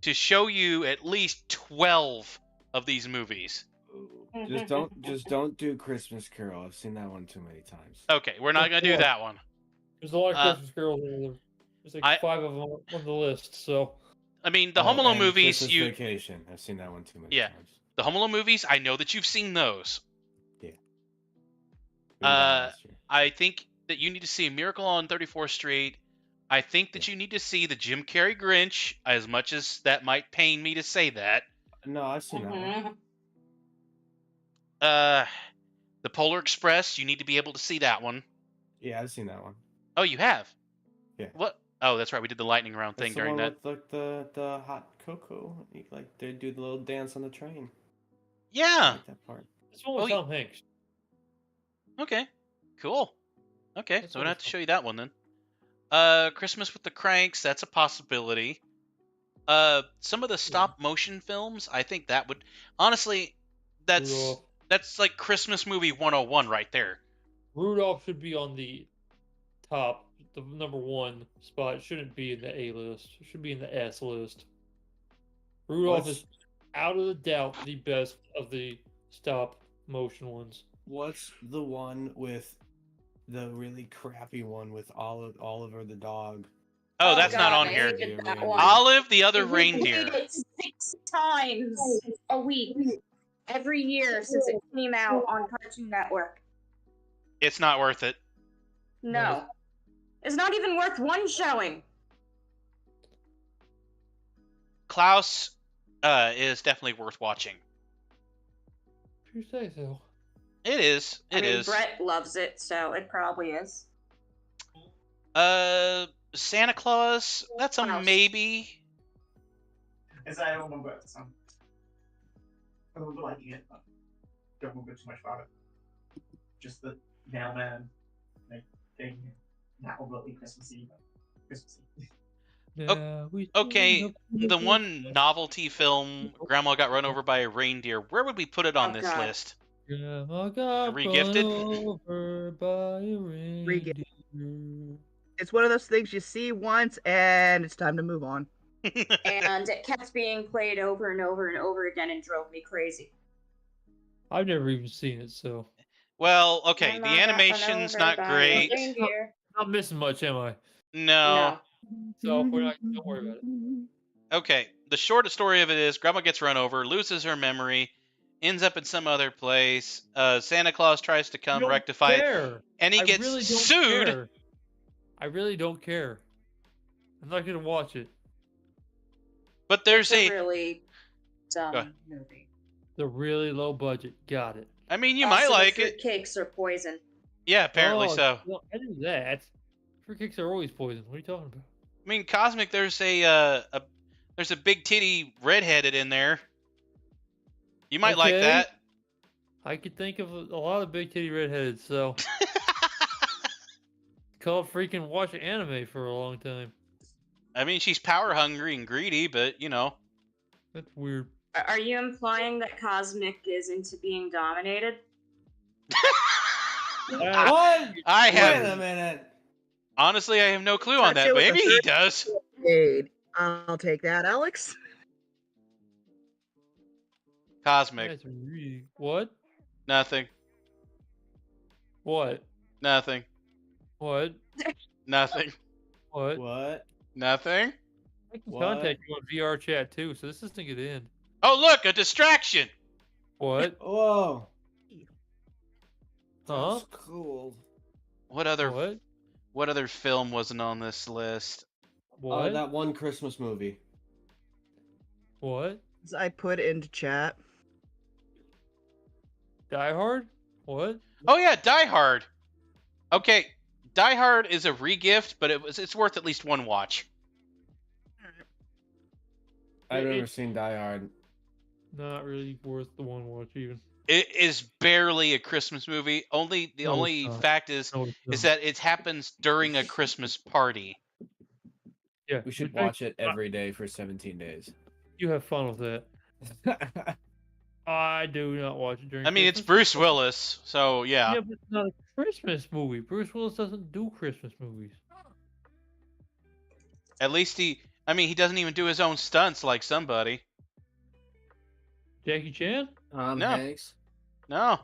to show you at least 12 of these movies. Just don't do Christmas Carol. I've seen that one too many times. Okay, we're not going to do that one. There's a lot of Uh, Christmas carols in there. There's like 5 of them on the list, so. I mean, the Home Alone and movies, Christmas Vacation. I've seen that one too many Yeah. times. the Home Alone movies, I know that you've seen those. We did that last year. I think that you need to see Miracle on 34th Street. I think that you need to see the Jim Carrey Grinch, as much as that might pain me to say that. No, I've seen that one. Mhm. The Polar Express, you need to be able to see that one. Yeah, I've seen that one. Oh, you have? Yeah. What? Oh, that's right. We did the lightning round thing That's the during one that. with like the hot cocoa. Like they do the little dance on the train. I Yeah. like that part. This one with Oh, Tom Hanks. Okay. Cool. Okay, That's so I'm gonna have to awesome. show you that one then. Christmas with the Cranks, that's a possibility. Some of the stop motion films, I think that would honestly, Rudolph. that's like Christmas movie 101 right there. Rudolph should be on the top, the #1 spot. It shouldn't be in the A list. It should be in the S list. Rudolph What's- is out of the doubt the best of the stop motion ones. What's the one with the really crappy one with Oliver the dog? Oh, Oh, that's not God, on I here. hated that Yeah. one. Olive the other We reindeer. played it 6 times a week, every year since it came out on Cartoon Network. It's not worth it. No. It's not even worth one showing. Klaus is definitely worth watching. If you say so. It is. I It mean, is. Brett loves it, so it probably is. Santa Claus, that's a Klaus. maybe. As I don't remember it. So I remember liking it, but don't remember too much about it. Just the mailman like thing. Not overtly Christmassy, but Christmassy. Yeah, Okay, the one novelty film, Grandma Got Run Over by a Reindeer, where would we put it on Oh, this God. list? Grandma got Re-gifted? run over by a Re-gifted. reindeer. It's one of those things you see once and it's time to move on. And it kept being played over and over and over again and drove me crazy. I've never even seen it, so Well, okay, the Grandma got run animation's over not by a great. reindeer. not missing much, am I? No. So we're not. Don't worry about it. Okay, the short story of it is Grandma gets run over, loses her memory, ends up in some other place. Santa Claus tries to come Don't rectify it, care. and he I gets really don't sued. care. I really don't care. I'm not gonna watch it. But there's It's a a. really Go ahead. dumb movie. The really low budget. Got it. I mean, you Also, might the like it. Cakes are poison. Yeah, apparently Oh, so. Well, I knew that. Fruitcakes are always poison. What are you talking about? I mean, Cosmic, there's a big titty redheaded in there. You might like Okay. that. I could think of a lot of big titty redheads, so called freaking watch anime for a long time. I mean, she's power hungry and greedy, but you know. That's weird. Are you implying that Cosmic is into being dominated? What? I Wait a have minute. honestly, I have no clue on Touch that. it with Maybe a he third- does. Aid. I'll take that, Alex. Cosmic, That's really what? nothing, What? nothing, What? nothing, What? What? nothing. I can What? contact you on VR chat too, so this doesn't get in. Oh, look, a distraction. What? Whoa. Huh? That's cool. What other What? other film wasn't on this list? What? That one Christmas movie. What? I put into chat. Die Hard? What? Oh yeah, Die Hard. Okay, Die Hard is a regift, but it's worth at least one watch. I've It- never seen Die Hard. Not really worth the one watch even. It is barely a Christmas movie. The No, it's only not. fact is No, it's not. that it happens during a Christmas party. Yeah, We should but watch it every day for 17 days. You have fun with that. I do not watch it during. I mean, it's Christmas. Bruce Willis, so yeah. Yeah, but it's not a Christmas movie. Bruce Willis doesn't do Christmas movies. At least he doesn't even do his own stunts like somebody. Jackie Chan? Tom No. Hanks. No.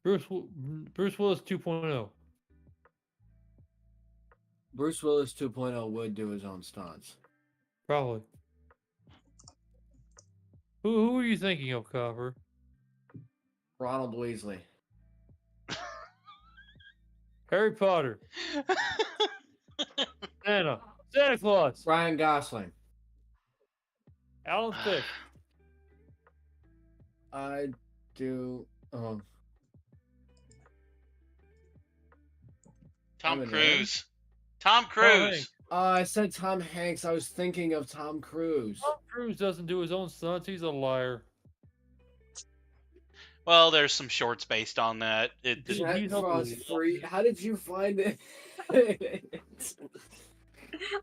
Bruce Willis 2.0. Bruce Willis 2.0 would do his own stunts. Probably. Who are you thinking of, Copper? Ronald Weasley. Harry Potter. Santa Claus. Ryan Gosling. Alan Thicke. I do. Tom Eminem. Cruise. Tom Cruise. Hanks. I said Tom Hanks. I was thinking of Tom Cruise. Tom Cruise doesn't do his own stunts. He's a liar. Well, there's some shorts based on that. Jack He's Frost unbelievable. free. How did you find it?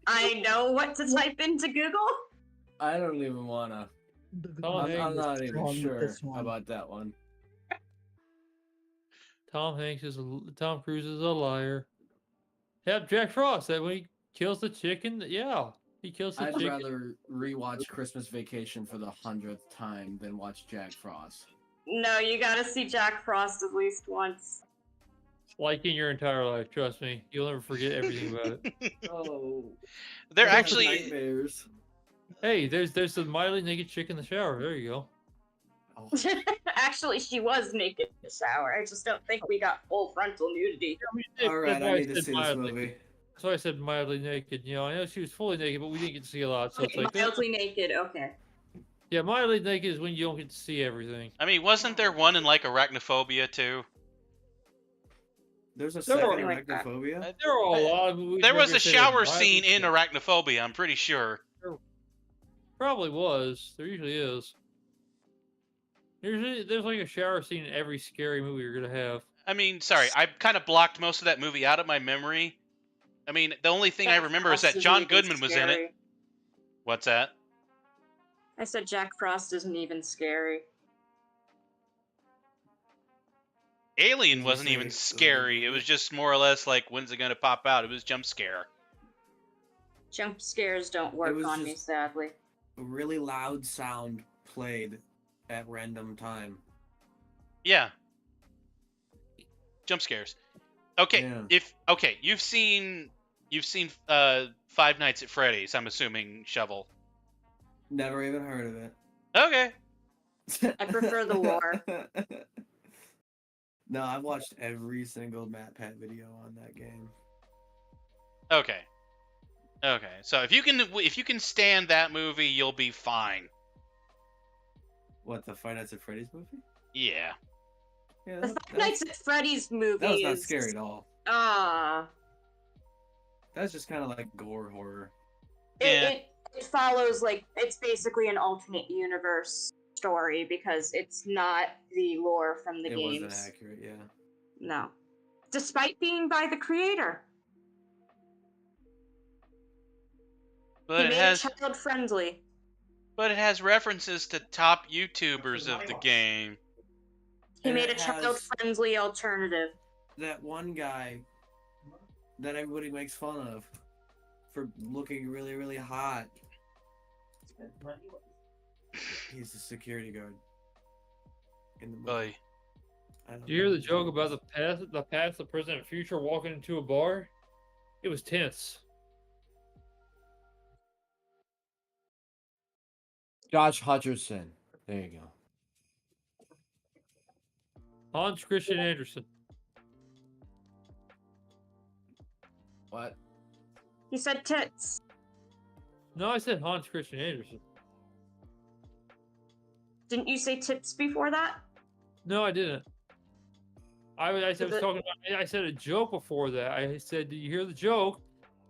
I know what to type into Google. I don't even wanna. I'm not even on sure this one. about that one. Tom Cruise is a liar. Yep, Jack Frost. That when he kills the chicken, yeah, he kills the I'd chicken. rather rewatch Christmas Vacation for the 100th time than watch Jack Frost. No, you gotta see Jack Frost at least once. Like in your entire life, trust me, you'll never forget everything about it. Oh, They're those are actually nightmares. Hey, there's the mildly naked chick in the shower. There you go. Oh, Actually, she was naked in the shower. I just don't think we got full frontal nudity. all right, That's I why need to said see this mildly. movie. That's why I said mildly naked. You know, I know she was fully naked, but we didn't get to see a lot. So it's like, Mildly naked, okay. yeah, mildly naked is when you don't get to see everything. I mean, wasn't there one in like Arachnophobia too? There's a There second are- like that. Arachnophobia. There are a lot of movies. There where was they a say shower mildly scene in naked. Arachnophobia, I'm pretty sure. Probably was. There usually is. Usually, there's like a shower scene in every scary movie you're gonna have. I mean, sorry, I kind of blocked most of that movie out of my memory. I mean, the only thing I Jack remember is Frost that isn't John even Goodman was in it. scary. What's that? I said Jack Frost isn't even scary. Alien Did you wasn't say even it was a scary. It movie? was just more or less like, when's it gonna pop out? It was jump scare. Jump scares don't work was on me, just- sadly. A really loud sound played at random time. Yeah. Jump scares. Okay, Yeah. you've seen Five Nights at Freddy's, I'm assuming, Shovel. Never even heard of it. Okay. I prefer the lore. No, I've watched every single MatPat video on that game. Okay. Okay. So if you can stand that movie, you'll be fine. What, the Five Nights at Freddy's movie? Yeah. Yeah, The Five Nights at Freddy's movie that was not is scary at all. That's just kind of like gore horror. Yeah. It follows, like, it's basically an alternate universe story because it's not the lore from the It games. wasn't accurate, yeah. No. Despite being by the creator. But he it made has it child friendly. but it has references to top YouTubers of the game. He And made a it has child friendly alternative. that one guy that everybody makes fun of for looking really, really hot. He's the security guard in the movie. Boy. I don't Do you hear know. the joke about the past, the present, and future walking into a bar? It was tense. Josh Hutcherson. There you go. Hans Christian Andersen. What? He said tits. No, I said Hans Christian Andersen. Didn't you say tits before that? No, I didn't. I said, The- I said a joke before that. I said, "Do you hear the joke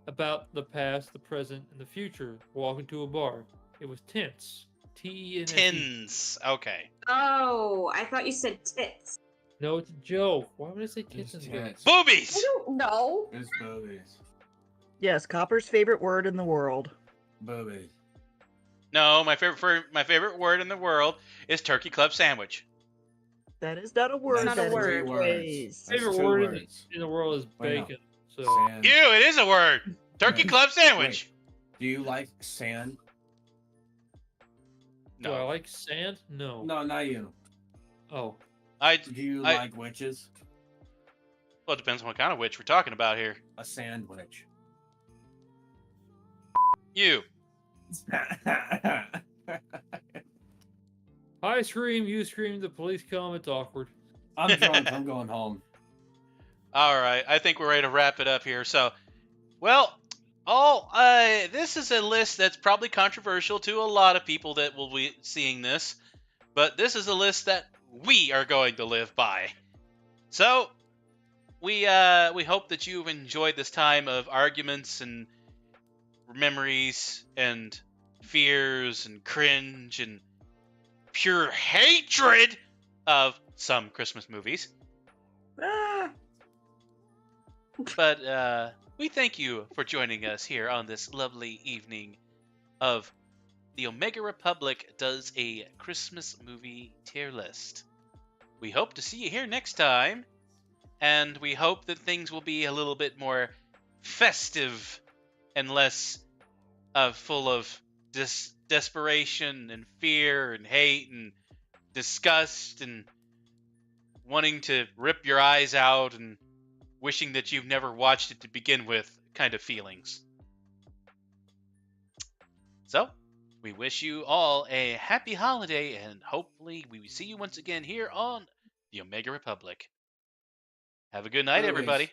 about the past, the present, and the future walking to a bar?" It was tense. T-E-N-S-E. Tins. Okay. Oh, I thought you said tits. No, it's a joke. Why would I say tits It's in the tits. Boobies. I don't know. It's boobies. Yes, Copper's favorite word in the world. Boobies. No, my favorite word in the world is turkey club sandwich. That is not a word. not a that is word. phrase. That's favorite two word words. in the world is Wait, no. bacon. So Sand. Ew, it is a word. Turkey Wait. club sandwich. Do you like sand? do I No, like sand? No. No, not you. Oh, Do you I- like witches? Well, it depends on what kind of witch we're talking about here. A sandwich. You. I scream, you scream, the police come. It's awkward. I'm drunk. I'm going home. All right, I think we're ready to wrap it up here. So, well, this is a list that's probably controversial to a lot of people that will be seeing this, but this is a list that we are going to live by. So, we hope that you've enjoyed this time of arguments and memories and fears and cringe and pure hatred of some Christmas movies. Ah, But we thank you for joining us here on this lovely evening of the Omega Republic Does a Christmas Movie Tier List. We hope to see you here next time, and we hope that things will be a little bit more festive and less full of desperation and fear and hate and disgust and wanting to rip your eyes out and wishing that you've never watched it to begin with kind of feelings. So, we wish you all a happy holiday, and hopefully we will see you once again here on the Omega Republic. Have a good night, Always. everybody.